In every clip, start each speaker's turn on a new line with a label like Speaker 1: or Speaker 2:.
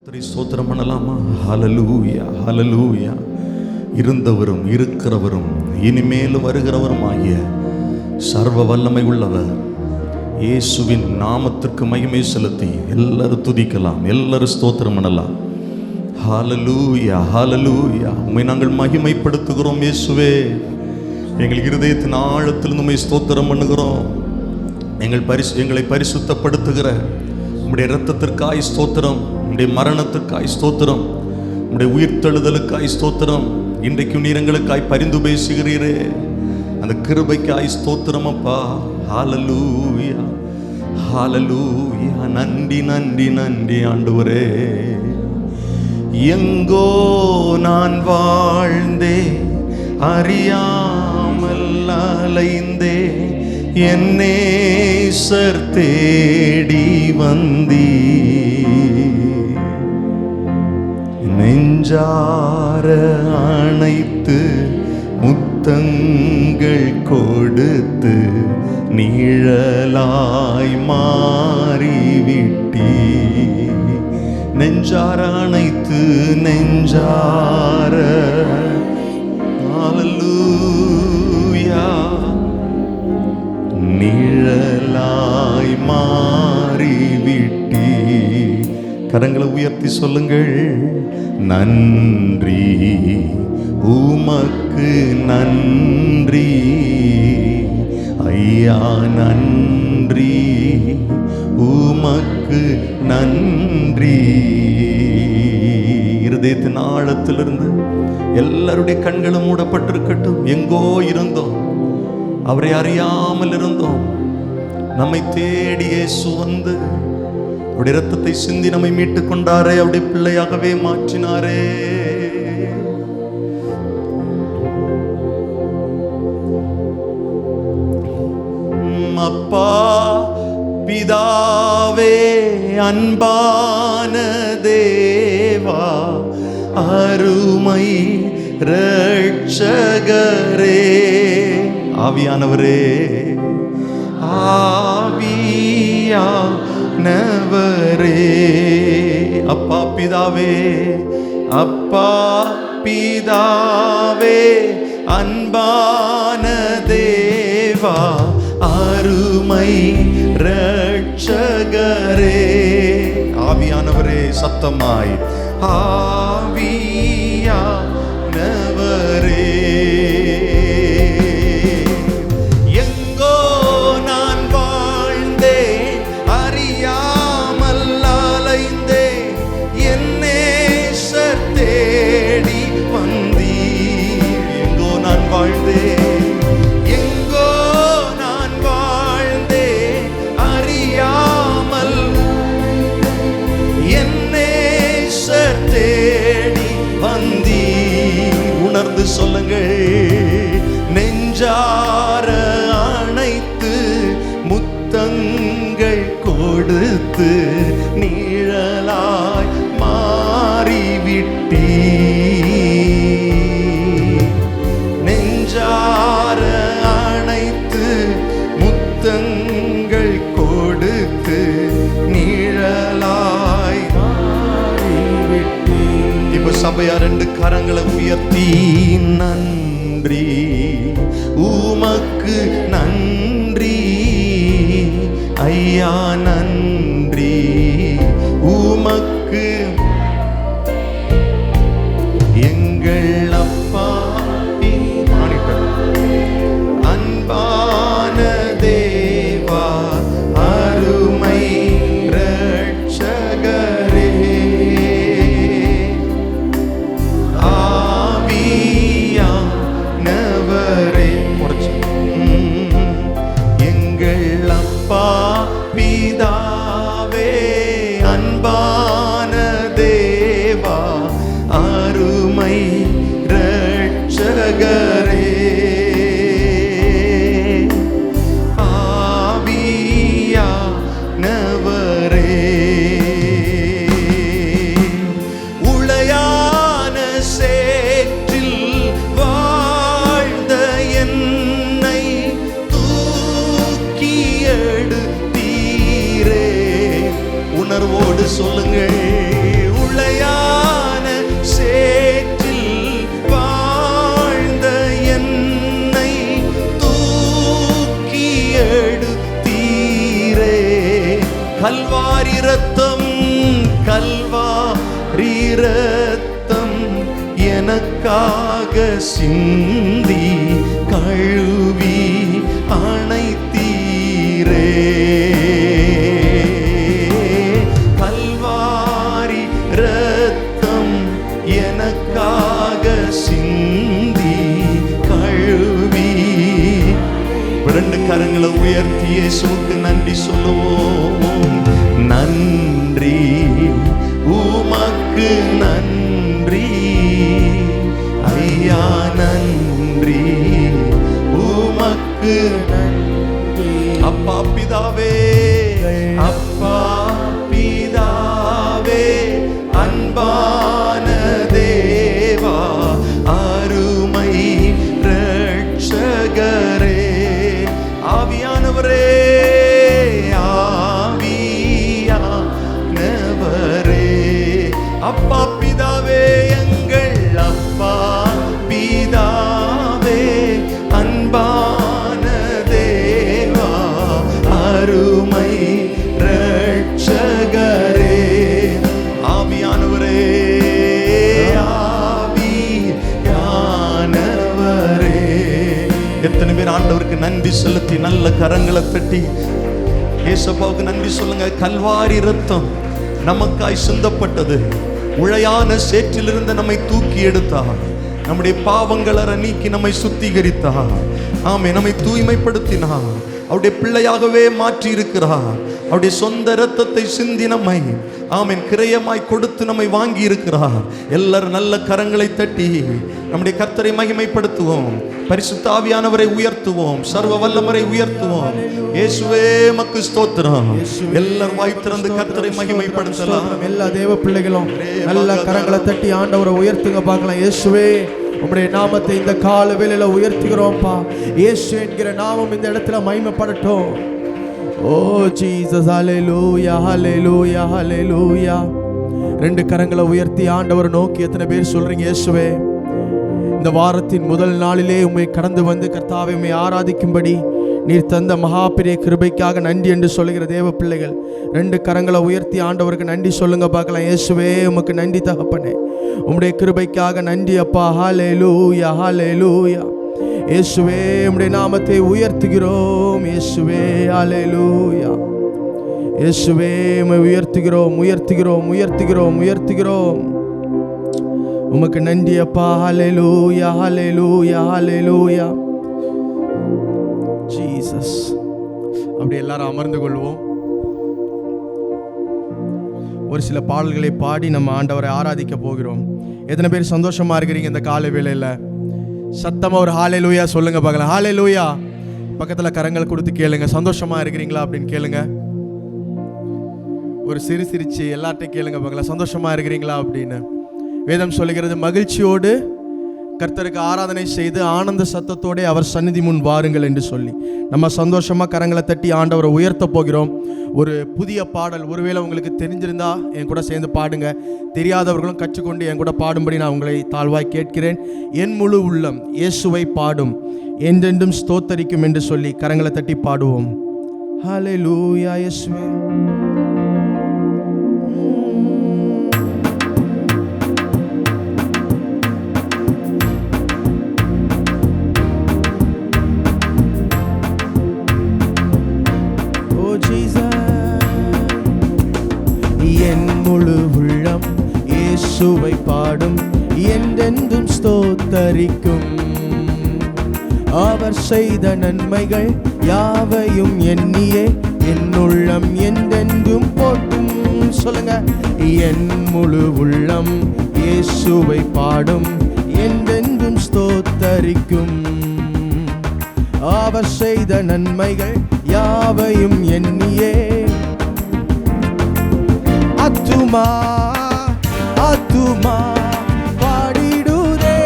Speaker 1: கர்த்தரை ஸ்தோத்திரம் பண்ணலாமா? ஹல்லேலூயா, ஹல்லேலூயா. இருந்தவரும் இருக்கிறவரும் இனிமேல் வருகிறவரும் ஆகிய சர்வ வல்லமை உள்ளவர் இயேசுவின் நாமத்திற்கு மகிமை செலுத்தி எல்லாரும் துதிக்கலாம், எல்லாரும் ஸ்தோத்திரம் பண்ணலாம். ஹல்லேலூயா, ஹல்லேலூயா. உம்மை நாங்கள் மகிமைப்படுத்துகிறோம் இயேசுவே. எங்கள் இருதயத்தின் ஆழத்தில் உம்மை ஸ்தோத்திரம் பண்ணுகிறோம். எங்களை பரிசுத்தப்படுத்துகிற உம்முடைய இரத்தத்திற்காய் ஸ்தோத்திரம், உம்முடைய மரணத்திற்காய் ஸ்தோத்திரம், உம்முடைய உயிர்த்தெழுதலுக்காய் ஸ்தோத்திரம். இன்றைக்கு நீர் எங்களுக்காய் பரிந்து பேசுகிறீரே, அந்த கிருபைக்காய் ஸ்தோத்திரம் அப்பா. ஹல்லேலூயா, ஹல்லேலூயா. நன்றி நன்றி நன்றி ஆண்டவரே. எங்கோ நான் வாழ்ந்தே அறியாமல் அலைந்தே என் நேசர் தேடி வந்தீ, நெஞ்சார அணைத்து முத்தங்கள் கொடுத்து நிழலாய் மாறிவிட்டீ. நெஞ்சார அணைத்து நெஞ்சார ஹல்லேலூயா நிழலாய் மாறிவிட்டீ. கரங்களை உயர்த்தி சொல்லுங்கள். நன்றி உமக்கு நன்றி ஐயா, நன்றி உமக்கு நன்றி. இருதயத்தின் ஆழத்திலிருந்து எல்லாருடைய கண்களும் மூடப்பட்டிருக்கட்டும். எங்கோ இருந்தோம், அவரை அறியாமல் இருந்தோம், நம்மை தேடி இயேசு வந்து அவருடைய இரத்தத்தை சிந்தி நம்மை மீட்டுக் கொண்டாரே, அவருடைய பிள்ளையாகவே மாற்றினாரே. அப்பா பிதாவே, அன்பான தேவா, அருமை இரட்சகரே, ஆவியானவரே, ஆவியானவரே. அப்பா பிதாவே, அப்பா பிதாவே, அன்பான தேவா, அருமை இரட்சகரே, ஆவியானவரே. சத்தமாய் ஆவியானவரே. எங்கோ நான் வாழ்ந்தே அறியாமல் அலைந்தே என் நேசர் தேடி வந்தீர். எங்கோ நான் வாழ்ந்தே, எங்கோ நான் வாழ்ந்தே அறியாமல் என் நேசர் தேடி வந்தீர். உணர்ந்து சொல்லுங்கள். நெஞ்சார அணைத்து முத்தங்கள் கொடுத்து நிழலாய் மாறிவிட்டீ. நெஞ்சார அணைத்து முத்தங்கள் கொடுத்து நிழலாய் மாறிவிட்டீ. இப்ப சபையா ரெண்டு கரங்களை உயர்த்தி நன்றி உமக்கு நன்றி ஐயா, நன்றி உமக்கு எங்கள் அப்பா அன்பான தேவா, அருமை இரட்சகரே, ஆவியானவரே. எங்கள் அப்பா பிதாவே, அன்பான தேவா, அருமை இரட்சகரே, ஆவியானவரே. உளையான சேற்றில் வாழ்ந்த என்னை தூக்கி எடுத்தீரே. உணர்வோடு சொல்லுங்கள். உளை எனக்காக சிந்தி கழுவி அணைத்தீரே. கல்வாரி இரத்தம் எனக்காக சிந்தி கழுவி. ரெண்டு கரங்களை உயர்த்தி இயேசுவுக்கு நன்றி சொல்லுவோம். நன்றி உமக்கு நன்றி ஐயா, நன்றி உமக்கு நன்றி. அப்பா பிதாவே, அப்பா பிதாவே, அன்பான தேவா, அருமை ரட்சகரே, ஆவியானவரே, ஆவியானவரே, அப்பா பிதாவே, எங்கள் அப்பா பிதாவே, அன்பான தேவா, அருமை ரட்சகரே, ஆவியானவரே, ஆவியானவரே. எத்தனை பேர் ஆண்டவருக்கு நன்றி செலுத்தி நல்ல கரங்களை தட்டி ஏசப்பாவுக்கு நன்றி சொல்லுங்க. கல்வாரி இரத்தம் நமக்காய் சிந்தப்பட்டது. உழையான சேற்றிலிருந்து நம்மை தூக்கி எடுத்தார். நம்முடைய பாவங்களை நீக்கி நம்மை சுத்திகரித்தார். ஆமே, நம்மை தூய்மைப்படுத்தினார். அவருடைய பிள்ளையாகவே மாற்றி இருக்கிறார். அவருடைய சொந்த இரத்தத்தை சிந்தி நம்மை ஆமென் கிரயமாய் கொடுத்து நம்மை வாங்கி இருக்கிறார். எல்லாரும் நல்ல கரங்களை தட்டி நம்முடைய கர்த்தரை மகிமைப்படுத்துவோம். பரிசுத்த ஆவியானவரை உயர்த்துவோம். சர்வ வல்லவரை உயர்த்துவோம். இயேசுவே மக்கு ஸ்தோத்திரம். எல்லாரும் வாய் திறந்து கர்த்தரை மகிமைப்படுத்தலாம்.
Speaker 2: எல்லா தேவ பிள்ளைகளும் நல்ல கரங்களை தட்டி ஆண்டவரை உயர்த்துங்க பார்க்கலாம். இயேசுவே உம்முடைய நாமத்தை இந்த கால வேளையில உயர்த்துகிறோம்ப்பா. இயேசு என்கிற நாமம் இந்த இடத்துல மகிமைப்படட்டும். ஓ ஜீசஸ், ஹல்லேலூயா, ஹல்லேலூயா, ஹல்லேலூயா. ரெண்டு கரங்களை உயர்த்தி ஆண்டவரை நோக்கி எத்தனை பேர் சொல்றீங்க, இயேசுவே இந்த வாரத்தின் முதல் நாளிலே உம்மை கடந்து வந்து கர்த்தாவை உம்மை ஆராதிக்கும்படி நீர் தந்த மகா பெரிய கிருபைக்காக நன்றி என்று சொல்லுகிற தேவ பிள்ளைகள் ரெண்டு கரங்களை உயர்த்தி ஆண்டவருக்கு நன்றி சொல்லுங்க பார்க்கலாம். இயேசுவே உமக்கு நன்றி தகப்பனே, உம்முடைய கிருபைக்காக நன்றி அப்பா. ஹல்லேலூயா, ஹல்லேலூயா. இயேசுவே உம்முடைய நாமத்தை உயர்த்துகிறோம். இயேசுவே ஹல்லேலூயா. இயேசுவே உம்மை உயர்த்துகிறோம், உயர்த்துகிறோம், உயர்த்துகிறோம், உயர்த்துகிறோம். உமக்கு நன்றி அப்பா. ஹல்லேலூயா, ஹல்லேலூயா, ஹல்லேலூயா. ஜீசஸ். அப்படி எல்லாரும் அமர்ந்து கொள்வோம். ஒரு சில பாடல்களை பாடி நம்ம ஆண்டவரை ஆராதிக்க போகிறோம். எத்தனை பேர் சந்தோஷமா இருக்கிறீங்க இந்த காலை வேளையில? சத்தமா ஒரு ஹல்லேலூயா சொல்லுங்க பார்க்கலாம். ஹல்லேலூயா. பக்கத்துல கரங்கள் கொடுத்து கேளுங்க. சந்தோஷமா இருக்கிறீங்களா அப்படின்னு கேளுங்க. ஒரு சிரிச்சு எல்லார்ட்டையும் கேளுங்க பார்க்கலாம், சந்தோஷமா இருக்கிறீங்களா அப்படின்னு. வேதம் சொல்லுகிறது, மகிழ்ச்சியோடு கர்த்தருக்கு ஆராதனை செய்து ஆனந்த சத்தத்தோடு அவர் சந்நிதி முன் வாருங்கள் என்று சொல்லி நம்ம சந்தோஷமா கரங்களை தட்டி ஆண்டவரை உயர்த்த போகிறோம். ஒரு புதிய பாடல் ஒருவேளை உங்களுக்கு தெரிஞ்சிருந்தா என் கூட சேர்ந்து பாடுங்க. தெரியாதவர்களும் கற்றுக்கொண்டு என் கூட பாடும்படி நான் உங்களை தாழ்வாய் கேட்கிறேன். என் முழு உள்ளம் இயேசுவை பாடும், என்றென்றும் ஸ்தோத்தரிக்கும் என்று சொல்லி கரங்களை தட்டி பாடுவோம். ஹல்லேலூயா இயேசுவே. என் முழு உள்ளம் இயேசுவை பாடும், என்றென்றும் ஸ்தோத்தரிக்கும். அவர் செய்த நன்மைகள் யாவையும் எண்ணியே என் உள்ளம் என்றென்றும் போற்றும். சொல்லுங்க. என் முழு உள்ளம் இயேசுவை பாடும், என்றென்றும் ஸ்தோத்தரிக்கும். அவர் செய்த நன்மைகள் யாவையும் எண்ணியே ஆத்துமா ஆத்துமா பாடிடுதே,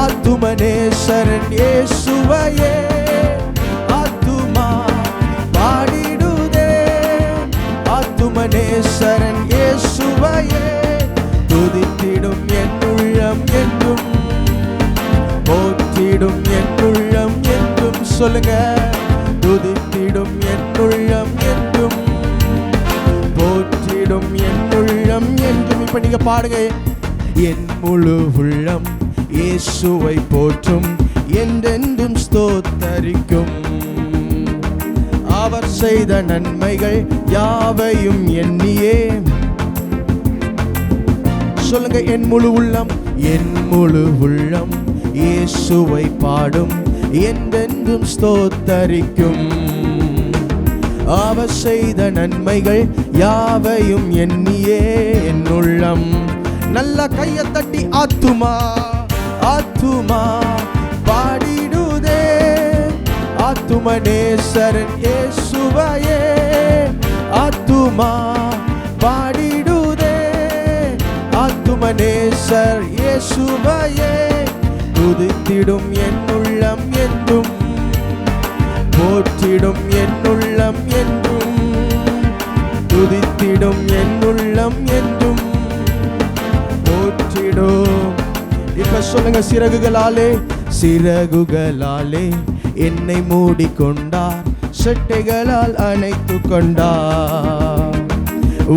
Speaker 2: ஆத்துமனேசரன் இயேசுவையே. ஆத்துமா பாடிடுதே, ஆத்துமனேசரன் இயேசுவையே. துதித்திடும் என் உள்ளம் என்றும், போற்றிடும் என் உள்ளம் என்றும். சொல்லுங்க. துதித்திடும் என் உள்ளம் என்றும், போற்றிடும் என் உள்ளம் என்றும். இப்ப நீங்க பாடுங்க. என் முழு உள்ளம் இயேசுவை போற்றும், என்றென்றும் ஸ்தோத்தரிக்கும். அவர் செய்த நன்மைகள் யாவையும் எண்ணியே சொல்லுங்க. என் முழு உள்ளம், என் முழு உள்ளம் இயேசுவை பாடும், என்றென்றும் ஸ்தோத்தரிக்கும். அவர் செய்த நன்மைகள் யாவையும் எண்ணியே என் உள்ளம். நல்ல கையை தட்டி ஆத்துமா ஆத்துமா பாடிடுதே, ஆத்துமனேசரன் இயேசுவையே. ஆத்துமா பாடிடுதே, ஆத்துமனேசர் இயேசுவையே. துதித்திடும் என் உள்ளம் என்றும், போற்றிடும் என் உள்ளம் என்றும், துதித்திடும் என் உள்ளம் என்றும் போற்றிடும். இப்ப சொல்லுங்க. சிறகுகளாலே சிறகுகளாலே என்னை மூடிக்கொண்டார், செட்டைகளால் அணைத்து கொண்டார்.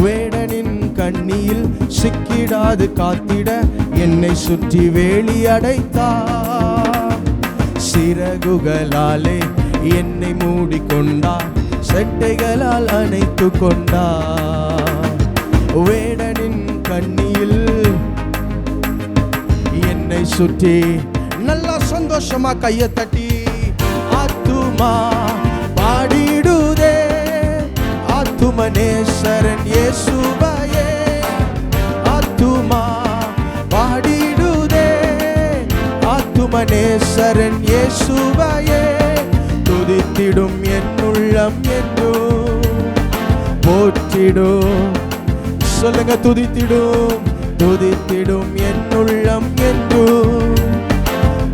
Speaker 2: வேடனின் கண்ணியில் சிக்கிடாது காத்திட என்னை சுற்றி வேலி அடைத்தார். சிறகுகளாலே என்னை மூடிக்கொண்டார், செட்டைகளால் அணைத்து கொண்டார். வேடனின் கண்ணியில் என்னை சுற்றி. நல்லா சந்தோஷமா கையை தட்டி ஆத்துமா பாடிடுதே, ஆத்துமனேசரன் இயேசுவையே. ஆத்துமா பாடிடுதே, ஆத்துமனேசரன் இயேசுவையே. துதித்திடும் என் உள்ளம் என்றும், போற்றிடும். சொல்லுங்க. துதித்திடும், துதித்திடும் என் உள்ளம் என்றும்,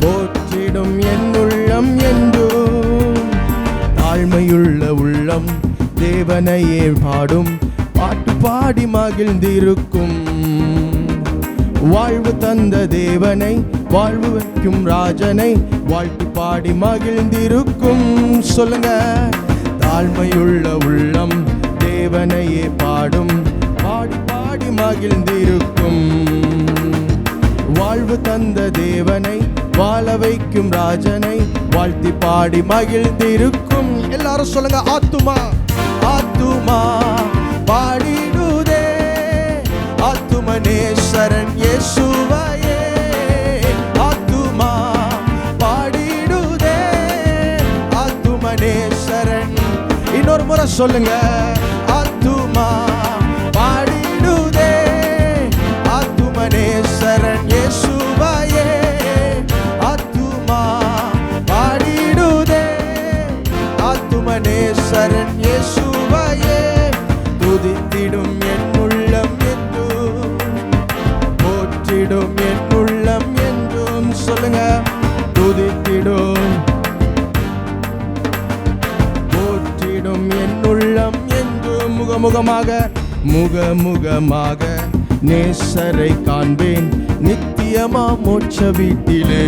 Speaker 2: போற்றிடும் என் உள்ளம் என்றும். தாழ்மையுள்ள உள்ளம் தேவனையே பாடும், பாட்டு பாடி மகிழ்ந்திருக்கும். வாழ்வு தந்த தேவனை, வாழ்வு வைக்கும் ராஜனை வாழ்த்து பாடி மகிழ்ந்திருக்கும். சொல்லுங்க. தாழ்மையுள்ள உள்ளம் தேவனையே பாடும், பாடி பாடி மகிழ்ந்திருக்கும். வாழ்வு தந்த தேவனை, வாழ வைக்கும் ராஜனை வாழ்த்தி பாடி மகிழ்ந்திருக்கும். எல்லாரும் சொல்லுங்க. ஆத்துமா ஆத்துமா பாடிடுதே, ஆத்துமனேசரன் இயேசுவையே. ஆத்துமா பாடிடுதே, ஆத்துமனேசரன். இன்னொரு முறை சொல்லுங்க. ஆத்துமா பாடிடுதே, ஆத்துமனேசரன் இயேசுவையே. ஆத்துமா பாடிடுதே, ஆத்துமனேசரன் இயேசுவையே. துதித்திடும் என் உள்ளம் என்றும், போற்றிடும் என் உள்ளம் என்றும். சொல்லுங்க. துதித்திடும், போற்றிடும் என் உள்ளம் என்றும். முகமுகமாக முகமுகமாக நேசரை காண்பேன், நித்தியமா மோட்ச வீட்டிலே.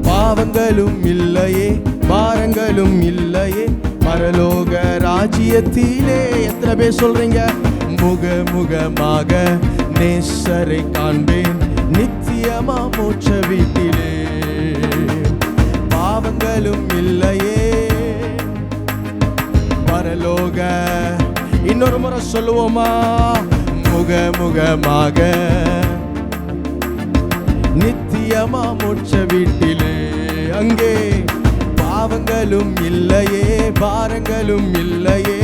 Speaker 2: பாவங்களும் இல்லையே, பாரங்களும் இல்லையே, பரலோக ராஜ்யத்திலே. எத்தனை பேர் சொல்றீங்க? முகமுகமாக நேசரை காண்பேன், நித்தியமா மோட்ச வீட்டிலே. பாவங்களும் இல்லையே, பரலோக. இன்னொரு முறை சொல்லுவோமா? முகமுகமாக நித்தியமா மோட்ச வீட்டிலே. அங்கே பாவங்களும் இல்லையே, பாரங்களும் இல்லையே,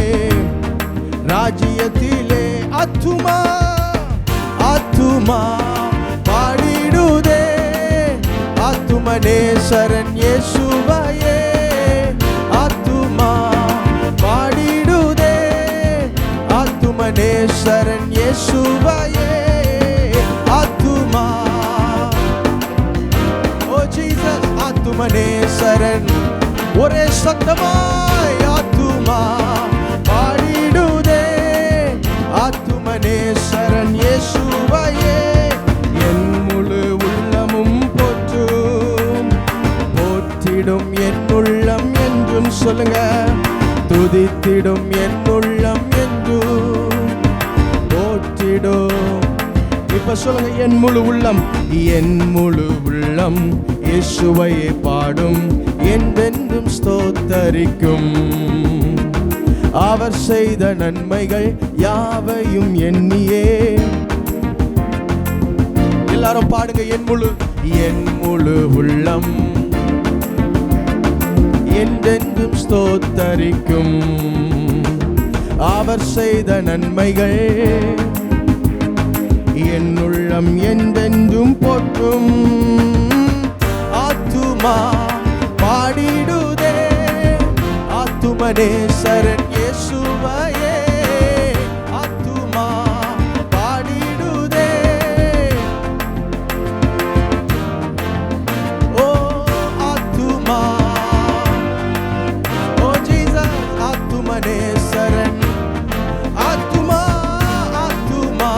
Speaker 2: ராஜ்யத்திலே. ஆத்துமா ஆத்துமா பாடிடுதே, ஆத்துமனேசரன் இயேசுவையே. ஆத்துமா பாடிடுதே, ஆத்துமனேசரன் இயேசுவையே. ஆத்துமா, ஓ ஜீசஸ். ஆத்துமனேசரன். ஒரே சத்தமாய் ஆத்துமா பாடிடுதே, ஆத்துமனேசரன் இயேசுவையே. என் முழு உள்ளமும் போற்றும், போற்றிடும் என் உள்ளம் என்றும். சொல்லுங்க. துதித்திடும் என் உள்ளம் என்றும், போற்றிடும். இப்ப சொல்லுங்க, என் முழு உள்ளம், என் முழு உள்ளம் இயேசுவையே பாடும், என்றென்றும் ஸ்தோத்தரிக்கும். அவர் செய்த நன்மைகள் யாவையும் எண்ணியே. எல்லாரும் பாடுங்க, என் முழு உள்ளம் என்றென்றும் ஸ்தோத்தரிக்கும். அவர் செய்த நன்மைகள் என் உள்ளம் என்றென்றும் போற்றும். ஆத்துமா பாடிடுதே, ஆத்துமனேசரன் இயேசுவையே. ஆத்துமா பாடிடுதே, ஓ ஆத்துமா, ஓ ஜீசஸ். ஆத்துமனேசரன், ஆத்துமா ஆத்துமா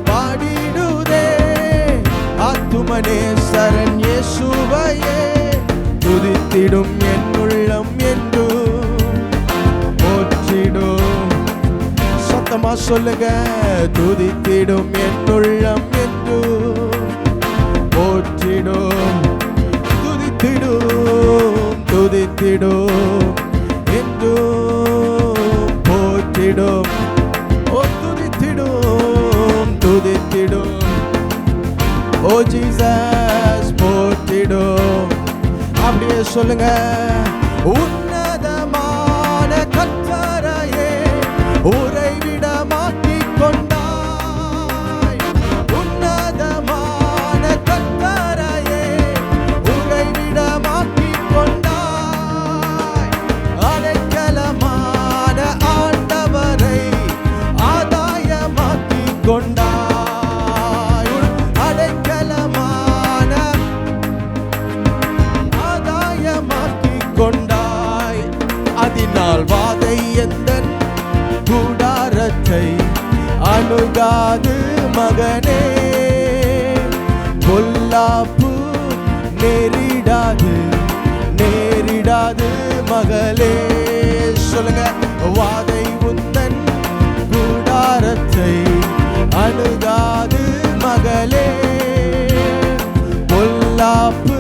Speaker 2: பாடிடுதே, ஆத்துமனேசரன் இயேசுவையே. துதித்திடும் என் உள்ளம் என்று போற்றிடும். சத்தமா சொல்லுங்க, துதித்திடும் என் உள்ளம் என்று போற்றிடும். துதித்திடும், துதித்திடும் என்று போற்றிடும். ஓ துதித்திடும், துதித்திடும், ஓ ஜீசஸ் போற்றிடும். அப்படியே சொல்லுங்க, உன்னதமான கர்த்தரையே உறைவிடமாக்கிக் கொண்டாய். உன்னதமான கர்த்தரையே உறைவிடமாக்கிக் கொண்டாய். அடைக்கலமான ஆண்டவரை ஆதாயமாக்கிக் கொண்டாய். அடைக்கலமான ஆதாயமாக்கிக் கொண்டாய். அதனால் வாதை எந்தன் கூடாரத்தை அணுகாது மகனே. பொல்லாப்பு நேரிடாது, நேரிடாது மகளே. சொல்லுங்க, வாதை உந்தன் கூடாரத்தை அணுகாது மகளே. பொல்லாப்பு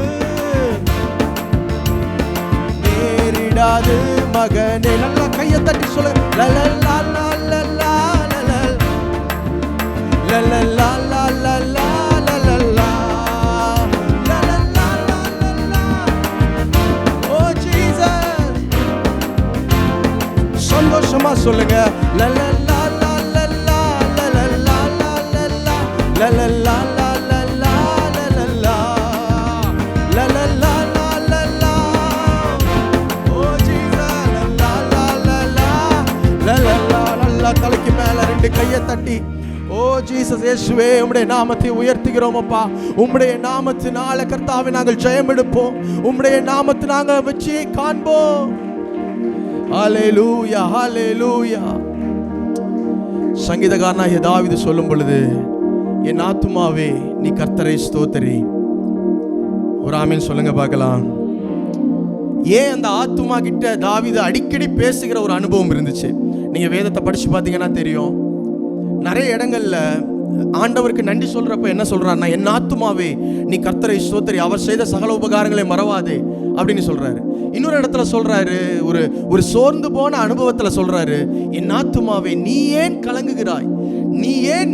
Speaker 2: நேரிடாது மகனே. நல்லா கையை தட்டி சொல்லுங்க, லலலா லலலா லலலா லலலா லலலா லலலா லலலா லலலா. ஓ ஜீசஸ், சந்தோஷமா சொல்லுங்க, லலலா லலலா லலலா லலலா லலலா லலலா லலலா லலலா லலலா. ஓ ஜீசஸ், லலலா லலலா லலலா. நல்லா தலைக்கு மேல ரெண்டு கையை தட்டி, ஓ ஜீசஸ் இயேசுவே, உம்முடைய நாமத்தை உயர்த்துகிறோம் அப்பா. உம்முடைய நாமத்தினால கர்த்தாவே நாங்கள் ஜெயம் எடுப்போம். உம்முடைய நாமத்தை நாங்கள் வெற்றியை காண்போம். ஹல்லேலூயா, ஹல்லேலூயா. சங்கீதக்காரனாகிய தாவீது சொல்லும் பொழுது, என் ஆத்துமாவே நீ கர்த்தரை ஸ்தோத்திரி. ஒரு ஆமென் சொல்லுங்க பார்க்கலாம். ஏன் அந்த ஆத்துமா கிட்ட தாவீது அடிக்கடி பேசுகிற ஒரு அனுபவம் இருந்துச்சு. நீங்க வேதத்தை படிச்சு பார்த்தீங்கன்னா தெரியும். நிறைய இடங்கள்ல ஆண்டவருக்கு நன்றி சொல்றப்ப என்ன சொல்றாருன்னா, என் ஆத்துமாவே நீ கர்த்தரை ஸ்தோத்திரி, அவர் செய்த சகல உபகாரங்களை மறவாதே அப்படின்னு சொல்றாரு. இன்னொரு இடத்துல சொல்றாரு, ஒரு சோர்ந்து போன அனுபவத்துல சொல்றாரு, என் ஆத்துமாவே நீ ஏன் கலங்குகிறாய், நீ ஏன்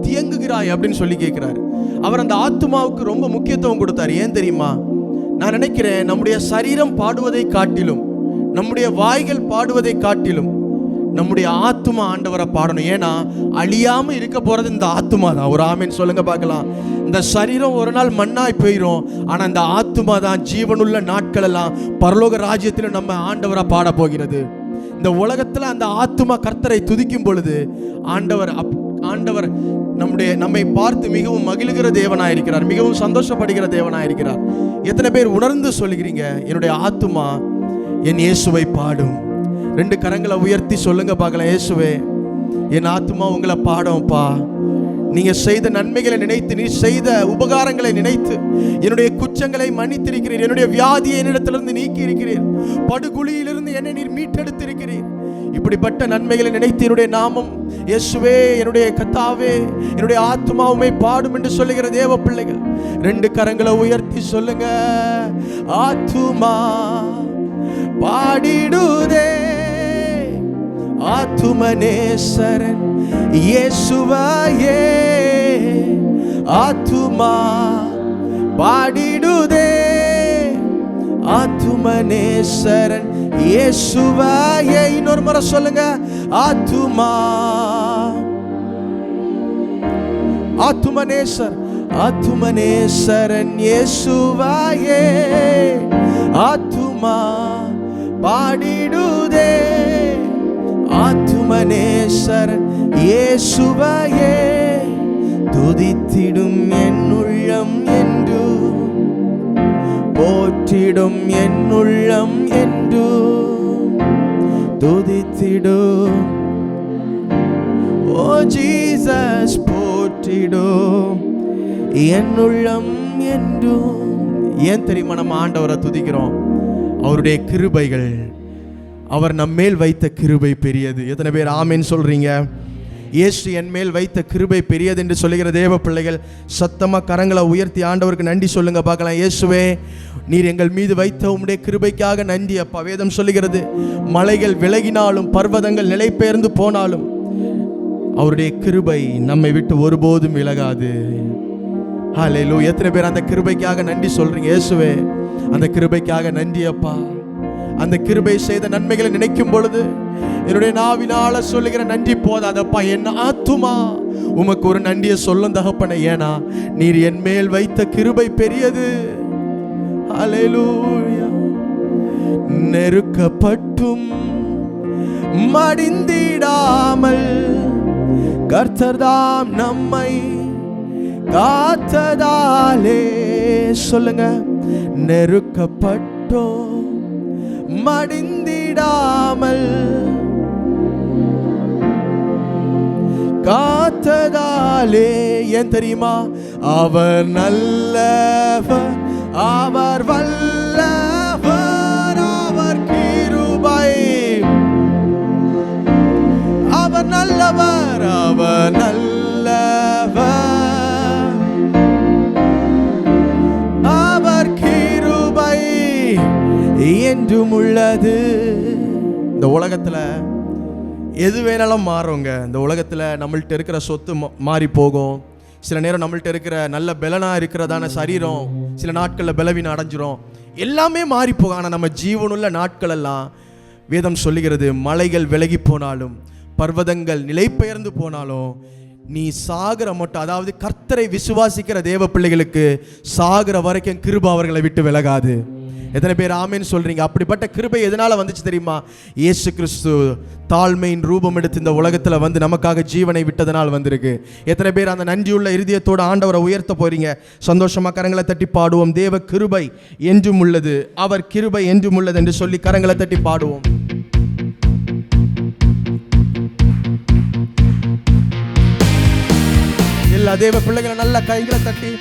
Speaker 2: தியங்குகிறாய் அப்படின்னு சொல்லி கேட்கிறாரு. அவர் அந்த ஆத்துமாவுக்கு ரொம்ப முக்கியத்துவம் கொடுத்தாரு. ஏன் தெரியுமா? நான் நினைக்கிறேன், நம்முடைய சரீரம் பாடுவதை காட்டிலும், நம்முடைய வாய்கள் பாடுவதை காட்டிலும் நம்முடைய ஆத்துமா ஆண்டவரை பாடணும். ஏன்னா அழியாம இருக்க போறது இந்த ஆத்துமா தான். ஒரு ஆமென் சொல்லுங்க பார்க்கலாம். இந்த சரீரம் ஒரு நாள் மண்ணாய் போயிடும், ஆனா இந்த ஆத்துமா தான் ஜீவனுள்ள நாட்கள் எல்லாம் பரலோக ராஜ்யத்தில் நம்ம ஆண்டவரை பாட போகிறது. இந்த உலகத்துல அந்த ஆத்துமா கர்த்தரை துதிக்கும் பொழுது ஆண்டவர் நம்மை பார்த்து மிகவும் மகிழுகிற தேவனாயிருக்கிறார், மிகவும் சந்தோஷப்படுகிற தேவனாயிருக்கிறார். எத்தனை பேர் உணர்ந்து சொல்லுகிறீங்க, என்னுடைய ஆத்துமா என் இயேசுவை பாடும்? ரெண்டு கரங்களை உயர்த்தி சொல்லுங்க பார்க்கலாம், இயேசுவே என் ஆத்துமா உங்களை பாடும்பா. நீங்க செய்த நன்மைகளை நினைத்து, நீ செய்த உபகாரங்களை நினைத்து, என்னுடைய குற்றங்களை மன்னித்திருக்கிறீர், என்னுடைய வியாதியை என்னிடத்திலிருந்து நீக்கி இருக்கிறீர், படுகுழியிலிருந்து என்னை நீர் மீட்டெடுத்திருக்கிறீர். இப்படிப்பட்ட நன்மைகளை நினைத்து என்னுடைய நாமம் இயேசுவே, என்னுடைய கர்த்தாவே, என்னுடைய ஆத்துமாவுமே பாடும் என்று சொல்லுகிற தேவ பிள்ளைகள் 2 கரங்களை உயர்த்தி சொல்லுங்க. ஆத்துமா பாடிடுதே ஆத்துமனேசரன் இயேசுவையே, ஆத்துமா பாடிடுதே ஆத்துமனேசரன் இயேசுவையே. இன்னொரு முறை சொல்லுங்க. ஆத்துமா ஆத்துமனேசர் ஆத்துமனேசரன் இயேசுவையே, ஆத்துமா பாடிடுதே ஆத்துமனேசரன் இயேசுவையே. துதித்திடும் என் உள்ளம் என்று, போற்றிடும் என் உள்ளம் என்று, துதித்திடும் ஓ ஜீசஸ், போற்றிடும் என் உள்ளம் என்றும். ஏன் தெரியுமா நம்ம ஆண்டவரை துதிக்கிறோம்? அவருடைய கிருபைகள், அவர் நம்மேல் வைத்த கிருபை பெரியது. எத்தனை பேர் ஆமென் சொல்றீங்க? இயேசு என் மேல் வைத்த கிருபை பெரியது என்று சொல்லுகிற தேவ பிள்ளைகள் சத்தமா கரங்களை உயர்த்தி ஆண்டவருக்கு நன்றி சொல்லுங்க பார்க்கலாம். இயேசுவே, நீர் எங்கள் மீது வைத்த உம்முடைய கிருபைக்காக நன்றி அப்பா. வேதம் சொல்லுகிறது, மலைகள் விலகினாலும் பர்வதங்கள் நிலை பெயர்ந்து போனாலும் அவருடைய கிருபை நம்மை விட்டு ஒருபோதும் விலகாது. ஹல்லேலூயா. எத்தனை பேர் அந்த கிருபைக்காக நன்றி சொல்றீங்க? இயேசுவே, அந்த கிருபைக்காக நன்றி அப்பா. அந்த கிருபை செய்த நன்மைகளை நினைக்கும் பொழுது என்னுடைய நாவினால சொல்லுகிற நன்றி போதாதப்பா. என் ஆத்துமா உமக்கு ஒரு நன்றியை சொல்லும் தகப்பனே. ஏனா நீர் என் மேல் வைத்த கிருபை பெரியது. ஹல்லேலூயா. நெருக்கப்பட்டும் மடிந்திடாமல் கர்த்தர்தாம் நம்மை காத்ததாலே. சொல்லுங்க. நெருக்கப்பட்டோ மடிந்திடாமல் காத்ததாலே. ஏன் தெரியுமா? அவர் நல்லவர், அவர் வல்லவர், அவர் கிருபை, அவர் நல்லவர், அவர் நல்லவர், அவர் கிருபை என்றும் உள்ளது. இந்த உலகத்துல எது வேணாலும் மாறுங்க. இந்த உலகத்துல நம்மள்ட்ட இருக்கிற சொத்து மாறி போகும். சில நேரம் நம்மள்ட்ட இருக்கிற நல்ல பலனா இருக்கிறதான சரீரம் சில நாட்கள்ல பலவீனம் அடைஞ்சிரும். எல்லாமே மாறி போகும். ஆனா நம்ம ஜீவனுள்ள நாட்கள் எல்லாம் வேதம் சொல்லுகிறது, மலைகள் விலகி போனாலும் பர்வதங்கள் நிலை பெயர்ந்து போனாலும் நீ சாகிற மட்டும், அதாவது கர்த்தரை விசுவாசிக்கிற தேவ பிள்ளைகளுக்கு சாகிற வரைக்கும் கிருபை அவர்களை விட்டு விலகாது. எத்தனை பேர் ஆமென் சொல்றீங்க? அப்படிப்பட்ட கிருபை எதனால வந்துச்சு தெரியுமா? இயேசு கிறிஸ்து தாழ்மையின் ரூபம் எடுத்து இந்த உலகத்துல வந்து நமக்காக ஜீவனை விட்டதனால் வந்திருக்கு. எத்தனை பேர் அந்த நன்றியுள்ள இருதயத்தோடு ஆண்டவரை உயர்த்த போறீங்க? சந்தோஷமா கரங்களை தட்டி பாடுவோம். தேவ கிருபை என்றும் உள்ளது, அவர் கிருபை என்றும் உள்ளது என்று சொல்லி கரங்களை தட்டி பாடுவோம். எல்லா தேவ பிள்ளைகளை நல்ல கைகளை தட்டி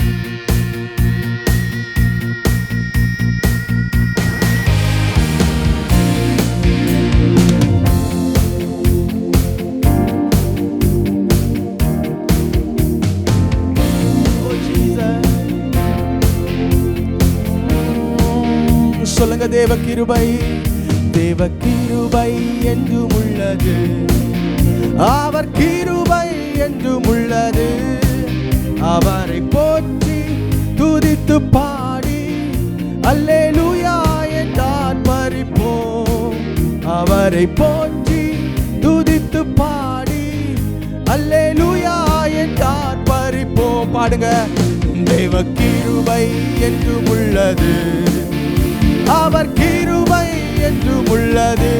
Speaker 2: சொல்லுங்க. தேவ கிருபை, தேவ கிருபை என்றும் உள்ளது, அவர் கிருபை என்றும் உள்ளது. அவரை போற்றி துதித்து பாடி அல்லேலூயா என்றார் பரிப்போம். அவரை போற்றி துதித்து பாடி அல்லேலூயா என்றார் பரிப்போம். பாடுங்க. தேவ கிருபை என்றும் உள்ளது, அவர் கிருபை என்றும் உள்ளது.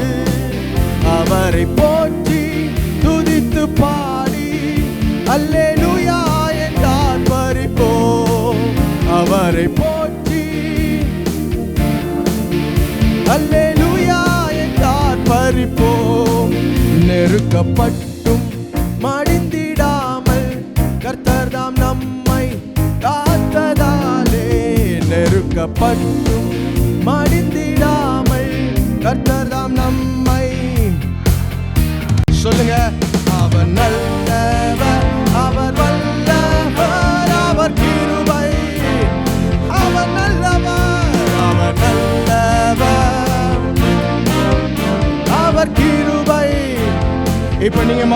Speaker 2: அவரை போற்றி துதித்து பாடி அல்லேலூயா என்றார் பரிப்போம். அவரை போற்றி அல்லேலூயா என்றார் பரிப்போம். நெருக்கப்பட்டும் மடிந்திடாமல் கர்த்தர்தாம் நம்மை காத்ததாலே. நெருக்கப்பட்டும் மடிந்திடாமல் கர்த்தர்தாம் நம்மை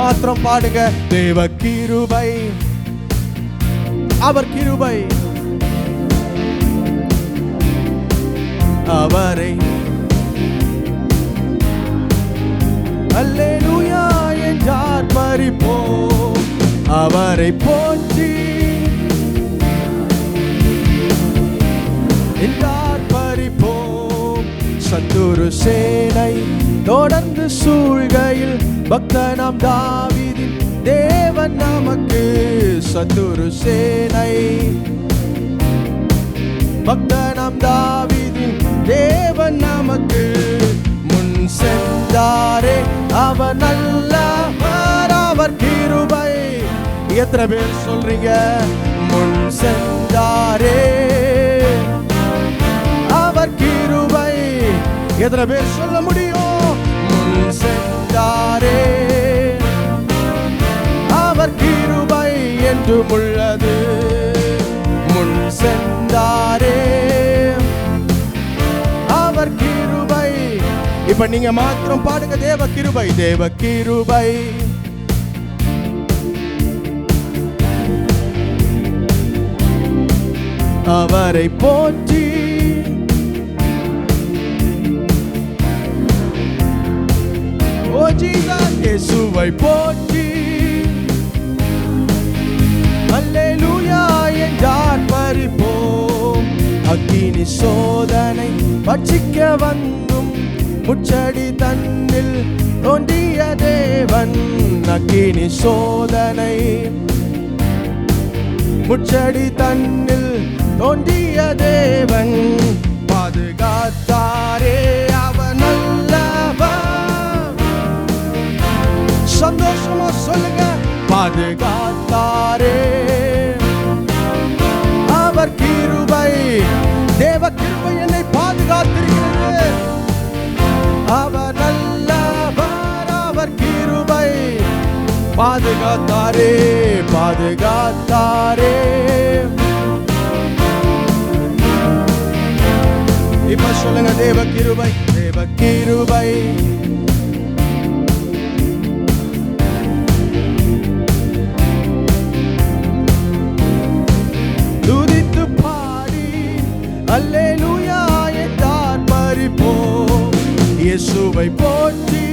Speaker 2: மாத்திரம் பாடுங்க. தேவ கிருபை, அவர் கிருபை, அவரை அல்லேலூயா என்றார் பறிப்போம், அவரை போற்றி என்றார் பறிப்போம். சத்துரு சேனை தொடர்ந்து சூழ்கையில் பக்தனாம் தாவீதின் தேவன் நமக்கு. சத்துரு சேனை பக்தனாம் தாவீதின் தேவன் நமக்கு. முன் சென்றாரே அவர் நல்லவர், அவர் கிருபை. எத்தனை பேர் சொல்றீங்க? முன் சென்றாரே அவர் கிருபை. எத்தனை பேர் சொல்ல முடியும்? முன் சென்றாரே அவர் கிருபை என்றும் உள்ளது. முன் சென்றாரே அவர் கிருபை. இப்ப நீங்க மாத்திரம் பாடுங்க. தேவ கிருபை, தேவ கிருபை, அவரை போற்றி ஓ ஜீசஸ், இயேசுவை போற்றி அல்லேலூயா என்றார் பறிப்போம். அக்கினி சோதனை பட்சிக்க வந்தும் முச்சடி தன்னில் தோன்றிய தேவன். அக்கினி சோதனை முச்சடி தன்னில் தோன்றிய தேவன். பாதுகாத்தாரே அவர் நல்லவர். சந்தோஷமா சொல்லுங்க. பாதுகாத்தாரே அவர் கிருபை. தேவ கிருபை என்னை பாதுகாத்திருக்கிறது. அவர் நல்லவர், அவர் கிருபை. பாதுகாத்தாரே, பாதுகாத்தாரே. இப்ப சொல்லுங்க. தேவ கிருபை, தேவ கிருபை, துதித்து பாடி அல்லேலூயா என்றார் பறிப்போம். இயேசுவை போற்றி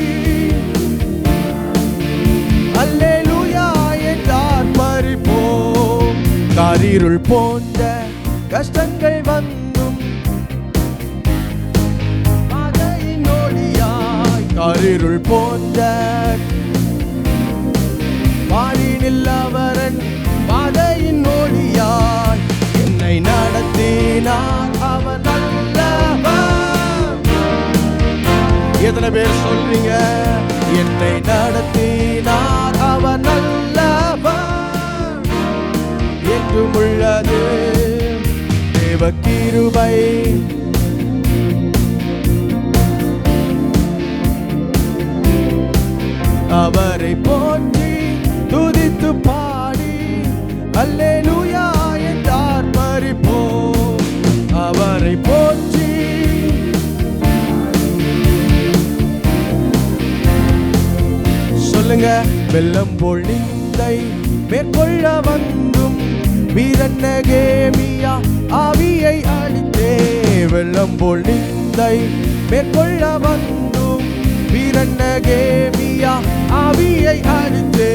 Speaker 2: அல்லேலூயா என்றார் பறிப்போம். காரிருள் போன்ற கஷ்டங்கள் வந்தும் பாதையின் ஒளியாய். காரிருள் போன்ற வாழினில் அவரன் பாதையின் ஒளியாய். என்னை நடத்தினார் அவர் நல்லவர். எத்தனை பேர் சொல்றீங்க? என்னை நடத்தினார் அவர் நல்லவர் என்றும் உள்ளது. தேவ கிருபை, அவரை போற்றி துதித்து பாடி அல்லேலூயா என்றார் பறிப்போம். அவரை போற்றி சொல்லுங்க. வெள்ளம் போல் நிந்தை மேற்கொள்ள வந்தும் வீரன் நெகேமியா ஆவியை அளித்தே. வெள்ளம் போல் நிந்தை மேற்கொள்ள வந்தும் வீரன் நெகேமியா ஆவியை அளித்தே.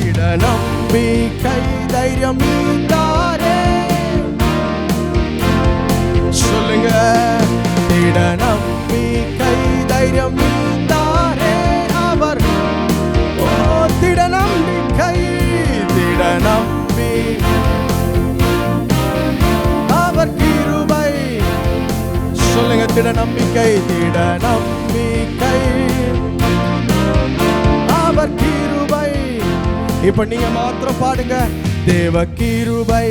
Speaker 2: இட நம்பிக்கை தைரியம் நீந்தாரே. சொல்லுங்க. இட நம்பிக்கை தைரியம் நீந்தாரே அவர். ஓ திட நம்பிக்கை, திட நம்பி அவர் கிருபை. சொல்லுங்க. திட நம்பிக்கை, திட நம்பிக்கை அவர் கிருபை. இப்ப நீங்க மாத்திரம் பாடுங்க. தேவ கிருபை,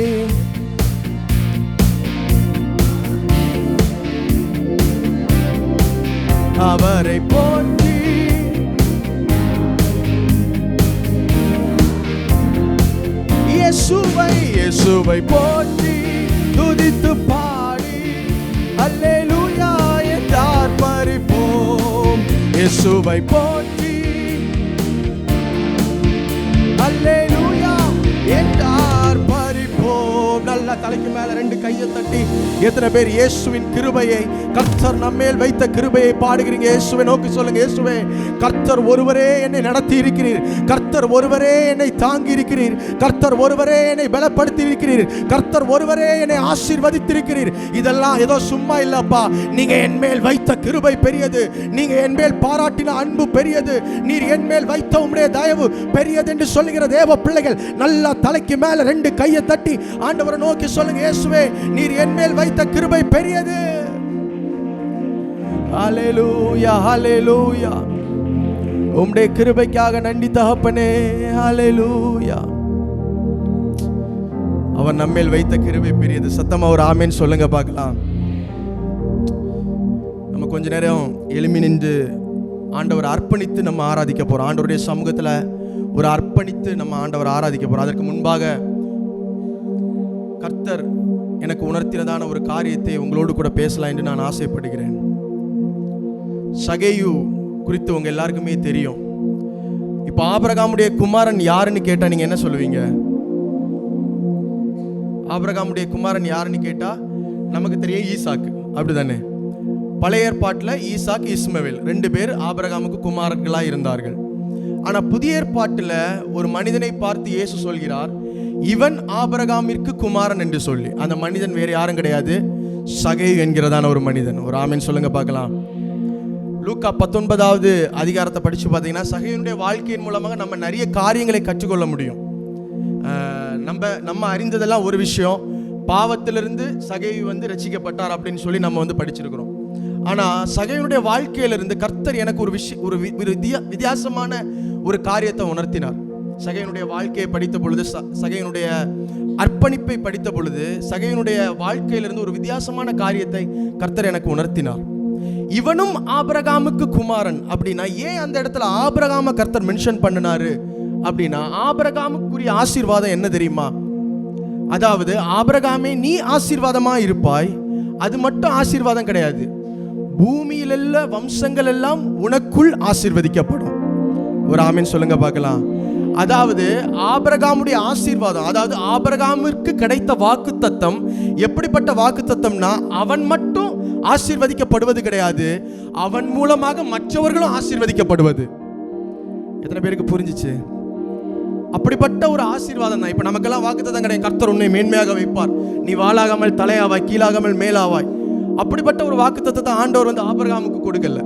Speaker 2: அவரை போற்றி இயேசுவை, இயேசுவை போற்றி துதித்து பாடி அல்லேலூயா என்றார் பறிப்போம். இயேசுவை போற்றி அல்லேலூயா என்றார் பறிப்போம். நல்ல தலைக்கு மேல ரெண்டு கையை தட்டி எத்தனை பேர் இயேசுவின் கிருபையை, கர்த்தர் நம்மேல் வைத்த கிருபையை பாடுகிறீங்க? இயேசுவை நோக்கி சொல்லுங்க, இயேசுவே கர்த்தர் ஒருவரே என்னை நடத்தி இருக்கிறீர், கர்த்தர் ஒருவரே என்னை தாங்கி இருக்கிறீர், கர்த்தர் ஒருவரே என்னை பலப்படுத்தி இருக்கிறீர், கர்த்தர் ஒருவரே என்னை ஆசீர்வதித்திருக்கிறீர். இதெல்லாம் ஏதோ சும்மா இல்லப்பா, நீங்க என் மேல் வைத்த கிருபை பெரியது, நீங்க என் மேல் பாராட்டின அன்பு பெரியது, நீர் என் மேல் வைத்த உம்முடைய தயவு பெரியது என்று சொல்லுகிற தேவ பிள்ளைகள் நல்லா தலைக்கு மேல ரெண்டு கையை தட்டி ஆண்டவரை நோக்கி சொல்லுங்க, இயேசுவே நீர் என் மேல் வைத்த கிருபை பெரியது. ஹல்லேலூயா ஹல்லேலூயா. உம்முடைய கிருபைக்காக நன்றி தகப்பனே. ஹல்லேலூயா. அவர் நம்மேல் வைத்த கிருபை பெரியது. சத்தமா ஒரு ஆமென் சொல்லுங்க பார்க்கலாம். நம்ம கொஞ்ச நேரம் எழும்பி நின்று ஆண்டவர் அர்ப்பணித்து நம்ம ஆராதிக்க போறோம். ஆண்டவருடைய சமூகத்துல ஒரு அர்ப்பணித்து நம்ம ஆண்டவர் ஆராதிக்க போறோம். அதற்கு முன்பாக கர்த்தர் எனக்கு உணர்த்தினதான ஒரு காரியத்தை உங்களோடு கூட பேசலாம் என்று நான் ஆசைப்படுகிறேன். சகேயு குறித்து உங்க எல்லாருக்குமே தெரியும். இப்ப ஆபிரகாமுடைய குமாரன் யாருன்னு கேட்டா நீங்க என்ன சொல்லுவீங்க? ஆபிரகாமுடைய குமாரன் யாருன்னு கேட்டா நமக்கு தெரியும், ஈசாக்கு. அப்படிதானே? பழைய ஏற்பாட்டில் ஈசாக், இஸ்மவேல் ரெண்டு பேர் ஆபிரகாமுக்கு குமாரர்களா இருந்தார்கள். ஆனா புதிய ஏற்பாட்டில் ஒரு மனிதனை பார்த்து இயேசு சொல்கிறார், இவன் ஆபிரகாமிற்கு குமாரன் என்று சொல்லி. அந்த மனிதன் வேற யாரும் கிடையாது, சகேயு என்கிறதான ஒரு மனிதன். ஒரு ஆமென் சொல்லுங்க பார்க்கலாம். லூக்கா 19வது அதிகாரத்தை படிச்சு பார்த்தீங்கன்னா சகேயுனுடைய வாழ்க்கையின் மூலமாக நம்ம நிறைய காரியங்களை கற்றுக்கொள்ள முடியும். நம்ம அறிந்ததெல்லாம் ஒரு விஷயம், பாவத்திலிருந்து சகேயு ரட்சிக்கப்பட்டார் அப்படின்னு சொல்லி நம்ம படிச்சிருக்கிறோம். ஆனால் சகேயுனுடைய வாழ்க்கையிலிருந்து கர்த்தர் எனக்கு ஒரு வித்தியாசமான ஒரு காரியத்தை உணர்த்தினார். சகேயுனுடைய வாழ்க்கையை படித்த பொழுது, சகேயுனுடைய அர்ப்பணிப்பை படித்த பொழுது, சகேயுனுடைய வாழ்க்கையிலிருந்து ஒரு வித்தியாசமான காரியத்தை கர்த்தர் எனக்கு உணர்த்தினார். இவனும் ஆபிரகாமுக்கு குமாரன் அப்படின்னா ஏன் அந்த இடத்துல ஆபிரகாம கர்த்தர் மென்ஷன் பண்ணினாரு அப்படின்னா, ஆபிரகாமுக்குரிய ஆசீர்வாதம் என்ன தெரியுமா? அதாவது ஆபிரகாமே நீ ஆசீர்வாதமா இருப்பாய், அது மட்டும் ஆசீர்வாதம் கிடையாது, பூமியில் உள்ள வம்சங்கள் எல்லாம் உனக்குள் ஆசீர்வதிக்கப்படும். ஒரு ஆமென் சொல்லுங்க பார்க்கலாம். அதாவது ஆபிரகாமுடைய ஆசீர்வாதம், அதாவது ஆபிரகாமிற்கு கிடைத்த வாக்குத்தத்தம் எப்படிப்பட்ட வாக்குத்தத்தம்னா, அவன் மட்டும் ஆசீர்வதிக்கப்படுவது கிடையாது, அவன் மூலமாக மற்றவர்களும் ஆசீர்வதிக்கப்படுவது. எத்தனை பேருக்கு புரிஞ்சிச்சு? அப்படிப்பட்ட ஒரு ஆசீர்வாதம் தான். இப்ப நமக்கெல்லாம் வாக்குத்தத்தம் கிடையாது, கர்த்தர் உன்னை மேன்மையாக வைப்பார், நீ வாளாகாமல் தலையாவாய், கீழாகாமல் மேலாவாய். அப்படிப்பட்ட ஒரு வாக்குத்தத்தத்தை ஆண்டவர் ஆபிரகாமுக்கு கொடுக்கல.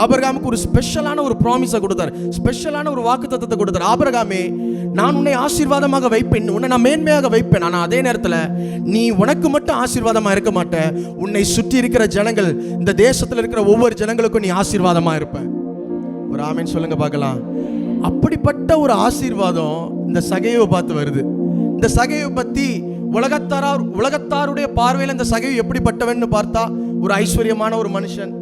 Speaker 2: ஆபிரகாமுக்கு ஒரு ஸ்பெஷலான ஒரு ப்ராமிஸை கொடுத்தார், ஸ்பெஷலான ஒரு வாக்குத்தத்தத்தை கொடுத்தார். ஆபிரகாமே, நான் உன்னை ஆசீர்வாதமாக வைப்பேன், உன்னை நான் மேன்மையாக வைப்பேன். ஆனால் அதே நேரத்தில் நீ உனக்கு மட்டும் ஆசீர்வாதமாக இருக்க மாட்டேன், உன்னை சுற்றி இருக்கிற ஜனங்கள், இந்த தேசத்தில் இருக்கிற ஒவ்வொரு ஜனங்களுக்கும் நீ ஆசீர்வாதமாக இருப்ப. ஒரு ஆமென் சொல்லுங்க பார்க்கலாம். அப்படிப்பட்ட ஒரு ஆசீர்வாதம் இந்த சகேயுவை பார்த்து வருது. இந்த சகேயுவை பற்றி உலகத்தாருடைய பார்வையில் இந்த சகேயு எப்படிப்பட்டவன் பார்த்தா, ஒரு ஐஸ்வர்யமான ஒரு மனுஷன்,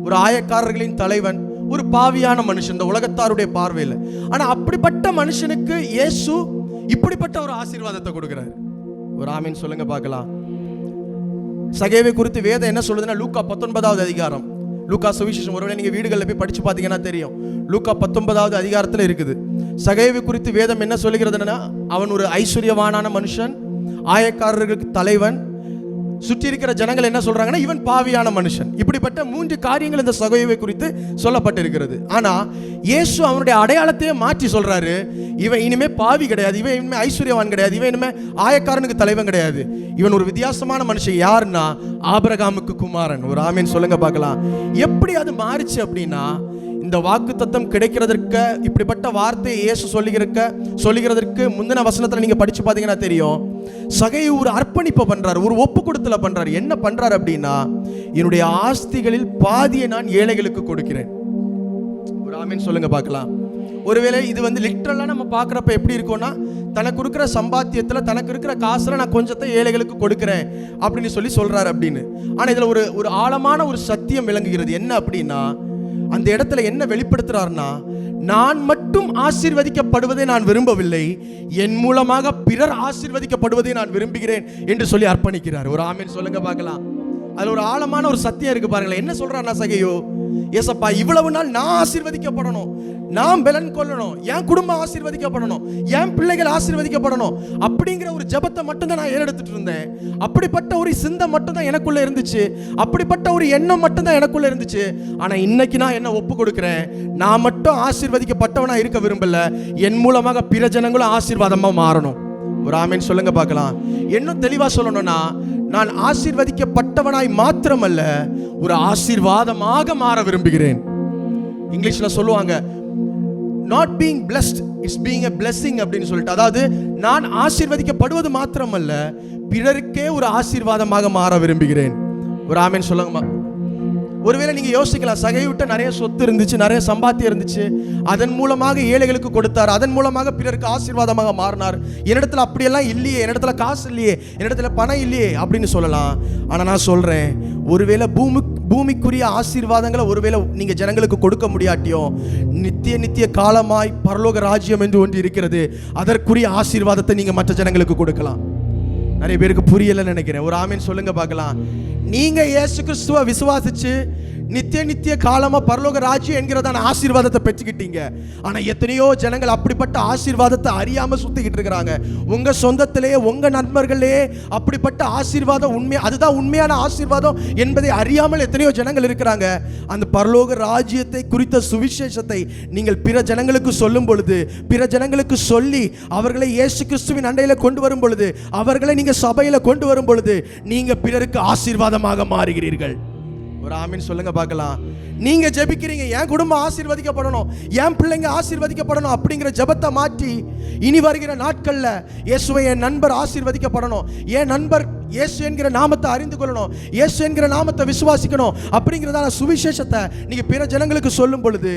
Speaker 2: ஒரு ஆயக்காரர்களின் தலைவன், ஒரு பாவியான மனுஷன் இந்த உலகத்தாருடைய பார்வையில். ஆனா அப்படிப்பட்ட மனுஷனுக்கு இயேசு இப்படிப்பட்ட ஒரு ஆசீர்வாதத்தை கொடுக்கிறார். ஒரு ஆமீன் சொல்லுங்க பார்க்கலாம். சகேயுவை குறித்து வேதம் என்ன சொல்லுதுன்னா, லூக்கா 19வது அதிகாரம், லூக்கா சுவிசேஷம் ஒருவேளை நீங்க வீடுகளில் போய் படிச்சு பார்த்தீங்கன்னா தெரியும், லூக்கா 19வது அதிகாரத்தில் இருக்குது. சகேயுவை குறித்து வேதம் என்ன சொல்லுகிறதுனா, அவன் ஒரு ஐஸ்வர்யவானான மனுஷன், ஆயக்காரர்களுக்கு தலைவன், சுற்றி இருக்கிற ஜனங்கள் என்ன சொல்றாங்கன்னா இவன் பாவியான மனுஷன். இப்படிப்பட்ட 3 காரியங்கள் இந்த சகேயுவை குறித்து சொல்லப்பட்டிருக்கிறது. ஆனா இயேசு அவனுடைய அடையாளத்தையே மாற்றி சொல்றாரு, இவன் இனிமே பாவி கிடையாது, இவன் இனிமே ஐஸ்வர்யவான் கிடையாது, இவன் இனிமே ஆயக்காரனுக்கு தலைவன் கிடையாது, இவன் ஒரு வித்தியாசமான மனுஷன். யாருன்னா ஆபிரகாமுக்கு குமாரன். ஒரு ஆமீன் சொல்லுங்க பார்க்கலாம். எப்படி அது மாறிச்சு அப்படின்னா, இந்த வாக்குத்தத்தம் கிடைக்கிறதற்கு, இப்படிப்பட்ட வார்த்தையை இயேசு சொல்லுகிறதற்கு முந்தின வசனத்துல நீங்க படிச்சு பார்த்தீங்கன்னா தெரியும், சகேயு ஒரு அர்ப்பணிப்பை பண்றாரு, ஒரு ஒப்பு கொடுத்தல பண்றாரு. என்ன பண்றாரு அப்படின்னா, என்னுடைய ஆஸ்திகளில் பாதியை நான் ஏழைகளுக்கு கொடுக்கிறேன். ஒரு ஆமீன் சொல்லுங்க பார்க்கலாம். ஒருவேளை இது லிட்டரலா நம்ம பார்க்குறப்ப எப்படி இருக்கும்னா, தனக்கு இருக்கிற சம்பாத்தியத்தில், தனக்கு இருக்கிற காசுல நான் கொஞ்சத்தை ஏழைகளுக்கு கொடுக்கிறேன் அப்படின்னு சொல்றாரு அப்படின்னு. ஆனா இதுல ஒரு ஆழமான ஒரு சத்தியம் விளங்குகிறது. என்ன அப்படின்னா, அந்த இடத்துல என்ன வெளிப்படுத்துறாருன்னா, நான் மட்டும் ஆசீர்வதிக்கப்படுவதை நான் விரும்பவில்லை, என் மூலமாக பிறர் ஆசீர்வதிக்கப்படுவதை நான் விரும்புகிறேன் என்று சொல்லி அர்ப்பணிக்கிறார். ஒரு ஆமீன் சொல்லுங்க பார்க்கலாம். அதுல ஒரு ஆழமான ஒரு சத்தியம் இருக்கு பாருங்களேன். என்ன சொல்றாருன்னா சகேயு, ஏசப்பா இவ்வளவு நாள் நான் ஆசீர்வதிக்கப்படணும், நான் பலன் கொள்ளணும், என் குடும்பம் ஆசீர்வதிக்கப்படணும், என் பிள்ளைகள் ஆசீர்வதிக்கப்படணும் அப்படிங்கிற ஒரு ஜெபத்தை மட்டும்தான் நான் ஏறெடுத்துட்டு இருந்தேன். அப்படிப்பட்ட ஒரு சிந்தை மட்டும்தான் எனக்குள்ள இருந்துச்சு, அப்படிப்பட்ட ஒரு எண்ணம் மட்டும்தான் எனக்குள்ள இருந்துச்சு. ஆனா இன்னைக்கு நான் என்ன ஒப்பு கொடுக்கிறேன், நான் மட்டும் ஆசீர்வதிக்கப்பட்டவனா இருக்க விரும்பல, என் மூலமாக பிற ஜனங்களும் ஆசீர்வாதமா மாறணும். ஒரு ஆமென் சொல்லுங்க பார்க்கலாம். இன்னும் தெளிவா சொல்லணும்னா, நான் ஆசீர்வதிக்கப்பட்டவனாய் மாத்திரமல்ல, ஒரு ஆசீர்வாதமாக மாற விரும்புகிறேன். இங்கிலீஷ்ல சொல்லுவாங்க, not being blessed is being a blessing அப்படின்னு சொல்லிட்டு. அதாவது நான் ஆசீர்வதிக்கப்படுவது மாத்திரமல்ல, பிறருக்கே ஒரு ஆசீர்வாதமாக மாற விரும்புகிறேன். ஒரு ஆமென் சொல்லுங்கம்மா. ஒருவேளை நீங்க யோசிக்கலாம், சகைவிட்ட நிறைய சொத்து இருந்துச்சு, நிறைய சம்பாத்தியம் இருந்துச்சு, அதன் மூலமாக ஏழைகளுக்கு கொடுத்தார், அதன் மூலமாக பிறருக்கு ஆசீர்வாதமாக மாறினார். என்னிடத்துல அப்படியெல்லாம் இல்லையே, என்னிடத்துல காசு இல்லையே, என்னிடத்துல பணம் இல்லையே அப்படின்னு சொல்லலாம். ஆனா நான் சொல்றேன், ஒருவேளை பூமிக்குரிய ஆசீர்வாதங்களை ஒருவேளை நீங்க ஜனங்களுக்கு கொடுக்க முடியாட்டியும், நித்திய காலமாய் பரலோக ராஜ்யம் என்று ஒன்று இருக்கிறது, அதற்குரிய ஆசீர்வாதத்தை நீங்க மற்ற ஜனங்களுக்கு கொடுக்கலாம். நிறைய பேருக்கு புரியலன்னு நினைக்கிறேன். ஒரு ஆமீன் சொல்லுங்க பார்க்கலாம். நீங்க இயேசு கிறிஸ்துவை விசுவாசிச்சு நித்திய காலமா பரலோக ராஜ்யம் என்கிறதான ஆசீர்வாதத்தை பெற்றுக்கிட்டீங்க. ஆனா எத்தனையோ ஜனங்கள் அப்படிப்பட்ட ஆசீர்வாதத்தை அறியாம சுத்திக்கிட்டு இருக்கிறாங்க. உங்க சொந்தத்திலேயே, உங்க நண்பர்களே அப்படிப்பட்ட ஆசீர்வாதம் அதுதான் உண்மையான ஆசீர்வாதம் என்பதை அறியாமல் எத்தனையோ ஜனங்கள் இருக்கிறாங்க. அந்த பரலோக ராஜ்யத்தை குறித்த சுவிசேஷத்தை நீங்கள் பிற ஜனங்களுக்கு சொல்லும் பொழுது, பிற ஜனங்களுக்கு சொல்லி அவர்களை இயேசு கிறிஸ்துவின் அண்டையில கொண்டு வரும் பொழுது, அவர்களை நீங்க சபையில கொண்டு வரும் பொழுது, நீங்க பிறருக்கு ஆசீர்வாதமாக மாறுகிறீர்கள். ஒரு ஆமீன் சொல்லுங்க பார்க்கலாம். நீங்க ஜெபிக்கிறீங்க, என் குடும்பம் ஆசீர்வதிக்கப்படணும், என் பிள்ளைங்க ஆசீர்வதிக்கப்படணும் அப்படிங்கிற ஜெபத்தை மாற்றி, இனி வருகிற நாட்கள்ல இயேசுவை என் நண்பர் ஆசீர்வதிக்கப்படணும், என் நண்பர் இயேசு என்கிற நாமத்தை அறிந்து கொள்ளணும், இயேசு என்கிற நாமத்தை விசுவாசிக்கணும் அப்படிங்கிறதான சுவிசேஷத்தை நீங்க பிற ஜனங்களுக்கு சொல்லும் பொழுது,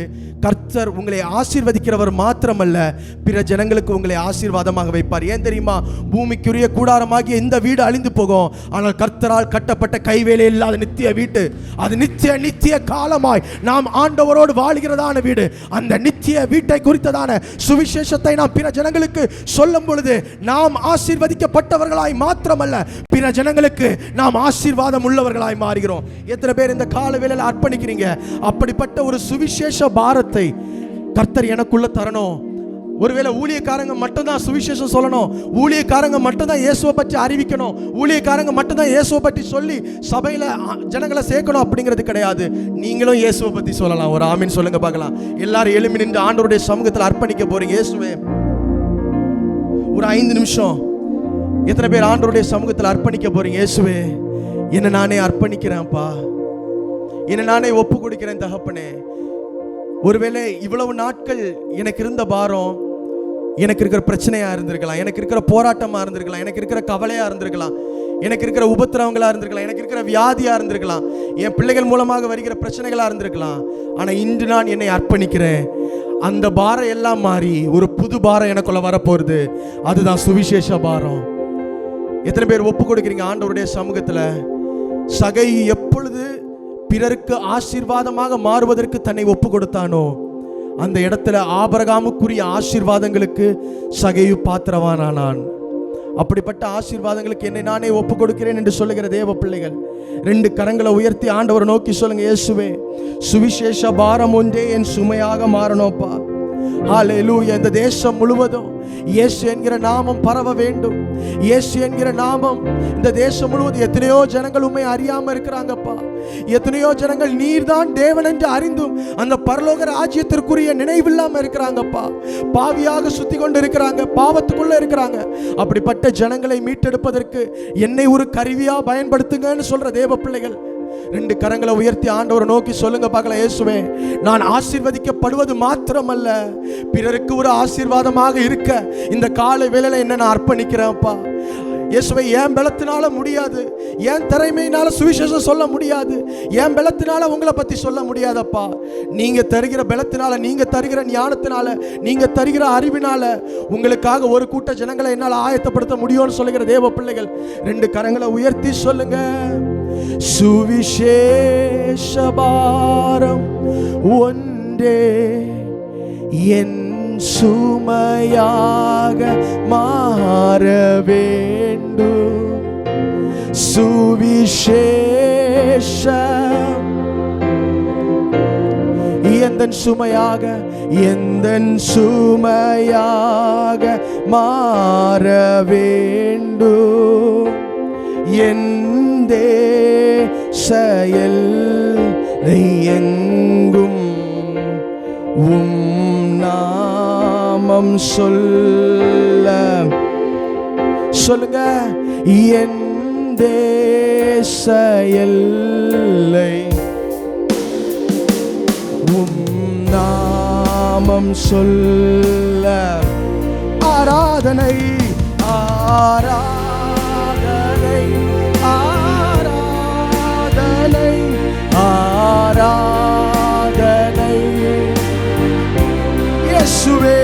Speaker 2: கர்த்தர் உங்களை ஆசீர்வதிக்கிறவர் மாத்திரமல்ல, பிற ஜனங்களுக்கு உங்களை ஆசீர்வாதமாக வைப்பார். ஏன் தெரியுமா? பூமிக்குரிய கூடாரமாகிய இந்த வீடு அழிந்து போகும், ஆனால் கர்த்தரால் கட்டப்பட்ட கைவேலை இல்லாத நித்திய வீட்டு, அது நித்திய காலமாய் நாம் ஆண்டவரோடு வாழ்கிறதான வீடு, அந்த நித்திய வீட்டை குறித்ததான சுவிசேஷத்தை நாம் பிற ஜனங்களுக்கு சொல்லும் பொழுது, நாம் ஆசீர்வதிக்கப்பட்டவர்களாய் மாத்திரமல்ல, பிற ஜனங்களுக்கு நாம் ஆசீர்வாதம் உள்ளவர்களாய் மாறுகிறோம். எத்தனை பேர் இந்த கால வேளையில அர்ப்பணிக்கிறீங்க? அப்படிப்பட்ட ஒரு சுவிசேஷ பாரத்தை கர்த்தர் எனக்குள்ள தரணும். ஒருவேளை ஊழியக்காரங்க மட்டும்தான் சுவிசேஷம் சொல்லணும், ஊழியக்காரங்க மட்டும்தான் இயேசுவை பற்றி அறிவிக்கணும், ஊழியக்காரங்க மட்டும்தான் இயேசுவை பற்றி சொல்லி சபையில ஜனங்களை சேர்க்கணும் அப்படிங்கிறது கிடையாது. நீங்களும் இயேசுவை பற்றி சொல்லலாம். ஒரு ஆமீன் சொல்லுங்க பார்க்கலாம். எல்லாரும் எழும்பி நின்று ஆண்டவருடைய சமூகத்தில் அர்ப்பணிக்க போறீங்க. இயேசுவே, ஒரு 5 நிமிஷம் எத்தனை பேர் ஆண்டவருடைய சமூகத்தில் அர்ப்பணிக்க போறீங்க? இயேசுவே, என்ன நானே அர்ப்பணிக்கிறேன்ப்பா, என்ன நானே ஒப்பு கொடுக்கிறேன் தகப்பனே. ஒருவேளை இவ்வளவு நாட்கள் எனக்கு இருந்த பாரம், எனக்கு இருக்கிற பிரச்சனையா இருந்திருக்கலாம், எனக்கு இருக்கிற போராட்டமா இருந்திருக்கலாம், எனக்கு இருக்கிற கவலையா இருந்திருக்கலாம், எனக்கு இருக்கிற உபத்திரவங்களா இருந்திருக்கலாம், எனக்கு இருக்கிற வியாதியா இருந்திருக்கலாம், என் பிள்ளைகள் மூலமாக வருகிற பிரச்சனைகளா இருந்திருக்கலாம். ஆனா இன்று நான் என்னை அர்ப்பணிக்கிறேன். அந்த பாரம் எல்லாம் மாறி ஒரு புது பாரம் எனக்குள்ள வரப்போகுது. அதுதான் சுவிசேஷ பாரம். எத்தனை பேர் ஒப்பு கொடுக்கிறீங்க ஆண்டவருடைய சமூகத்துல? சகை எப்பொழுது பிறருக்கு ஆசீர்வாதமாக மாறுவதற்கு தன்னை ஒப்பு கொடுத்தானோ, அந்த இடத்துல ஆபிரகாமுக்குரிய ஆசீர்வாதங்களுக்கு சகையு பாத்திரவானானான். அப்படிப்பட்ட ஆசீர்வாதங்களுக்கு என்னை நானே ஒப்பு கொடுக்கிறேன் என்று சொல்லுகிற தேவ பிள்ளைகள் 2 கரங்களை உயர்த்தி ஆண்டவரை நோக்கி சொல்லுங்க. இயேசுவே, சுவிசேஷ பாரம் ஒன்றே என் சுமையாக மாறணும்ப்பா. ஹல்லேலூயா. இந்த தேசம் முழுவதும் இயேசு என்கிற நாமம் பரவ வேண்டும். இயேசு என்கிற நாமம் இந்த தேசம் முழுவதும், எத்தனையோ ஜனங்கள் உண்மை அறியாம இருக்கிறாங்கப்பா. எத்தனையோ ஜனங்கள் நீர்தான் தேவன் என்று அறிந்தும் அந்த பரலோக ராஜ்யத்திற்குரிய நினைவில்லாம இருக்கிறாங்கப்பா. பாவியாக சுத்தி கொண்டு இருக்கிறாங்க, பாவத்துக்குள்ள இருக்கிறாங்க. அப்படிப்பட்ட ஜனங்களை மீட்டெடுப்பதற்கு என்னை ஒரு கருவியா பயன்படுத்துங்கன்னு சொல்ற தேவ பிள்ளைகள் 2 கரங்களை உயர்த்தி ஆண்டவரை நோக்கி சொல்லுங்க பார்க்கலாம். இயேசுவே, நான் ஆசீர்வதிக்கப்படுவது மாத்திரமல்ல, பிறருக்கு ஒரு ஆசீர்வாதமாக இருக்க இந்த காலை வேளையில என்ன நான் அர்ப்பணிக்கிறேன்ப்பா. இயேசுவே, என் பலத்தினால முடியாது, என் திறமையினால சுவிசேஷம் சொல்ல முடியாது, என் பலத்தினால உங்களை பத்தி சொல்ல முடியாதப்பா. நீங்க தருகிற பலத்தினால, நீங்க தருகிற ஞானத்தினால, நீங்க தருகிற அறிவினால உங்களுக்காக ஒரு கூட்ட ஜனங்களை என்னால் ஆயத்தப்படுத்த முடியும்னு சொல்லுகிற தேவ பிள்ளைகள் 2 கரங்களை உயர்த்தி சொல்லுங்க. சுவிசேஷ பாரம் ஒன்றே என் சுமையாக மாற வேண்டும். சுவிசேஷ சுமையாக மாற வேண்டும். என் செயல் எங்கும் நாமம் சொல்லுங்க. என் செயலை நாமம் சொல்ல. ஆராதனை ஆராதனை ஆராதனை ஆராதனை இயேசுவே.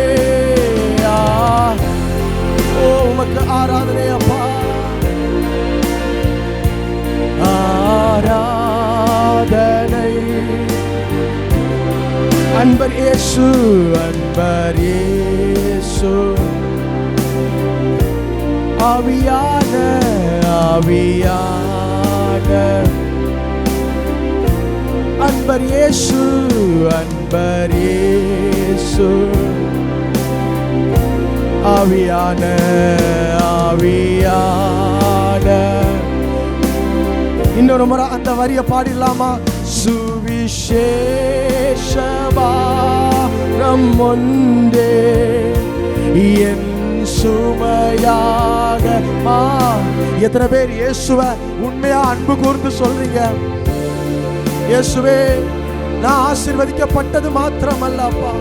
Speaker 2: உமக்கு ஆராதனை அப்பா. ஆராதனை அன்பர் இயேசு, அன்பர் இயேசு. ஆவியான ஆவியான அன்பர் இயேசு, அன்பர் இயேசு. ஆவியான ஆவியான. இன்னொரு முறை அந்த வரியை பாடிடலாமா? சுவிசேஷபாரம் ஒன்றே என் சுமையாக. எத்தனை பேர் இயேசுவை உண்மையா அன்பு கூர்ந்து சொல்றீங்க? இயேசுவே, நான் ஆசீர்வதிக்கப்பட்டது மாத்திரமல்ல அப்பா,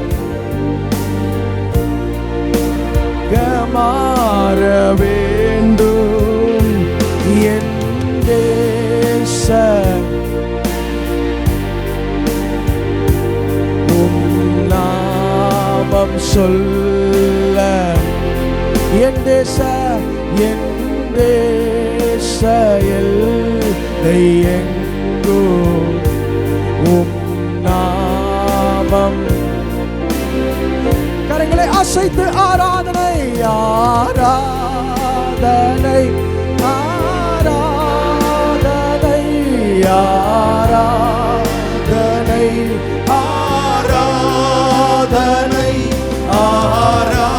Speaker 2: மாற வேண்டும் என் தேச நாமம் சொல்ல. என் தேச எங்கோ நாமம். கரங்களை அசைத்து ஆராதனை ஆராதனை ஆராதனை ஆராதனை ஆராதனை ஆராதனை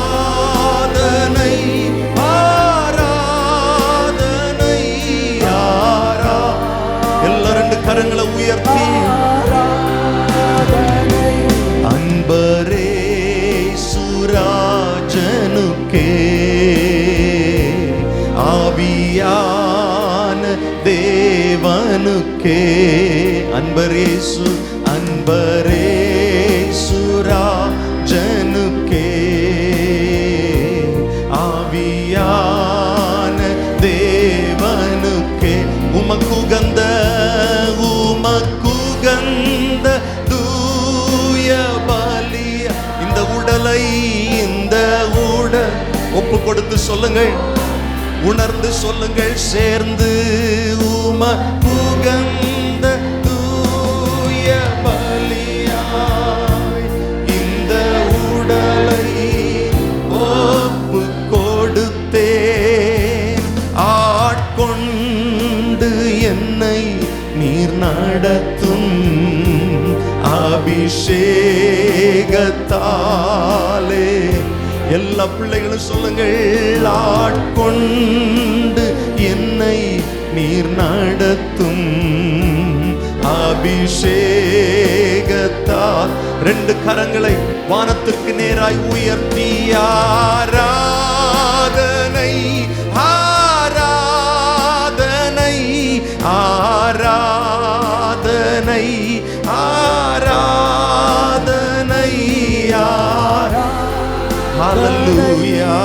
Speaker 2: ஆராதனை எல்லா ரெண்டு கரங்களை உயர்த்தி அன்பரே சுராஜனுக்கே ஆவியான தேவனுக்கே. அன்பரேசு அன்பரேசுராஜனுக்கே ஆவியான தேவனுக்கே. உமக்குகந்த தூய பலிய இந்த உடலை ஒப்பு கொடுத்து சொல்லுங்கள், உணர்ந்து சொல்லுங்கள் சேர்ந்து. உமக்குகந்த தூய பலியாய் இந்த உடலை ஒப்பு கொடுத்தேன். ஆட்கொண்டு என்னை நீர் நடத்தும் அபிஷேகத்தாலே. எல்லா பிள்ளைகளும் சொல்லுங்கள், ஆட்கொண்டு என்னை நீர் நடத்தும் அபிஷேகத்தால். ரெண்டு கரங்களை வானத்துக்கு நேராய் உயர்த்தி ஆராதனை ஆராதனை ஆராதனை ஆராதனை ஆராதனை. ஹல்லேலூயா.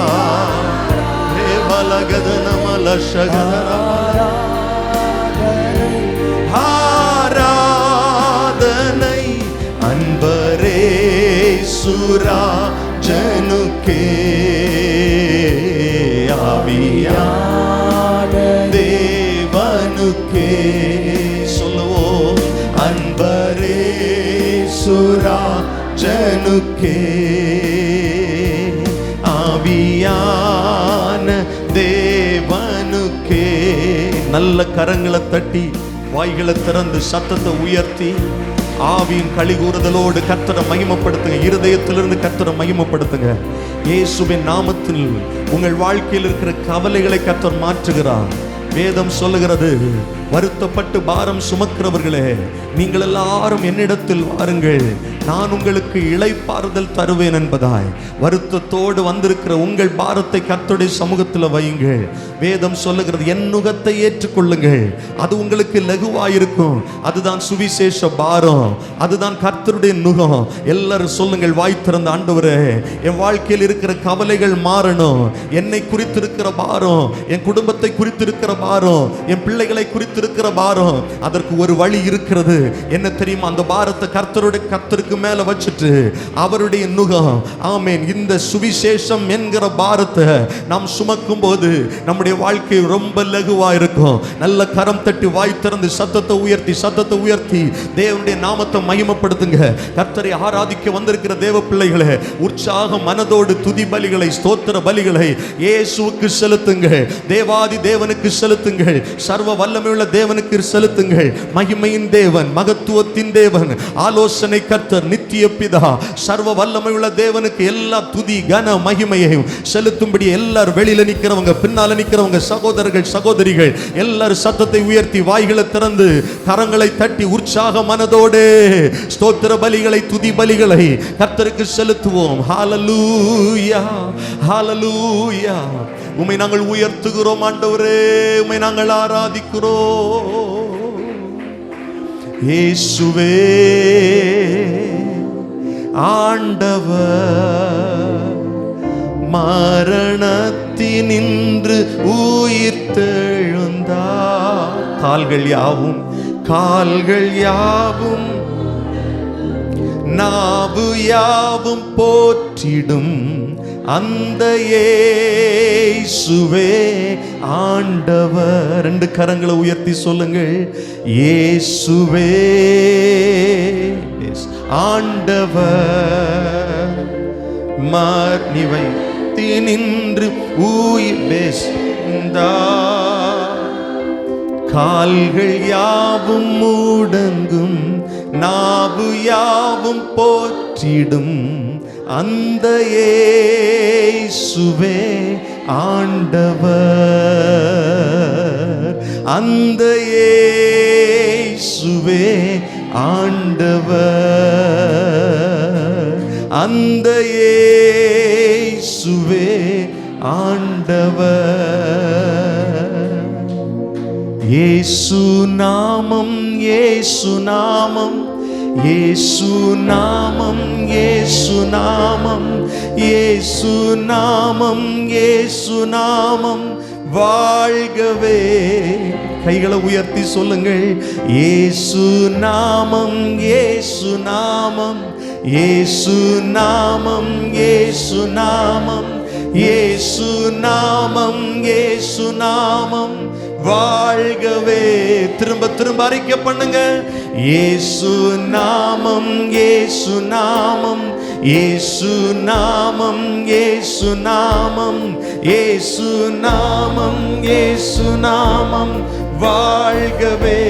Speaker 2: ஆராதனை அன்பரே சுராஜனுக்கே ஆவியான தேவனுக்கே. சொல்லுவோம், அன்பரே சுராஜனுக்கே ஆவியான தேவனுக்கே. நல்ல கரங்களை தட்டி வாய்களை திறந்து சத்தத்தை உயர்த்தி
Speaker 1: ஆவியின் களிகூறுதலோடு கர்த்தரை மகிமைப்படுத்துங்க. இருதயத்திலிருந்து கர்த்தரை மகிமைப்படுத்துங்க. இயேசுவின் நாமத்தில் உங்கள் வாழ்க்கையில் இருக்கிற கவலைகளை கர்த்தர் மாற்றுகிறார். வேதம் சொல்லுகிறது, வருத்தப்பட்டு பாரம் சுமக்கிறவர்களே, நீங்கள் எல்லாரும் என்னிடத்தில் வாருங்கள், நான் உங்களுக்கு இளைப்பாறுதல் தருவேன் என்பதாய். வருத்தத்தோடு வந்திருக்கிற உங்கள் பாரத்தை கர்த்தருடைய சமூகத்தில் வையுங்கள். வேதம் சொல்லுகிறது, என் நுகத்தை ஏற்றுக்கொள்ளுங்கள், அது உங்களுக்கு லகுவாயிருக்கும். அதுதான் சுவிசேஷ பாரம், அதுதான் கர்த்தருடைய நுகம். எல்லாரும் சொல்லுங்கள் வாய் திறந்த, ஆண்டவரே, என் வாழ்க்கையில் இருக்கிற கவலைகள் மாறணும். என்னை குறித்திருக்கிற பாரம், என் குடும்பத்தை குறித்திருக்கிற பாரம், என் பிள்ளைகளை குறித்திருக்கிற பாரம், அதற்கு ஒரு வழி இருக்கிறது. என்ன தெரியுமா? அந்த பாரத்தை கர்த்தருக்கு மேல வச்சுட்டு அவருடைய நுகம், ஆமென், இந்த சுவிசேஷம் என்கிற பாரத்தை நாம் சுமக்கும் போது நம்முடைய வாழ்க்கை ரொம்ப லகுவா இருக்கும். நல்ல கரம் தட்டி வாய் திறந்து சத்தத்தை உயர்த்தி தேவனுடைய நாமத்தை மகிமைப்படுத்துங்க. கர்த்தரை ஆராதிக்க வந்திருக்கிற தேவ பிள்ளைகளே, உற்சாக மனதோடு துதி பலிகளை, ஸ்தோத்திர பலிகளை இயேசுவுக்கு செலுத்துங்கள். தேவாதி தேவனுக்கு செலுத்துங்கள். சர்வ வல்லமையுள்ள தேவனுக்கு செலுத்துங்கள். மகிமையின் தேவன், மகத்துவத்தின் தேவன், ஆலோசனை கர்த்தர், நித்திய பிதா, சர்வ வல்லமையுள்ள தேவனுக்கு எல்லா துதி கன மகிமையையும் செலுத்தும்படி எல்லாரும் வெளியில நிக்கிறவங்க, பின்னால நிக்கிறவங்க, சகோதரர்கள் சகோதரிகள் எல்லாரும் சத்தத்தை உயர்த்தி வாய்களை திறந்து கரங்களை தட்டி உற்சாக மனதோடு ஸ்தோத்திர பலிகளை, துதி பலிகளை கர்த்தருக்கு செலுத்துவோம். ஹalleluya, ஹalleluya. உம்மை நாங்கள் உயர்த்துகிறோம் ஆண்டவரே, உம்மை நாங்கள் ஆராதிக்கிறோம். இயேசுவே ஆண்டவர், மரணத்தினின்று உயிர்த்தெழுந்தார். கால்கள் யாவும் நாவு யாவும் போற்றிடும் அந்த இயேசுவே ஆண்டவர். ரெண்டு கரங்களை உயர்த்தி சொல்லுங்கள், இயேசுவே ஆண்டவர், மர்னிவை தினின்று உயிர்த்தெழுந்தார். கால்கள் யாவும் முடங்கும், நாவு யாவும் போற்றிடும் அந்த இயேசுவே ஆண்டவர், அந்த இயேசுவே ஆண்டவர், அந்த இயேசுவே ஆண்டவர். இயேசு நாமம், இயேசு நாமம், இயேசு நாமம், இயேசு நாமம், இயேசு நாமம், இயேசு நாமம் வாழ்கவே. கைகளை உயர்த்தி சொல்லுங்கள், இயேசு நாமம், இயேசு நாமம், இயேசு நாமம், இயேசு நாமம், இயேசு நாமம், இயேசு நாமம் வாழ்கவே. திரும்ப திரும்ப அறிக்கை பண்ணுங்க, இயேசு நாமம், இயேசு நாமம், இயேசு நாமம், இயேசு நாமம், இயேசு நாமம், இயேசு நாமம் வாழ்கவே.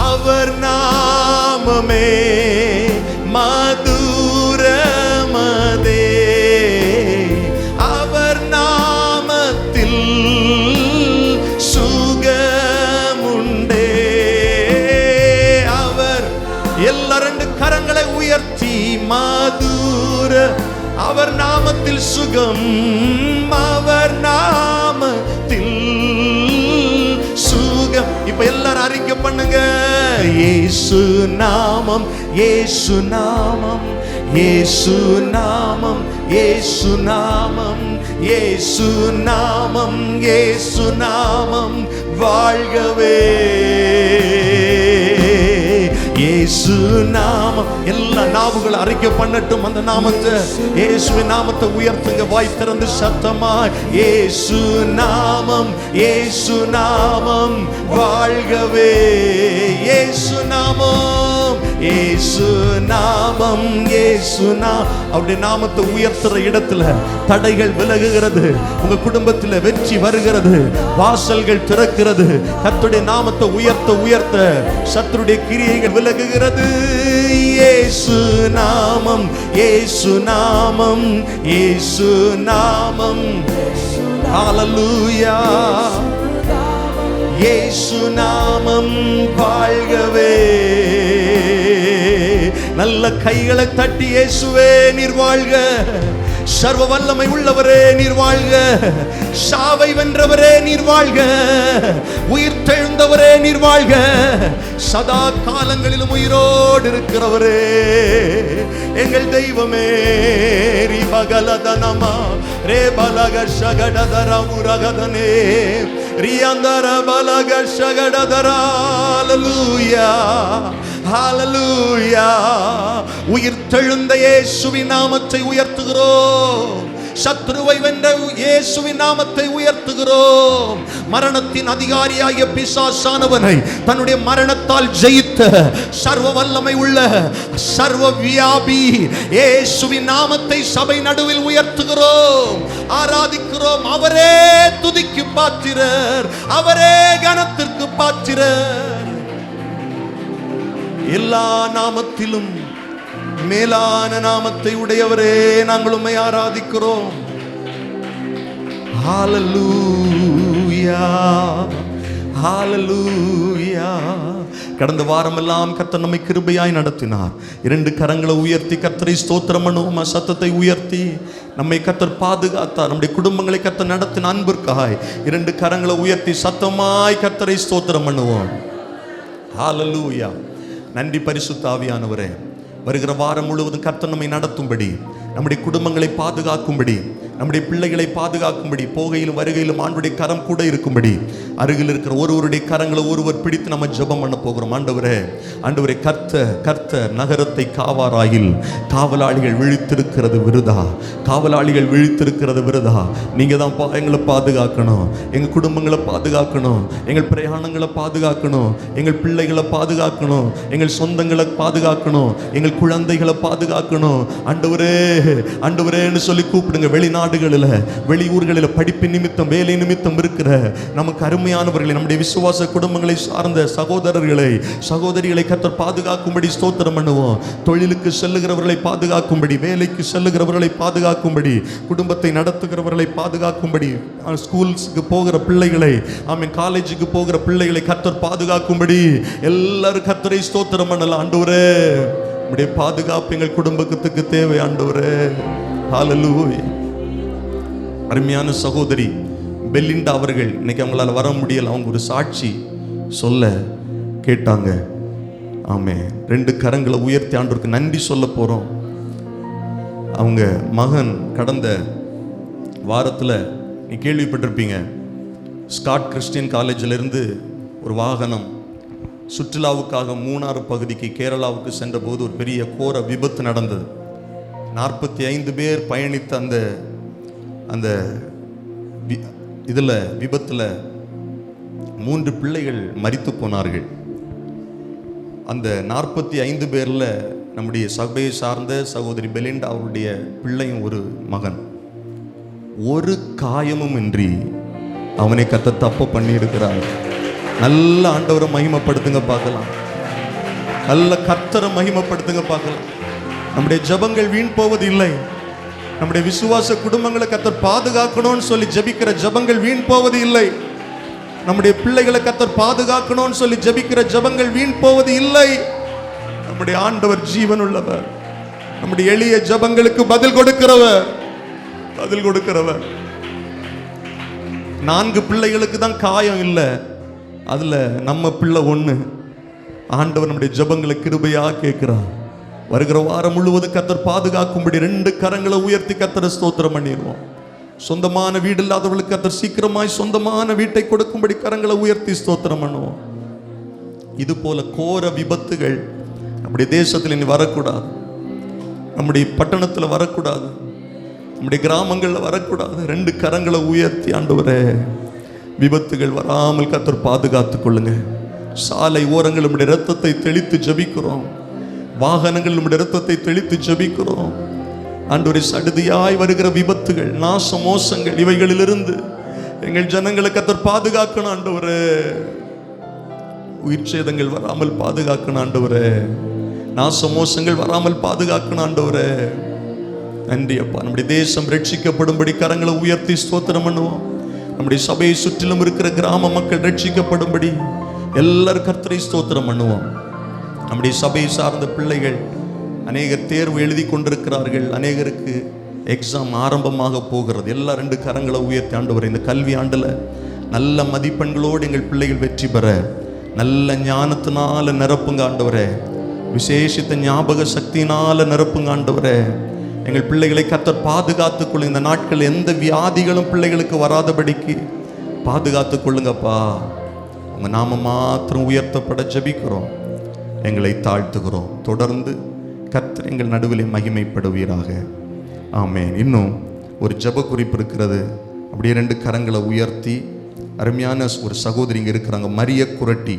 Speaker 1: அவர் நாமமே மதுரமதே, அவர் நாமத்தில் சுகமுண்டே. அவர் எல்லா ரெண்டு கரங்களை உயர்த்தி மதுர, அவர் நாமத்தில் சுகம், அவர் நாமத்தில் சுகம். இப்ப எல்லாரும் அறிக்கை பண்ணுங்க, இயேசு நாமம், இயேசு நாமம், இயேசு நாமம், இயேசு நாமம், இயேசு நாமம், இயேசு நாமம் வாழ்கவே. இயேசு நாமம், எல்லா நாவுகள் அறிக்கை பண்ணட்டும் அந்த நாமத்தை. இயேசுவின் நாமத்தை உயர்த்துங்க வாய் திறந்து சத்தமாய். இயேசு நாமம், இயேசு நாமம் வாழ்கவே. இயேசு நாமம், இயேசு நாமம், இயேசு நாமம். அவருடைய நாமத்தை உயர்த்துற இடத்துல தடைகள் விலகுகிறது. உங்க குடும்பத்தில் வெற்றி வருகிறது. வாசல்கள் திறக்கிறது. கர்த்தருடைய நாமத்தை உயர்த்த உயர்த்த சத்துருடைய கிரியைகள் விலகுகிறது. இயேசு நாமம், இயேசு நாமம், இயேசு நாமம். ஹல்லேலூயா. இயேசு நாமம் வாழ்கவே. நல்ல கைகளை தட்டி இயேசுவே நீர் வாழ்க. சர்வ வல்லமை உள்ளவரே நீர் வாழ்க. சாவை வென்றவரே நீர் வாழ்க. உயிர்த்தெழுந்தவரே நீர் வாழ்க. சதா காலங்களிலும் உயிரோடு இருக்கிறவரே எங்கள் தெய்வமே. ரிபகலதனமா ரேபலக ஷகடதர உரகதனே ரியாந்தர பலக ஷகடதர. ஹல்லேலூயா, ஹல்லேலூயா. உயிர்த்தெழுந்த இயேசுவின் நாமத்தை உயர்த்துகிறோம். சத்ருவை வென்ற இயேசுவின் நாமத்தை உயர்த்துகிறோம். மரணத்தின் அதிகாரியாகிய பிசாசானவனை தன்னுடைய மரணத்தால் ஜெயித்த சர்வ வல்லமை உள்ள சர்வ வியாபி இயேசுவின் நாமத்தை சபை நடுவில் உயர்த்துகிறோம், ஆராதிக்கிறோம். அவரே துதிக்கு பாத்திரர், அவரே கனத்திற்கு பாத்திரர். எல்லா நாமத்திலும் மேலான நாமத்தை உடையவரே நாங்கள் உம்மை ஆராதிக்கிறோம். ஹல்லேலூயா, ஹல்லேலூயா. கடந்த வாரமெல்லாம் கர்த்தர் நம்மை கிருபையாய் நடத்தினார். 2 கரங்களை உயர்த்தி கர்த்தரை ஸ்தோத்திரம் பண்ணுவோம். சத்தத்தை உயர்த்தி நம்மை கர்த்தர் பாதுகாத்தார். நம்முடைய குடும்பங்களை கர்த்தர் நடத்தின அன்பிற்காய் 2 கரங்களை உயர்த்தி சத்தமாய் கர்த்தரை ஸ்தோத்திரம் பண்ணுவோம். ஹல்லேலூயா. நன்றி பரிசுத்த ஆவியானவரே. வருகிற வாரம் முழுவதும் கர்த்தர் நம்மை நடத்தும்படி, நம்முடைய குடும்பங்களை பாதுகாக்கும்படி, நம்முடைய பிள்ளைகளை பாதுகாக்கும்படி, போகையிலும் வருகையிலும் ஆண்டுடைய கரம் கூட இருக்கும்படி அருகில் இருக்கிற ஒருவருடைய கரங்களை ஒருவர் பிடித்து நம்ம ஜெபம் பண்ண போகிறோம். ஆண்டவரே, ஆண்டவரே, கர்த்தர் நகரத்தை காவாராயில் காவலாளிகள் விழித்திருக்கிறது விருதா, காவலாளிகள் விழித்திருக்கிறது விருதா. நீங்க தான் எங்களை பாதுகாக்கணும், எங்க குடும்பங்களை பாதுகாக்கணும், எங்கள் பிரயாணங்களை பாதுகாக்கணும், எங்கள் பிள்ளைகளை பாதுகாக்கணும், எங்கள் சொந்தங்களை பாதுகாக்கணும், எங்கள் குழந்தைகளை பாதுகாக்கணும். ஆண்டவரே, ஆண்டவரேன்னு சொல்லி கூப்பிடுங்க. வெளிநாடுகளில், வெளியூர்களில் படிப்பு நிமித்தம், வேலை நிமித்தம் இருக்கிற நமக்கு அருமையானவர்களை, நம்முடைய விசுவாச குடும்பங்களை சார்ந்த சகோதரர்களை, சகோதரிகளை கர்த்தர் பாதுகாக்கும்படி ஸ்தோத்திரம் பண்ணுவோம். தொழிலுக்கு செல்லுகிறவர்களை பாதுகாக்கும்படி, வேலைக்கு செல்லுகிறவர்களை பாதுகாக்கும்படி, குடும்பத்தை நடத்துகிறவர்களை பாதுகாக்கும்படி, ஸ்கூல்ஸுக்கு போகிற பிள்ளைகளை, காலேஜுக்கு போகிற பிள்ளைகளை கர்த்தர் பாதுகாக்கும்படி எல்லாரும் கர்த்தரை ஸ்தோத்திரம் பண்ணலாம். ஆண்டவரே, உம்முடைய பாதுகாப்பு எங்கள் குடும்பத்துக்கு தேவை. ஆண்டவரே, ஹல்லேலூயா. அருமையான சகோதரி பெலிண்டா அவர்கள் இன்னைக்கு அவங்களால வர முடியல. அவங்க ஒரு சாட்சி சொல்ல கேட்டாங்க. ஆமே, 2 கரங்களை உயர்த்தி ஆண்டவருக்கு நன்றி சொல்ல போறோம். அவங்க மகன் கடந்த வாரத்தில் நீ கேள்விப்பட்டிருப்பீங்க, ஸ்காட் கிறிஸ்டியன் காலேஜில் இருந்து ஒரு வாகனம் சுற்றுலாவுக்காக மூணாறு பகுதிக்கு கேரளாவுக்கு சென்றபோது ஒரு பெரிய கோர விபத்து நடந்தது. 45 பேர் பயணித்த அந்த இதில் விபத்தில் 3 பிள்ளைகள் மரித்து போனார்கள். அந்த 45 பேரில் நம்முடைய சபையை சார்ந்த சகோதரி பெலிண்டா அவருடைய பிள்ளையும் ஒரு மகன். ஒரு காயமும் இன்றி அவனை கர்த்தர் தப்பு பண்ணியிருக்கிறார். நல்ல ஆண்டவரை மகிமைப்படுத்துங்க பார்க்கலாம். நல்ல கர்த்தரை மகிமைப்படுத்துங்க பார்க்கலாம். நம்முடைய ஜெபங்கள் வீண் போவது இல்லை. நம்முடைய விசுவாச குடும்பங்களை கர்த்தர் பாதுகாக்கணும்னு சொல்லி ஜெபிக்கிற ஜெபங்கள் வீண் போவது இல்லை. நம்முடைய பிள்ளைகளை கர்த்தர் பாதுகாக்கணும்னு சொல்லி ஜெபிக்கிற ஜெபங்கள் வீண் போவது இல்லை. நம்முடைய ஆண்டவர் ஜீவன் உள்ளவர். நம்முடைய எளிய ஜெபங்களுக்கு பதில் கொடுக்கிறவர். 4 பிள்ளைகளுக்கு தான் காயம் இல்லை, அதுல நம்ம பிள்ளை 1. ஆண்டவர் நம்முடைய ஜெபங்களை கிருபையா கேட்கிறார். வருகிற வாரம் முழுவதும் கர்த்தர் பாதுகாக்கும்படி 2 கரங்களை உயர்த்தி கர்த்தரை ஸ்தோத்திரம் பண்ணிடுவோம். சொந்தமான வீடு இல்லாதவர்களுக்கு கர்த்தர் சீக்கிரமாய் சொந்தமான வீட்டை கொடுக்கும்படி கரங்களை உயர்த்தி ஸ்தோத்திரம் பண்ணுவோம். இது போல கோர விபத்துகள் நம்முடைய தேசத்தில் இனி வரக்கூடாது, நம்முடைய பட்டணத்தில் வரக்கூடாது, நம்முடைய கிராமங்களில் வரக்கூடாது. 2 கரங்களை உயர்த்தி ஆண்டவரே, விபத்துகள் வராமல் கர்த்தர் பாதுகாத்துக் கொள்ளுங்க. சாலை ஓரங்கள் நம்முடைய இரத்தத்தை தெளித்து ஜெபிக்கிறோம். வாகனங்கள் நம்முடைய இரத்தத்தை தெளித்து ஜெபிக்கிறோம். ஆண்டவரே, சடுதியாய் வருகிற விபத்துகள், நாச மோசங்கள், இவைகளிலிருந்து எங்கள் ஜனங்களை கர்த்தர் பாதுகாக்கணும் ஆண்டவரே. உயிர் சேதங்கள் வராமல் பாதுகாக்கணும் ஆண்டவரே. நாச மோசங்கள் வராமல் பாதுகாக்கணும் ஆண்டவரே. நன்றி அப்பா. நம்முடைய தேசம் ரட்சிக்கப்படும்படி கரங்களை உயர்த்தி ஸ்தோத்திரம் பண்ணுவோம். நம்முடைய சபையை சுற்றிலும் இருக்கிற கிராம மக்கள் ரட்சிக்கப்படும்படி எல்லாரும் கர்த்தரை ஸ்தோத்திரம் பண்ணுவோம். நம்முடைய சபையை சார்ந்த பிள்ளைகள் அநேகர் தேர்வு எழுதி கொண்டிருக்கிறார்கள். அநேகருக்கு எக்ஸாம் ஆரம்பமாக போகிறது. எல்லா 2 கரங்களை உயர்த்தி ஆண்டவரே, இந்த கல்வி ஆண்டில் நல்ல மதிப்பெண்களோடு எங்கள் பிள்ளைகள் வெற்றி பெற நல்ல ஞானத்தினால நிரப்புங்க ஆண்டவரே. விசேஷித்த ஞாபக சக்தியினால நிரப்புங்க ஆண்டவரே. எங்கள் பிள்ளைகளை கர்த்தர் பாதுகாத்துக் கொள்ளுங்க. இந்த நாட்கள் எந்த வியாதிகளும் பிள்ளைகளுக்கு வராதபடிக்கு பாதுகாத்துக் கொள்ளுங்கப்பா. உங்க நாம மாத்திரம் உயர்த்தப்பட ஜெபிக்கிறோம், எங்களை தாழ்த்துகிறோம். தொடர்ந்து கர்த்தர் எங்கள் நடுவில் மகிமைப்படுவீராக. ஆமென். இன்னும் ஒரு ஜெப குறிப்பு இருக்கிறது. அப்படியே 2 கரங்களை உயர்த்தி, அருமையான ஒரு சகோதரி இங்கே இருக்கிறாங்க, மரிய குரட்டி.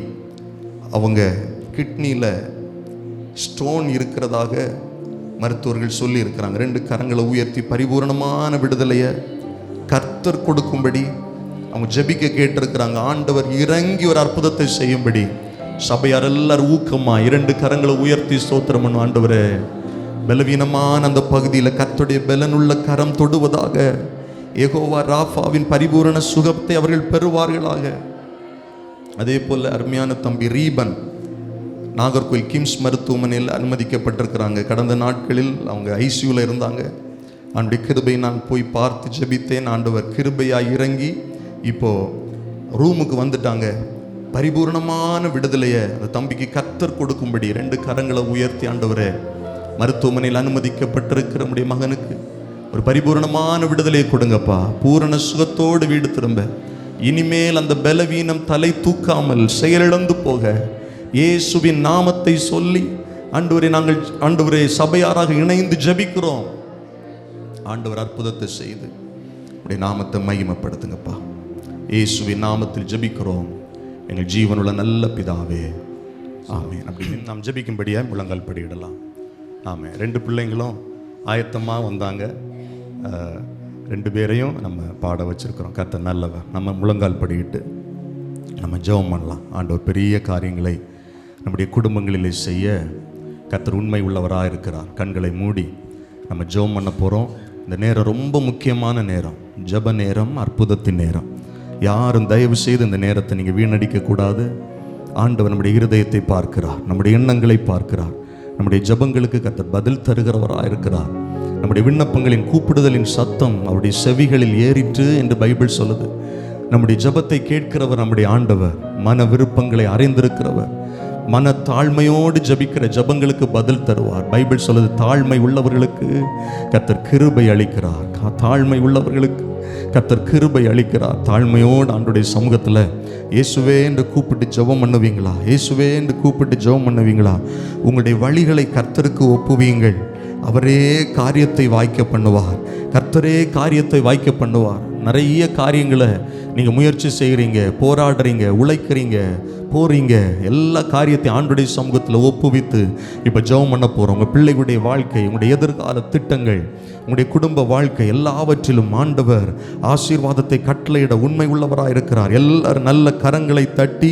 Speaker 1: அவங்க கிட்னியில் ஸ்டோன் இருக்கிறதாக மருத்துவர்கள் சொல்லி இருக்கிறாங்க. 2 கரங்களை உயர்த்தி பரிபூரணமான விடுதலையை கர்த்தர் கொடுக்கும்படி அவங்க ஜெபிக்க கேட்டிருக்கிறாங்க. ஆண்டவர் இறங்கி ஒரு அற்புதத்தை செய்யும்படி சபையார் எல்லாரும் ஊக்கமா 2 கரங்களை உயர்த்தி ஸ்தோத்திரம் பண்ணும். ஆண்டவரே, பலவீனமான அந்த பகுதியில் கர்த்தருடைய பலனுள்ள கரம் தொடுவதாக. யெகோவா ராஃபாவின் பரிபூரண சுகத்தை அவர்கள் பெறுவார்களாக. அதே போல அருமையான தம்பி ரீபன் நாகர்கோவில் கிம்ஸ் மருத்துவமனையில் அனுமதிக்கப்பட்டிருக்கிறாங்க. கடந்த நாட்களில் அவங்க ஐசியூவில் இருந்தாங்க. ஆண்டுடைய கிருபை நான் போய் பார்த்து ஜெபித்தேன். ஆண்டவர் கிருபையாக இறங்கி இப்போ ரூமுக்கு வந்துட்டாங்க. பரிபூர்ணமான விடுதலையை அந்த தம்பிக்கு கர்த்தர் கொடுக்கும்படி 2 கரங்களை உயர்த்தி ஆண்டவரே, மருத்துவமனையில் அனுமதிக்கப்பட்டிருக்கிற நம்முடைய மகனுக்கு ஒரு பரிபூர்ணமான விடுதலையை கொடுங்கப்பா. பூரண சுகத்தோடு வீடு திரும்ப, இனிமேல் அந்த பலவீனம் தலை தூக்காமல் செயலிழந்து போக இயேசுவின் நாமத்தை சொல்லி ஆண்டவரே, நாங்கள் ஆண்டவரே சபையாராக இணைந்து ஜெபிக்கிறோம். ஆண்டவர் அற்புதத்தை செய்து உடைய நாமத்தை மகிமைப்படுத்துங்கப்பா. இயேசுவின் நாமத்தில் ஜெபிக்கிறோம் எங்கள் ஜீவனுள்ள நல்ல பிதாவே, ஆமென். அப்படின்னு நாம் ஜெபிக்கும்படியாக முழங்கால் படியிடலாம். ஆமென். 2 பிள்ளைங்களும் ஆயத்தமாக வந்தாங்க. 2 பேரையும் நம்ம பாட வச்சிருக்கிறோம். கர்த்தர் நல்லவர். நம்ம முழங்கால் படியிட்டு நம்ம ஜெபம் பண்ணலாம். ஆண்டவர் பெரிய காரியங்களை நம்முடைய குடும்பங்களிலே செய்ய கர்த்தர் உண்மை உள்ளவராக இருக்கிறார். கண்களை மூடி நம்ம ஜெபம் பண்ண போகிறோம். இந்த நேரம் ரொம்ப முக்கியமான நேரம், ஜெப நேரம், அற்புதத்தின் நேரம். யாரும் தயவு செய்து இந்த நேரத்தை நீங்கள் வீணடிக்கக்கூடாது. ஆண்டவர் நம்முடைய இருதயத்தை பார்க்கிறார், நம்முடைய எண்ணங்களை பார்க்கிறார். நம்முடைய ஜெபங்களுக்கு கர்த்தர் பதில் தருகிறவராக இருக்கிறார். நம்முடைய விண்ணப்பங்களின் கூப்பிடுதலின் சத்தம் அவருடைய செவிகளில் ஏறிற்று என்று பைபிள் சொல்லுது. நம்முடைய ஜெபத்தை கேட்கிறவர் நம்முடைய ஆண்டவர். மன விருப்பங்களை அறிந்திருக்கிறவர். மன தாழ்மையோடு ஜபிக்கிற ஜபங்களுக்கு பதில் தருவார். பைபிள் சொல்லுது, தாழ்மை உள்ளவர்களுக்கு கர்த்தர் கிருபை அளிக்கிறார். தாழ்மை உள்ளவர்களுக்கு கர்த்தர் கிருபை அளிக்கிறார். தாழ்மையோடு ஆண்டுடைய சமூகத்தில் இயேசுவே என்று கூப்பிட்டு ஜெபம் பண்ணுவீங்களா? இயேசுவே என்று கூப்பிட்டு ஜெபம் பண்ணுவீங்களா? உங்களுடைய வழிகளை கர்த்தருக்கு ஒப்புவீங்கள். அவரே காரியத்தை வாய்க்க பண்ணுவார். கர்த்தரே காரியத்தை வாய்க்க பண்ணுவார். நிறைய காரியங்களை நீங்கள் முயற்சி செய்கிறீங்க, போராடுறீங்க, உழைக்கிறீங்க, போறீங்க. எல்லா காரியத்தையும் ஆண்டுடைய சமூகத்தில் ஒப்புவித்து இப்போ ஜெபம் பண்ண போகிறோம். உங்கள் பிள்ளைகளுடைய வாழ்க்கை, உங்களுடைய எதிர்கால திட்டங்கள், உங்களுடைய குடும்ப வாழ்க்கை எல்லாவற்றிலும் ஆண்டவர் ஆசீர்வாதத்தை கட்டளையிட உண்மை உள்ளவராக இருக்கிறார். எல்லாரும் நல்ல கரங்களை தட்டி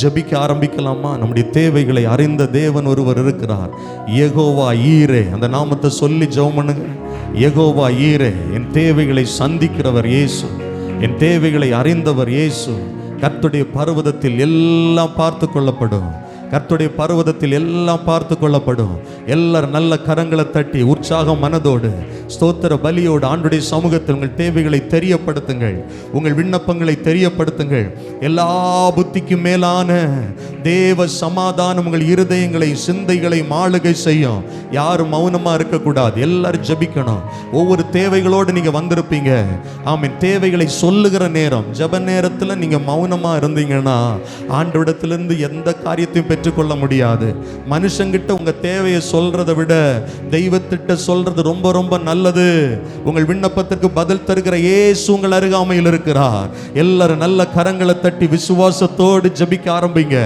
Speaker 1: ஜெபிக்க ஆரம்பிக்கலாமா? நம்முடைய தேவைகளை அறிந்த தேவன் ஒருவர் இருக்கிறார். யெகோவா ஈரே, அந்த நாமத்தை சொல்லி ஜெபம் பண்ணுங்க. யெகோவா ஈரே, என் தேவைகளை சந்திக்கிறவர் இயேசு, என் தேவைகளை அறிந்தவர் இயேசு. கர்த்தருடைய பர்வதத்தில் எல்லாம் பார்த்து கொள்ளப்படும். கர்த்தருடைய பர்வதத்தில் எல்லாம் பார்த்து கொள்ளப்படும். எல்லாரும் நல்ல கரங்களை தட்டி உற்சாக மனதோடு ஸ்தோத்திர பலியோடு ஆண்டுடைய சமூகத்தில் உங்கள் தேவைகளை தெரியப்படுத்துங்கள், உங்கள் விண்ணப்பங்களை தெரியப்படுத்துங்கள். எல்லா புத்திக்கும் மேலான தேவ சமாதானம் உங்கள் இருதயங்களை சிந்தைகளை மாளுகை செய்யும். யாரும் மௌனமா இருக்கக்கூடாது, எல்லாரும் ஜெபிக்கணும். ஒவ்வொரு தேவைகளோடு நீங்க வந்திருப்பீங்க. ஆமென். தேவைகளை சொல்லுகிற நேரம், ஜெப நேரத்தில் நீங்க மௌனமா இருந்தீங்கன்னா ஆண்டவரிடத்திலிருந்து எந்த காரியத்தையும் பெற்றுக்கொள்ள முடியாது. மனுஷங்கிட்ட உங்க தேவையை சொல்றதை விட தெய்வத்திட்ட சொல்றது ரொம்ப ரொம்ப நல்லது. உங்கள் விண்ணப்பத்திற்கு பதில் தருகிற இயேசு உங்கள் அருகாமையில் இருக்கிறார். எல்லாரும் நல்ல கரங்களை தட்டி விசுவாசத்தோடு ஜெபிக்க ஆரம்பிங்க.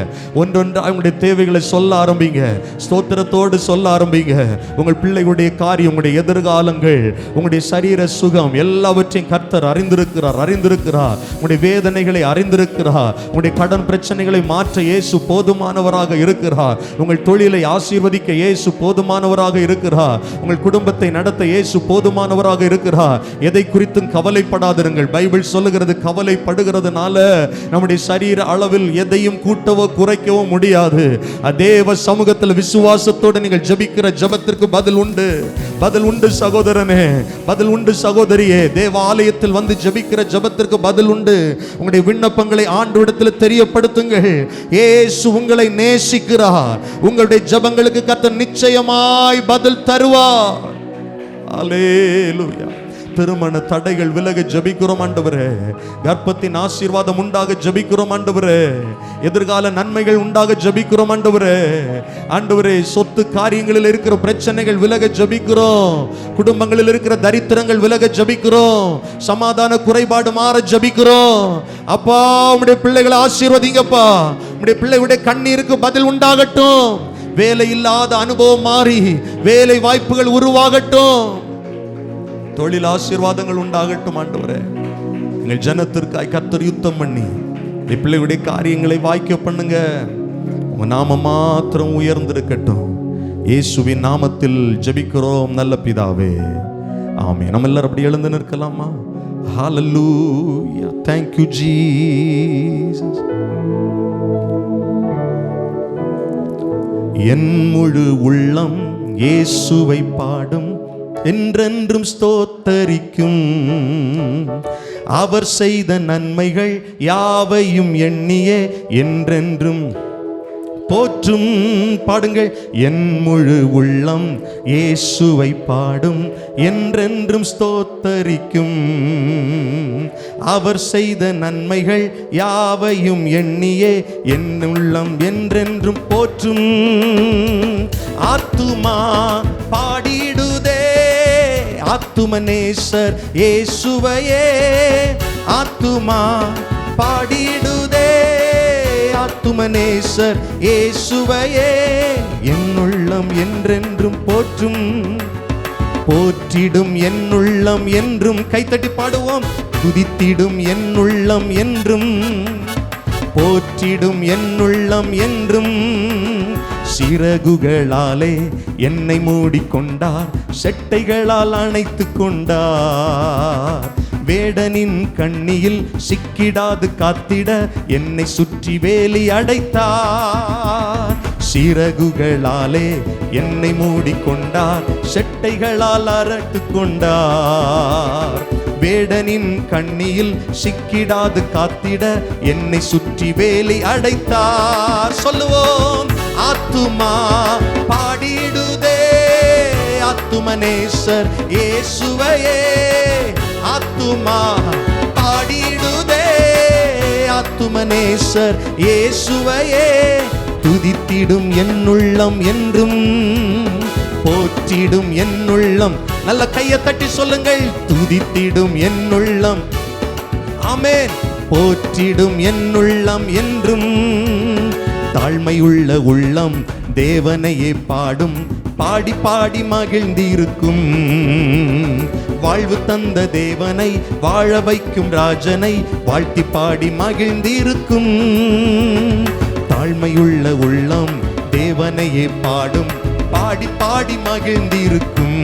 Speaker 1: ஒன்றொன்று அவங்களுடைய தேவைகளை சொல்ல ஆரம்பிங்க. ஸ்தோத்திரத்தோடு சொல்ல ஆரம்பிங்க. உங்கள் பிள்ளைகளுடைய காரியம், உங்களுடைய எதிர்காலங்கள், உங்களுடைய சரீர சுகம் எல்லாவற்றையும் கர்த்தர் அறிந்திருக்கிறார். உங்களுடைய வேதனைகளை அறிந்திருக்கிறார். உங்களுடைய கடன் பிரச்சனைகளை மாற்ற இயேசு போதுமானவராக இருக்கிறார். உங்கள் தொழிலை ஆசீர்வதிக்க இயேசு போதுமானவராக இருக்கிறார். உங்கள் குடும்பத்தை நடத்த இயேசு போதுமானவராக இருக்கிறார். எதை குறித்தும் கவலைப்படாதிருங்கள். பைபிள் சொல்லுகிறது, கவலைப்படுகிறதுனால நம்முடைய சரீர அளவில் எதையும் கூட்டவோ குறைக்கவோ முடியாது. தேவ சமூகத்தில் விசுவாசத்தோடு நீங்கள் ஜெபிக்கிற ஜெபத்திற்கு பதில் உண்டு. பதில் உண்டு சகோதரனே, பதில் உண்டு சகோதரியே. தேவாலயத்தில் வந்து ஜெபிக்கிற ஜெபத்திற்கு பதில் உண்டு. உங்களுடைய விண்ணப்பங்களை ஆண்டவரிடத்தில் தெரியப்படுத்துங்கள். இயேசு உங்களை நேசிக்கிறார். உங்களுடைய ஜெபங்களுக்கு கர்த்தர் நிச்சயமாய் பதில் தருவார். அல்லேலூயா. திருமண தடைகள் விலக ஜெபிக்கிறோம் ஆண்டவரே. கர்ப்பத்தின் ஆசீர்வாதம் உண்டாக ஜெபிக்கிறோம் ஆண்டவரே. எதிர்கால நன்மைகள் உண்டாக ஜெபிக்கிறோம் ஆண்டவரே. ஆண்டவரே, சொத்து காரியங்களில் இருக்கிற பிரச்சனைகள் விலக ஜெபிக்கிறோம். குடும்பங்களில் இருக்கிற தரித்திரங்கள் விலக ஜெபிக்கிறோம். சமாதான குறைபாடு மாற ஜெபிக்கிறோம். அப்பா, உம்முடைய பிள்ளைகளை ஆசீர்வதிங்கப்பா. உம்முடைய பிள்ளைகளுடைய கண்ணீருக்கு பதில் உண்டாகட்டும். வேலை இல்லாத அனுபவம் மாறி வேலை வாய்ப்புகள் உருவாகட்டும். தொழில் ஆசீர்வாதங்கள் உண்டாகட்டும் ஆண்டவரே. எங்கள் ஜனத்திற்காய் கர்த்தர் யுத்தம் பண்ணி பிள்ளைகளுடைய காரியங்களை வாய்க்க பண்ணுங்க. உங்க நாம மாத்திரம் உயர்ந்திருக்கட்டும். இயேசுவின் நாமத்தில் ஜெபிக்கிறோம் நல்ல பிதாவே, ஆமென். நம்ம எல்லாரும் அப்படி எழுந்து நிற்கலாமா? ஹல்லேலூயா. Thank you Jesus. என் முழு உள்ளம் இயேசுவை பாடும், என்றென்றும் ஸ்தோத்தரிக்கும். அவர் செய்த நன்மைகள் யாவையும் எண்ணியே என்றென்றும் போற்றும். பாடுங்கள். என் முழு உள்ளம் இயேசுவை பாடும், என்றென்றும் ஸ்தோத்தரிக்கும். அவர் செய்த நன்மைகள் யாவையும் எண்ணியே என் உள்ளம் என்றென்றும் போற்றும். ஆத்துமா பாடிடுதே ஆத்துமனேசர் இயேசுவையே. ஆத்துமா பாடிடுதே ஆத்துமனேசர் இயேசுவையே. என் உள்ளம் என்றென்றும் போற்றும். போற்றிடும் என் உள்ளம் என்றும். கைத்தட்டி பாடுவோம். துதித்திடும் என் உள்ளம் என்றும். போற்றிடும் என் உள்ளம் என்றும். சிறகுகளாலே என்னை மூடிக்கொண்டார், செட்டைகளால் அணைத்து கொண்டார். வேடனின் கண்ணியில் சிக்கிடாது காத்திட என்னை சுற்றி வேலி அடைத்தார். சிறகுகளாலே என்னை மூடிக்கொண்டார், செட்டைகளால் அரைத்து கொண்டார். வேடனின் கண்ணியில் சிக்கிடாது காத்திட என்னை சுற்றி வேலி அடைத்தார். சொல்லுவோம். ஆத்துமா பாடிடுதே ஆத்துமனேசர் இயேசுவையே. ஆத்துமா பாடிடுதே ஆத்துமனேசர் இயேசுவையே. துதித்திடும் என் உள்ளம் என்றும். போற்றிடும் என் உள்ளம். நல்ல கையை தட்டி சொல்லுங்கள். துதித்திடும் என் உள்ளம். ஆமென். போற்றிடும் என் உள்ளம் என்றும். தாழ்மையுள்ள உள்ளம் தேவனையே பாடும், பாடி பாடி மகிழ்ந்திருக்கும். வாழ்வு தந்த தேவனை, வாழ வைக்கும் ராஜனை வாழ்த்தி பாடி மகிழ்ந்திருக்கும். தாழ்மையுள்ள உள்ளம் தேவனையே பாடும், பாடி பாடி மகிழ்ந்திருக்கும்.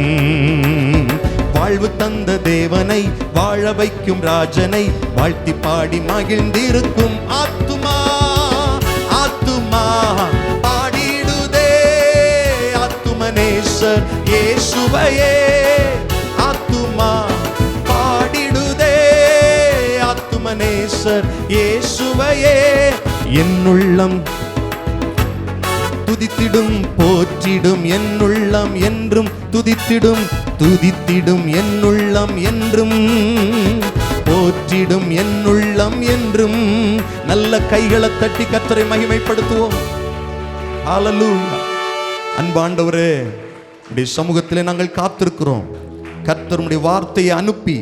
Speaker 1: வாழ்வு தந்த தேவனை, வாழ வைக்கும் ராஜனை வாழ்த்தி பாடி மகிழ்ந்திருக்கும். ஆத்துமா ஆத்துமா பாடிடுதே ஆத்துமனேசர் இயேசுவையே. எபனேசர் இயேசுவையே என் உள்ளம் துதித்திடும், போற்றிடும் என் உள்ளம் என்றும் துதித்திடும், துதித்திடும் என் உள்ளம் என்றும் போற்றிடும் என் உள்ளம் என்றும். நல்ல கைகளை தட்டி கர்த்தரை மகிமைப்படுத்துவோம். ஹல்லேலூயா. அன்பாண்டவரே, உடைய சமூகத்திலே நாங்கள் காத்திருக்கிறோம். கர்த்தருடைய வார்த்தையை அனுப்பி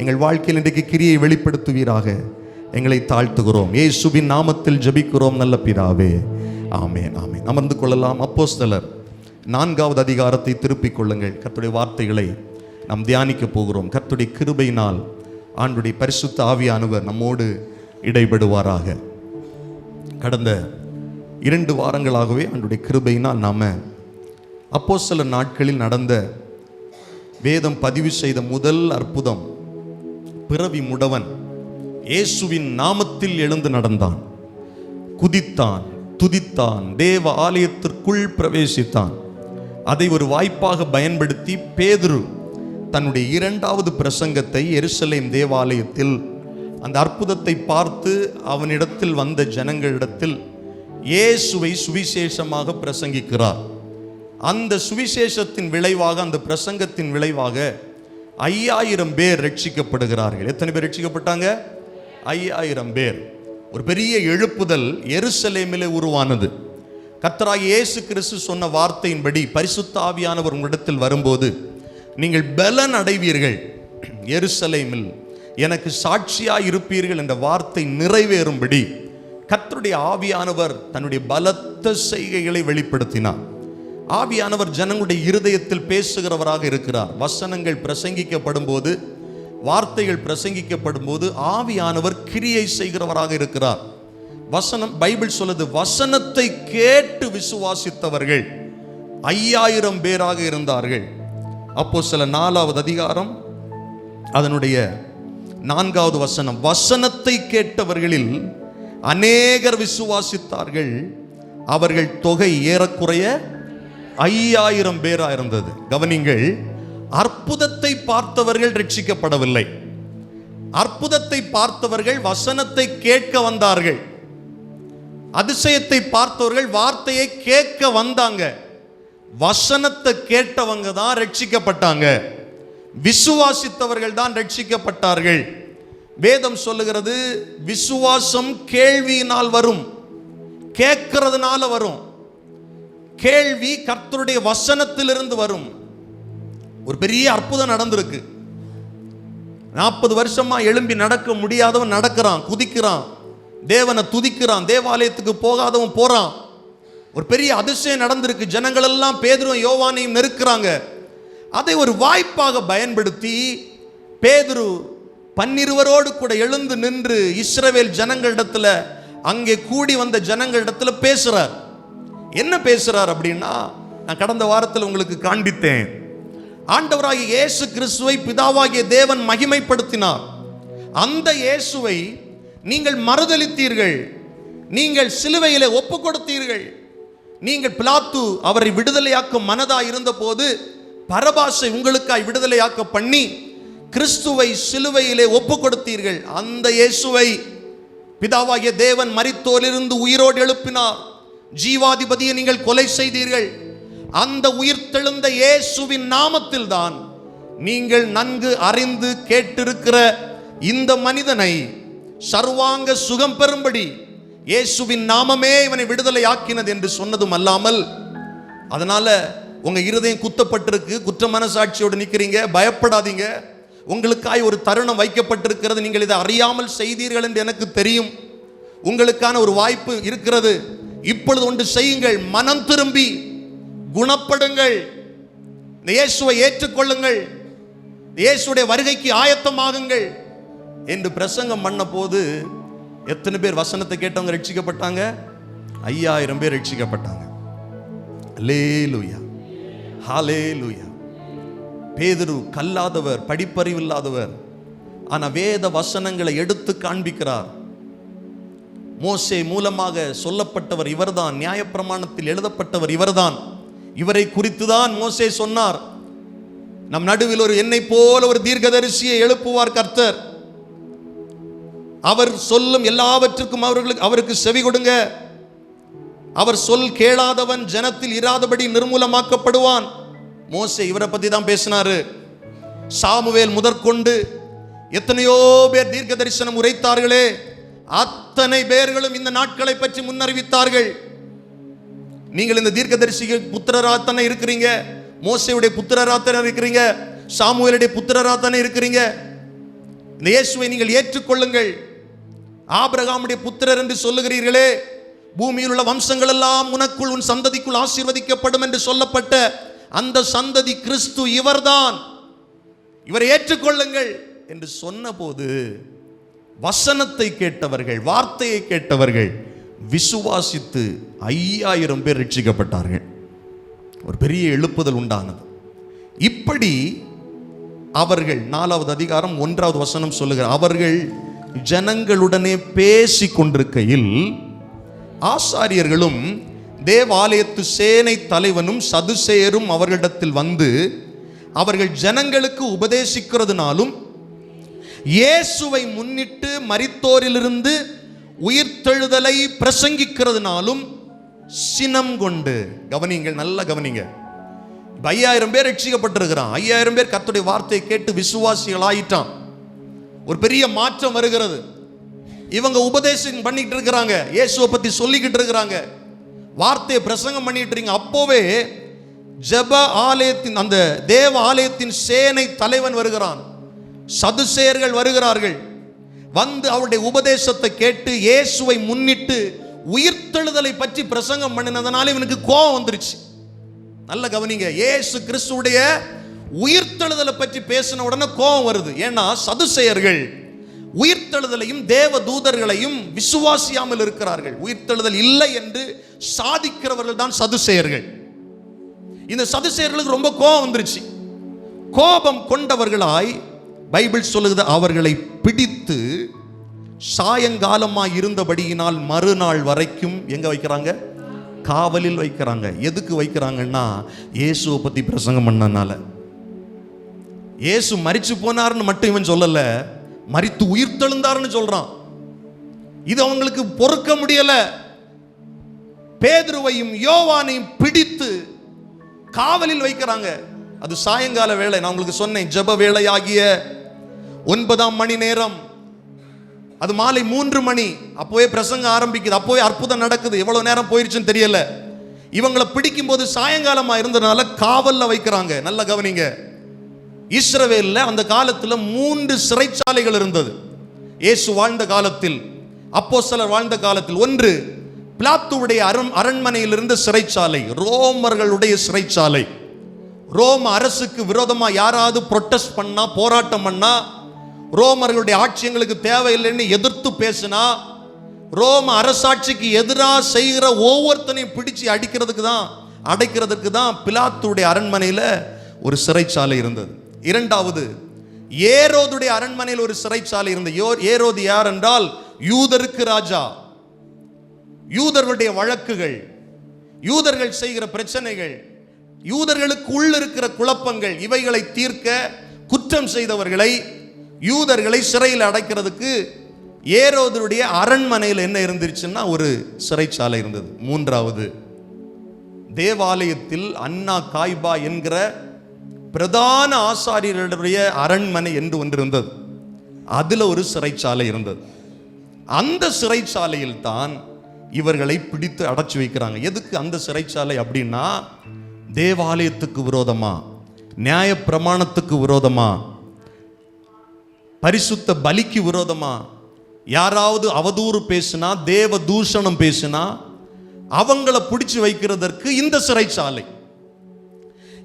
Speaker 1: எங்கள் வாழ்க்கையில் இன்றைக்கு கிரியை வெளிப்படுத்துவீராக எங்களை தாழ்த்துகிறோம். இயேசுவின் நாமத்தில் ஜெபிக்கிறோம் நல்ல பிதாவே, ஆமென், ஆமென். அமர்ந்து கொள்ளலாம். அப்போஸ்தலர் 4வது அதிகாரத்தை திருப்பிக் கொள்ளுங்கள். கர்த்தருடைய வார்த்தைகளை நாம் தியானிக்க போகிறோம். கர்த்தருடைய கிருபையினால் ஆண்டுடைய பரிசுத்த ஆவியானவர் நம்மோடு இடைபடுவாராக. கடந்த 2 வாரங்களாகவே ஆண்டுடைய கிருபையினால் நாம அப்போஸ்தலர் நாட்களில் நடந்த வேதம் பதிவு செய்த முதல் அற்புதம், பிறவி முடவன் இயேசுவின் நாமத்தில் எழுந்து நடந்தான், குதித்தான், துதித்தான், தேவ ஆலயத்திற்குள் பிரவேசித்தான். அதை ஒரு வாய்ப்பாக பயன்படுத்தி பேதுரு தன்னுடைய 2வது பிரசங்கத்தை எருசலேம் தேவாலயத்தில் அந்த அற்புதத்தை பார்த்து அவனிடத்தில் வந்த ஜனங்களிடத்தில் இயேசுவை சுவிசேஷமாக பிரசங்கிக்கிறார். அந்த சுவிசேஷத்தின் விளைவாக, அந்த பிரசங்கத்தின் விளைவாக 5000 பேர் ரட்சிக்கப்படுகிறார்கள். எத்தனை பேர் ரட்சிக்கப்பட்டாங்க? 5000 பேர். ஒரு பெரிய எழுப்புதல் எருசலேமிலே உருவானது. கர்த்தராகிய இயேசு கிறிஸ்து சொன்ன வார்த்தையின்படி பரிசுத்த ஆவியானவர் உங்களிடத்தில் வரும்போது நீங்கள் பலன் அடைவீர்கள், எருசலேமில் எனக்கு சாட்சியாய் இருப்பீர்கள் என்ற வார்த்தை நிறைவேறும்படி கர்த்தருடைய ஆவியானவர் தன்னுடைய பலத்த செய்கைகளை வெளிப்படுத்தினார். ஆவியானவர் ஜனங்களுடைய இருதயத்தில் பேசுகிறவராக இருக்கிறார். வசனங்கள் பிரசங்கிக்கப்படும் போது, வார்த்தைகள் பிரசங்கிக்கப்படும் போது ஆவியானவர் கிரியை செய்கிறவராக இருக்கிறார். வசனம், பைபிள் சொல்லுது, வசனத்தை கேட்டு விசுவாசித்தவர்கள் 5000 பேராக இருந்தார்கள். அப்போஸ்தலர் 4வது அதிகாரம் அதனுடைய 4வது வசனம், வசனத்தை கேட்டவர்களில் அநேகர் விசுவாசித்தார்கள், அவர்கள் தொகை ஏறக்குறைய 5000 பேரா இருந்தது. கவனிங்கள், அற்புதத்தை பார்த்தவர்கள் ரட்சிக்கப்படவில்லை. அற்புதத்தை பார்த்தவர்கள் வசனத்தை கேட்க வந்தார்கள். அதிசயத்தை பார்த்தவர்கள் வார்த்தையை கேட்க வந்தாங்க. வசனத்தை கேட்டவங்க தான் ரட்சிக்கப்பட்டாங்க. விசுவாசித்தவர்கள் தான் ரட்சிக்கப்பட்டார்கள். வேதம் சொல்லுகிறது, விசுவாசம் கேள்வியினால் வரும், கேட்கிறதுனால வரும். கேள்வி கர்த்தருடைய வசனத்திலிருந்து வரும். ஒரு பெரிய அற்புதம் நடந்திருக்கு. 40 வருஷமா எழும்பி நடக்க முடியாதவன் நடக்கிறான், குதிக்கிறான், தேவனை துதிக்கிறான், தேவாலயத்துக்கு போகாதவன் போறான். ஒரு பெரிய அதிசயம் நடந்திருக்கு. ஜனங்கள் எல்லாம் பேதுருவும் யோவானையும் நெருக்கிறாங்க. அதை ஒரு வாய்ப்பாக பயன்படுத்தி பேதுரு 12 கூட எழுந்து நின்று இஸ்ரவேல் ஜனங்களிடத்துல, அங்கே கூடி வந்த ஜனங்களிடத்துல பேசுறார். என்ன பேசுறார் அப்படின்னா, நான் கடந்த வாரத்தில் உங்களுக்கு காண்பித்தேன். ஆண்டவராகிய இயேசு கிறிஸ்துவை பிதாவாகிய தேவன் மகிமைப்படுத்தினார். அந்த இயேசுவை நீங்கள் மறுதலித்தீர்கள், நீங்கள் சிலுவையிலே ஒப்பு கொடுத்தீர்கள். நீங்கள் பிலாத்து அவரை விடுதலையாக்க மனதா இருந்த போது பரபாசை உங்களுக்காய் விடுதலையாக்க பண்ணி கிறிஸ்துவை சிலுவையிலே ஒப்பு கொடுத்தீர்கள். அந்த இயேசுவை பிதாவாகிய தேவன் மரித்தோரிலிருந்து உயிரோடு எழுப்பினார். ஜீவாதிபதியை நீங்கள் கொலை செய்தீர்கள். அந்த உயிர்த்தெழுந்த இயேசுவின் நாமத்தில் தான் நீங்கள் நன்கு அறிந்து கேட்டிருக்கிற இந்த மனிதனை சர்வாங்க சுகம் பெறும்படி இயேசுவின் நாமமே இவனை விடுதலை ஆக்கினது என்று சொன்னதும் அல்லாமல், அதனால உங்க இருதயம் குத்தப்பட்டிருக்கு, குற்ற மனசாட்சியோடு நிற்கிறீங்க, பயப்படாதீங்க, உங்களுக்காய் ஒரு தருணம் வைக்கப்பட்டிருக்கிறது, நீங்கள் இதை அறியாமல் செய்தீர்கள் என்று எனக்கு தெரியும், உங்களுக்கான ஒரு வாய்ப்பு இருக்கிறது, இப்பொழுது ஒன்று செய்யுங்கள், மனம் திரும்பி குணப்படுங்கள், இயேசுவை ஏற்றுக்கொள்ளுங்கள், இயேசுடைய வருகைக்கு ஆயத்தமாகுங்கள் என்று பிரசங்கம் பண்ண போது எத்தனை பேர் வசனத்தை கேட்டவங்க ரட்சிக்கப்பட்டாங்க? 5000 பேர் ரட்சிக்கப்பட்டாங்க. அல்லேலூயா, ஹல்லேலூயா. பேதுரு கல்லாதவர், படிப்பறிவில்லாதவர், ஆனா வேத வசனங்களை எடுத்து காண்பிக்கிறார். மோசே மூலமாக சொல்லப்பட்டவர் இவர்தான், நியாயப்பிரமாணத்தில் எழுதப்பட்டவர் இவர்தான், இவரை குறித்துதான் மோசே சொன்னார், நம் நடுவில் ஒரு என்னை போல ஒரு தீர்க்கதரிசியை எழுப்புவார் கர்த்தர், அவர் சொல்லும் எல்லாவற்றுக்கும் அவருக்கு செவி கொடுங்க. அவர் சொல் கேளாதவன் ஜனத்தில் இராதபடி நிர்மூலமாக்கப்படுவான். மோசே இவரை பத்தி தான் பேசினாரு. சாமுவேல் முதற்கொண்டு எத்தனையோ பேர் தீர்க்க தரிசனம் உரைத்தார்களே, அத்தனை பேர்களும் இந்த நாட்களை பற்றி முன்னறிவித்தார்கள். நீங்கள் இந்த தீர்க்கதரிசிக்கு புத்திரராத்தனை இருக்கிறீங்க, மோசேயுடைய புத்திரராத்தனை இருக்கிறீங்க, சாமுவேலுடைய புத்திரராத்தனை இருக்கிறீங்க. இந்த இயேசுவை நீங்கள் ஏற்றுக்கொள்ளுங்கள். ஆபிரகாமுடைய புத்திரர் என்று சொல்லுகிறீர்களே, பூமியில் உள்ள வம்சங்கள் எல்லாம் உனக்குள் உன் சந்ததிக்குள் ஆசீர்வதிக்கப்படும் என்று சொல்லப்பட்ட அந்த சந்ததி கிறிஸ்து இவர்தான், இவரை ஏற்றுக்கொள்ளுங்கள் என்று சொன்னபோது வசனத்தை கேட்டவர்கள், வார்த்தையை கேட்டவர்கள் விசுவாசித்து 5000 பேர் ரட்சிக்கப்பட்டார்கள். ஒரு பெரிய எழுப்புதல் உண்டானது. இப்படி அவர்கள் 4வது அதிகாரம் 1வது வசனம் சொல்லுகிறார், அவர்கள் ஜனங்களுடனே பேசி கொண்டிருக்கையில் ஆசாரியர்களும் தேவாலயத்து சேனை தலைவனும் சதுசேயரும் அவர்களிடத்தில் வந்து அவர்கள் ஜனங்களுக்கு உபதேசிக்கிறதுனாலும் இயேசுவை முன்னிட்டு மரித்தோரிலிருந்து உயிர்த்தெழுதலை பிரசங்கிக்கிறதுனாலும் சினம் கொண்டு. கவனிங்கள், நல்ல கவனிங்க. 5000 பேர் ரட்சிக்கப்பட்டிருக்கிறான். 5000 பேர் கர்த்தருடைய வார்த்தையை கேட்டு விசுவாசிகள் ஆயிட்டான். ஒரு பெரிய மாற்றம் வருகிறது. இவங்க உபதேசம் பண்ணிட்டு இருக்கிறாங்க, இயேசுவை பத்தி சொல்லிக்கிட்டு இருக்கிறாங்க, வார்த்தையை பிரசங்கம் பண்ணிட்டு இருக்காங்க. அப்போவே ஜெப ஆலயத்தின் அந்த தேவ ஆலயத்தின் சேனை தலைவன் வருகிறான், சதுசேயர்கள் வருகிறார்கள். வந்து அவருடைய உபதேசத்தை கேட்டு இயேசுவை முன்னிட்டு உயிர்த்தெழுதலை பற்றி பிரசங்கம் பண்ணினதுனால இவனுக்கு கோபம் வந்துருச்சு. நல்ல கவனிங்க, இயேசு கிறிஸ்துவுடைய உயிர்த்தெழுதலை பற்றி பேசின உடனே கோபம் வருது. ஏன்னா சதுசேயர்கள் உயிர்த்தெழுதலையும் தேவ தூதர்களையும் விசுவாசியாமல் இருக்கிறார்கள். உயிர்த்தெழுதல் இல்லை என்று சாதிக்கிறவர்கள் தான் சதுசேயர்கள். இந்த சதுசேயர்களுக்கு ரொம்ப கோபம் வந்துருச்சு. கோபம் கொண்டவர்களாய் பைபிள் சொல்லுது, அவர்களை பிடித்து சாயங்காலமாய் இருந்தபடியினால் மறுநாள் வரைக்கும் எங்க வைக்கிறாங்க? காவலில் வைக்கிறாங்க. எதுக்கு வைக்கிறாங்கன்னா, இயேசுவை பத்தி பிரசங்கம் பண்ணனால. இயேசு மரிச்சு போனார்னு மட்டும் இவன் சொல்லல, மரித்து உயிர்த்தெழுந்தார்னு சொல்றான். இது அவங்களுக்கு பொறுக்க முடியல. பேதுருவையும் யோவானையும் பிடித்து காவலில் வைக்கிறாங்க. அது சாயங்கால வேளை. நான் உங்களுக்கு சொன்னேன், ஜெப வேளையாகிய 9ஆம் மணி நேரம், அது மாலை 3 மணி. அப்போவே பிரசங்கம் ஆரம்பிக்குது, அப்போவே அற்புதம் நடக்குது. எவ்வளவு நேரம் போயிருச்சுன்னு தெரியல. இவங்களை பிடிக்கும் போது சாயங்காலமா இருந்ததுனால காவல்ல வைக்கிறாங்க. நல்ல கவனிங்க, இஸ்ரவேல்ல அந்த காலத்தில் 3 சிறைச்சாலைகள் இருந்தது. இயேசு வாழ்ந்த காலத்தில், அப்போஸ்தலர் வாழ்ந்த காலத்தில். ஒன்று பிலாத்துவுடைய அரண்மனையில் இருந்த சிறைச்சாலை, ரோமர்களுடைய சிறைச்சாலை. ரோம அரசுக்கு விரோதமா யாராவது புரொட்டஸ்ட் பண்ணா, போராட்டம் பண்ணா, ரோமர்களுடைய ஆட்சி எங்களுக்கு தேவையில்லைன்னு எதிர்த்து பேசினா, ரோம அரசாட்சிக்கு எதிராக செய்கிற ஒவ்வொருத்தனையும் பிடிச்சு அடைக்கிறதுக்கு தான் பிலாத்துடைய அரண்மனையில் ஒரு சிறைச்சாலை இருந்தது. இரண்டாவது, ஏரோதுடைய அரண்மனையில் ஒரு சிறைச்சாலை இருந்தது. ஏரோது யார் என்றால் யூதருக்கு ராஜா. யூதர்களுடைய வழக்குகள், யூதர்கள் செய்கிற பிரச்சனைகள், யூதர்களுக்கு உள்ள இருக்கிற குழப்பங்கள், இவைகளை தீர்க்க குற்றம் செய்தவர்களை, யூதர்களை சிறையில் அடைக்கிறதுக்கு ஏரோதுடைய அரண்மனையில் என்ன இருந்துச்சுன்னா ஒரு சிறைச்சாலை இருந்தது. மூன்றாவது, தேவாலயத்தில் அன்னா காய்பா என்கிற பிரதான ஆசாரியர்களுடைய அரண்மனை என்று ஒன்று இருந்தது. அதுல ஒரு சிறைச்சாலை இருந்தது. அந்த சிறைச்சாலையில் தான் இவர்களை பிடித்து அடைச்சு வைக்கிறாங்க. எதுக்கு அந்த சிறைச்சாலை அப்படின்னா, தேவாலயத்துக்கு விரோதமா, நியாய பிரமாணத்துக்கு விரோதமா, பரிசுத்த பலிக்கு விரோதமா யாராவது அவதூறு பேசினா, தேவ தூஷணம் பேசினா அவங்கள பிடிச்சு வைக்கிறதற்கு இந்த சிறைச்சாலை.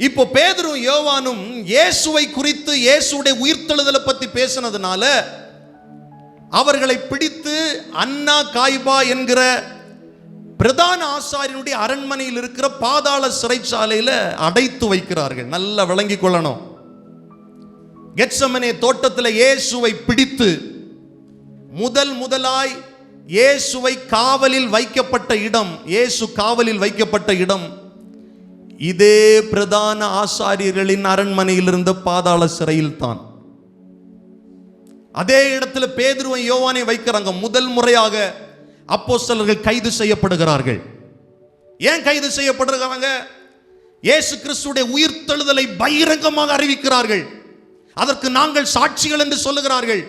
Speaker 1: இப்போ பேதுரும் யோவானும் இயேசுவை குறித்து, இயேசுடைய உயிர்த்தெழுதலை பத்தி பேசினதுனால அவர்களை பிடித்து அன்னா காய்பா என்கிற பிரதான ஆசாரியனுடைய அரண்மனையில் இருக்கிற பாதாள சிறைச்சாலையில் அடைத்து வைக்கிறார்கள். நல்லா விளங்கிக் கொள்ளணும். கெத்செமனே தோட்டத்தில் இயேசுவை பிடித்து முதலாய் இயேசுவை காவலில் வைக்கப்பட்ட இடம், இயேசு காவலில் வைக்கப்பட்ட இடம் இதே பிரதான ஆசாரியர்களின் அரண்மனையில் இருந்த பாதாள சிறையில் தான். அதே இடத்துல பேதுருவை யோவானை வைக்கிறாங்க. முதல் முறையாக அப்போஸ்தலர்கள் கைது செய்யப்படுகிறார்கள். ஏன் கைது செய்யப்படுகிறாங்க? இயேசு கிறிஸ்துடைய உயிர்த்தெழுதலை பகிரங்கமாக அறிவிக்கிறார்கள். அதற்கு நாங்கள் சாட்சிகள் என்று சொல்லுகிறார்கள்.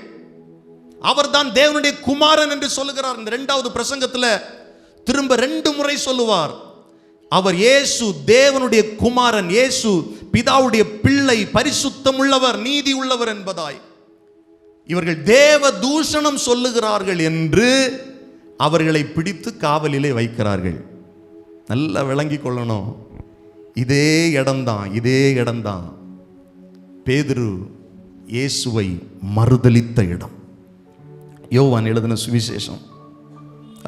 Speaker 1: அவர்தான் தேவனுடைய குமாரன் என்று சொல்லுகிறார். இந்த 2வது பிரசங்கத்தில் திரும்ப 2 முறை சொல்லுவார். அவர் இயேசு தேவனுடைய குமாரன், இயேசு பிதாவுடைய பிள்ளை, பரிசுத்தம் உள்ளவர், நீதி உள்ளவர் என்பதாய் இவர்கள் தேவ தூஷணம் சொல்லுகிறார்கள் என்று அவர்களை பிடித்து காவலிலே வைக்கிறார்கள். நல்லா விளங்கி கொள்ளணும். இதே இடம்தான் பேதுரு இயேசுவை மறுதலித்த இடம். யோவான் எழுதின சுவிசேஷம்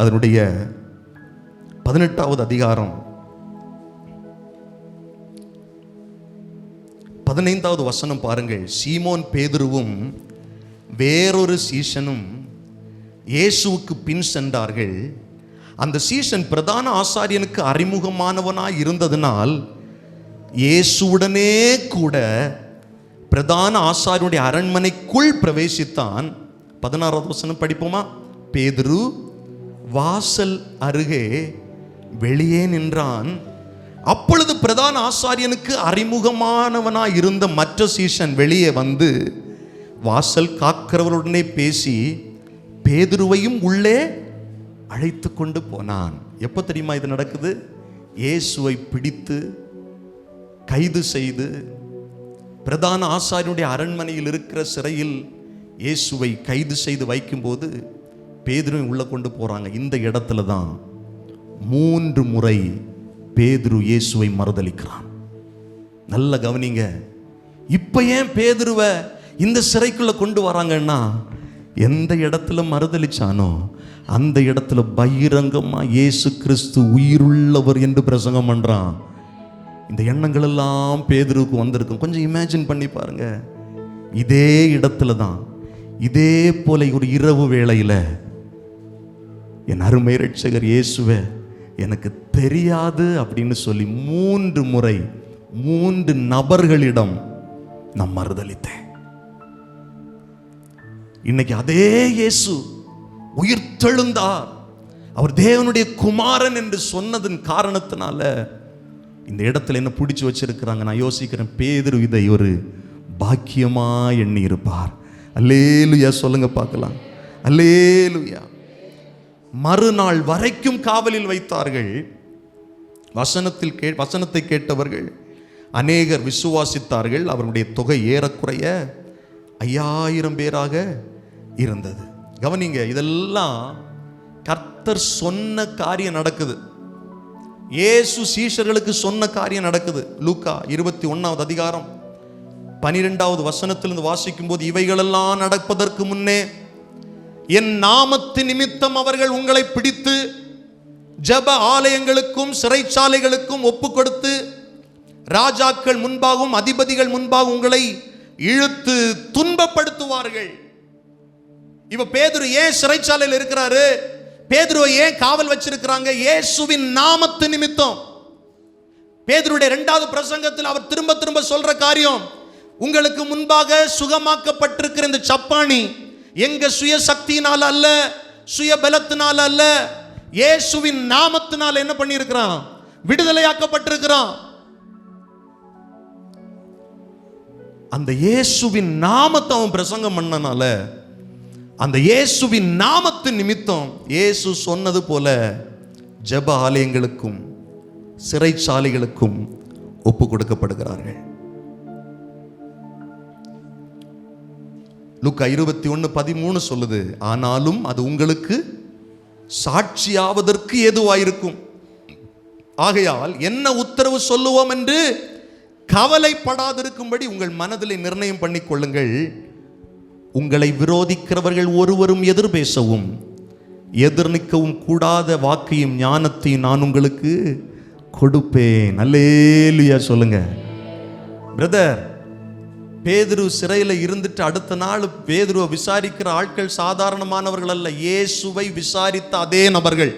Speaker 1: அதனுடைய 18வது அதிகாரம் 15வது வசனம் பாருங்கள். சீமோன் பேதுருவும் வேறொரு சீஷனும் இயேசுவுக்கு பின் சென்றார்கள். அந்த சீஷன் பிரதான ஆசாரியனுக்கு அறிமுகமானவனாய் இருந்ததினால் இயேசுவுடனே கூட பிரதான ஆசாரியனுடைய அரண்மனைக்குள் பிரவேசித்தான். 16வது வசனம் படிப்போமா? பேதுரு வாசல் அருகே வெளியே நின்றான். அப்பொழுது பிரதான ஆசாரியனுக்கு அறிமுகமானவனாய் இருந்த மற்ற சீஷன் வெளியே வந்து வாசல் காக்கிறவருடனே பேசி பேதுருவையும் உள்ளே அழைத்து கொண்டு போனான். எப்போ தெரியுமா இது நடக்குது? இயேசுவை பிடித்து கைது செய்து பிரதான ஆசாரியனுடைய அரண்மனையில் இருக்கிற சிறையில் இயேசுவை கைது செய்து வைக்கும்போது பேதுருவை உள்ள கொண்டு போறாங்க. இந்த இடத்துல தான் 3 முறை பேதுரு இயேசுவை மறுதலிக்கிறான். நல்ல கவனிங்க. இப்ப ஏன் பேதுருவை இந்த சிறைக்குள்ள கொண்டு வராங்கன்னா, எந்த இடத்துல மறுதலிச்சானோ அந்த இடத்துல பகிரங்கமா இயேசு கிறிஸ்து உயிருள்ளவர் என்று பிரசங்கம் பண்றான். இந்த எண்ணங்கள் எல்லாம் பேதுருவுக்கு வந்திருக்கும். கொஞ்சம் இமேஜின் பண்ணி பாருங்க. இதே இடத்துல தான் இதே போல ஒரு இரவு வேளையில என் அருமை இரட்சகர் இயேசுவே எனக்கு தெரியாது அப்படின்னு சொல்லி 3 முறை 3 நபர்களிடம் நான் மறுதலித்தேன். இன்னைக்கு அதே இயேசு உயிர்த்தெழுந்தார், அவர் தேவனுடைய குமாரன் என்று சொன்னதன் காரணத்தினால இந்த இடத்துல என்ன பிடிச்சு வச்சிருக்கிறாங்க. நான் யோசிக்கிறேன், பேதுரு இதை ஒரு பாக்கியமா எண்ணி இருப்பார். அல்லேலுயா சொல்லுங்க பார்க்கலாம். அல்லேலுயா. மறுநாள் வரைக்கும் காவலில் வைத்தார்கள். வசனத்தை கேட்டவர்கள் அநேகர் விசுவாசித்தார்கள். அவருடைய தொகை ஏறக்குறைய 5000 பேராக இருந்தது. கவனிங்க, இதெல்லாம் கர்த்தர் சொன்ன காரியம் நடக்குது. இயேசு சீஷர்களுக்கு சொன்ன காரியம் நடக்குது. லூக்கா 21வது அதிகாரம் 12வது வசனத்திலிருந்து வாசிக்கும் போது, இவைகளெல்லாம் நடப்பதற்கு முன்னே என் நாமத்து நிமித்தம் அவர்கள் உங்களை பிடித்து ஜப ஆலயங்களுக்கும் சிறைச்சாலைகளுக்கும் ஒப்பு கொடுத்து ராஜாக்கள் முன்பாகவும் அதிபதிகள் முன்பாகவும் உங்களை இழுத்து துன்பப்படுத்துவார்கள். இப்ப பேதுரு ஏன் சிறைச்சாலையில் இருக்கிறாரு? பேதுருவை ஏன் காவல் வச்சிருக்கிறாங்க? இயேசுவின் நாமத்து நிமித்தம். பேதுருடைய 2வது பிரசங்கத்தில் அவர் திரும்ப திரும்ப சொல்ற காரியம், உங்களுக்கு முன்பாக சுகமாக்கப்பட்டிருக்கிற இந்த சப்பாணி எங்க சுய சக்தியினால அல்ல, சுய பலத்தினால அல்ல, இயேசுவின் நாமத்தினால என்ன பண்ணி இருக்கிறான்? விடுதலையாக்கப்பட்டிருக்கிறான். அந்த இயேசுவின் நாமத்தை அவன் பிரசங்கம் பண்ணனால, அந்த இயேசுவின் நாமத்தின் நிமித்தம் இயேசு சொன்னது போல ஜெப ஆலயங்களுக்கும் சிறைச்சாலைகளுக்கும் ஒப்பு கொடுக்கப்படுகிறார்கள். லூக்கா 21:13 சொல்லுது, ஆனாலும் அது உங்களுக்கு சாட்சியாவதற்கு ஏதுவாயிருக்கும். ஆகையால் என்ன உத்தரவு சொல்லுவோம் என்று கவலைப்படாதிருக்கும்படி உங்கள் மனதில் நிர்ணயம் பண்ணிக் கொள்ளுங்கள். உங்களை விரோதிக்கிறவர்கள் ஒருவரும் எதிர் பேசவும் எதிர் நிற்கவும் கூடாத வாக்கையும் ஞானத்தையும் நான் உங்களுக்கு கொடுப்பேன். அல்லேலூயா சொல்லுங்க. பிரதர், பேதுரு சிறையில் இருந்துட்டு அடுத்த நாள் பேதுருவை விசாரிக்கிற ஆட்கள் சாதாரணமானவர்கள் அல்ல. இயேசுவை விசாரித்த அதே நபர்கள்.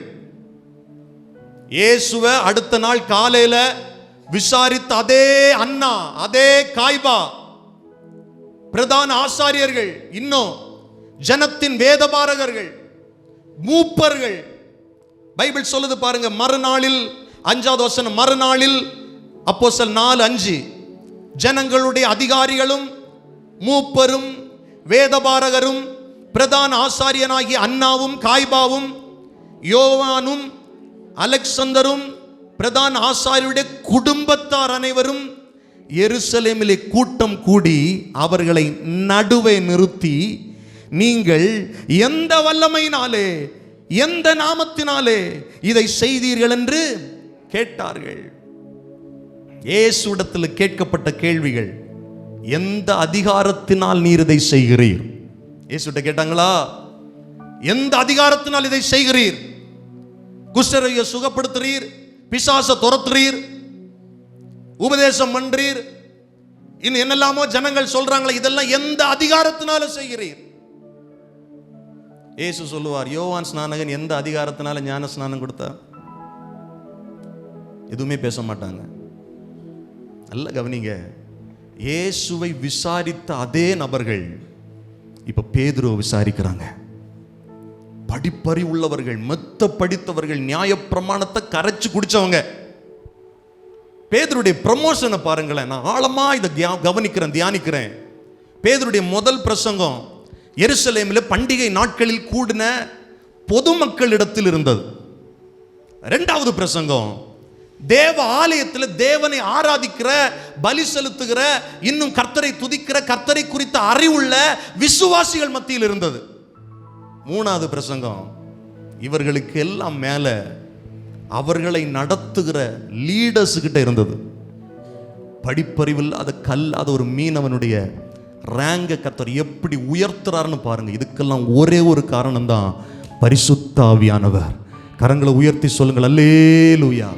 Speaker 1: இயேசுவை அடுத்த நாள் காலையில விசாரித்த அதே அண்ணா, அதே காய்பா, பிரதான ஆசாரியர்கள், இன்னும் ஜனத்தின் வேதபாரகர்கள், மூப்பர்கள். பைபிள் சொல்லுது பாருங்க, மறுநாளில் 5வது வசனம், மறுநாளில் அப்போஸ்தலர் 4:5 ஜனங்களுடைய அதிகாரிகளும் மூப்பரும் வேதபாரகரும் பிரதான ஆசாரியனாகிய அன்னாவும் காய்பாவும் யோவானும் அலெக்சந்தரும் பிரதான ஆசாரியருடைய குடும்பத்தார் அனைவரும் எருசலேமிலே கூட்டம் கூடி அவர்களை நடுவே நிறுத்தி, நீங்கள் எந்த வல்லமையினாலே எந்த நாமத்தினாலே இதை செய்தீர்கள் என்று கேட்டார்கள். இயேசுவிடத்தில் கேட்கப்பட்ட கேள்விகள், எந்த அதிகாரத்தினால் நீர் இதை செய்கிறீர்? இயேசுவிட்ட கேட்டாங்களா? எந்த அதிகாரத்தினால் இதை செய்கிறீர்? குஷ்டரோகியை சுகப்படுத்துறீர், பிசாசை துரத்துறீர், உபதேசம் பண்றீர், இன்னும் என்னெல்லாமோ ஜனங்கள் சொல்றாங்களே, இதெல்லாம் எந்த அதிகாரத்தினால செய்கிறீர்? இயேசு சொல்லுவார், யோவான் ஸ்நானகன் எந்த அதிகாரத்தினால ஞான ஸ்நானம் கொடுத்தார்? எதுவுமே பேச மாட்டாங்க. நல்ல கவனிங்க, இயேசுவை விசாரித்த அதே நபர்கள் இப்ப பேதுருவை விசாரிக்கிறாங்க. படிப்பறி உள்ளவர்கள், மெத்த படித்தவர்கள், நியாயப்பிரமாணத்தை கரைச்சு குடிச்சவங்க. பேதுருடைய ப்ரமோஷனை பாருங்களேன். நான் ஆழமா இதை கவனிக்கிறேன், தியானிக்கிறேன். பேதுருடைய முதல் பிரசங்கம் எருசலேமில் பண்டிகை நாட்களில் கூடின பொதுமக்களிடத்தில் இருந்தது. 2வது பிரசங்கம் தேவ ஆலயத்தில் தேவனை ஆராதிக்கிற, பலி செலுத்துகிற, இன்னும் கர்த்தரை துதிக்கிற, கர்த்தரை குறித்த அறிவுள்ள விசுவாசிகள் மத்தியில் இருந்தது. 3வது பிரசங்கம் இவர்களுக்கு எல்லாம் மேல அவர்களை நடத்துகிற லீடர்ஸ் கிட்ட இருந்தது. படிப்பறிவில்லாத கல்லாத ஒரு மீனவனுடைய ரேங்க கர்த்தர் எப்படி உயர்த்துறாருன்னு பாருங்க. இதுக்கெல்லாம் ஒரே ஒரு காரணம் தான், பரிசுத்த ஆவியானவர். கரங்களை உயர்த்தி சொல்லுங்கள், அல்லேலூயா,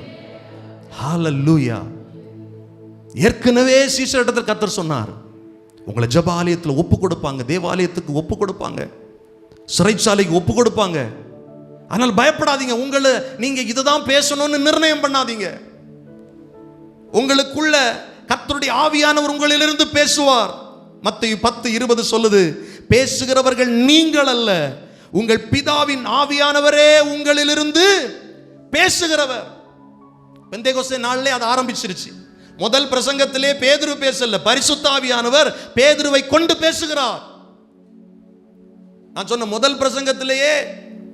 Speaker 1: ஹல்லேலூயா. ஏற்கனவே சீஷரிடத்தில் கர்த்தர் சொன்னார், உங்களை ஜெப ஆலயத்தில் ஒப்பு கொடுப்பாங்க, தேவாலயத்துக்கு ஒப்பு கொடுப்பாங்க, சிறைச்சாலைக்கு ஒப்பு கொடுப்பாங்க. ஆனால் பயப்படாதீங்க, உங்களை நீங்க இதுதான் பேசணும்னு நிர்ணயம் பண்ணாதீங்க. உங்களுக்குள்ள கர்த்தருடைய ஆவியானவர் உங்களிலிருந்து பேசுவார். மத்தேயு 10:20 சொல்லுது, பேசுகிறவர்கள் நீங்கள் அல்ல, உங்கள் பிதாவின் ஆவியானவரே உங்களிலிருந்து பேசுகிறவர். பெந்தேகோஸ்தே நாளிலே அது ஆரம்பிச்சிருச்சு. முதல் பிரசங்கத்திலே பேதுரு பேசல, பரிசுத்த ஆவியானவர் பேதுருவை கொண்டு பேசுகிறார். நான் சொன்ன முதல் பிரசங்கத்திலேயே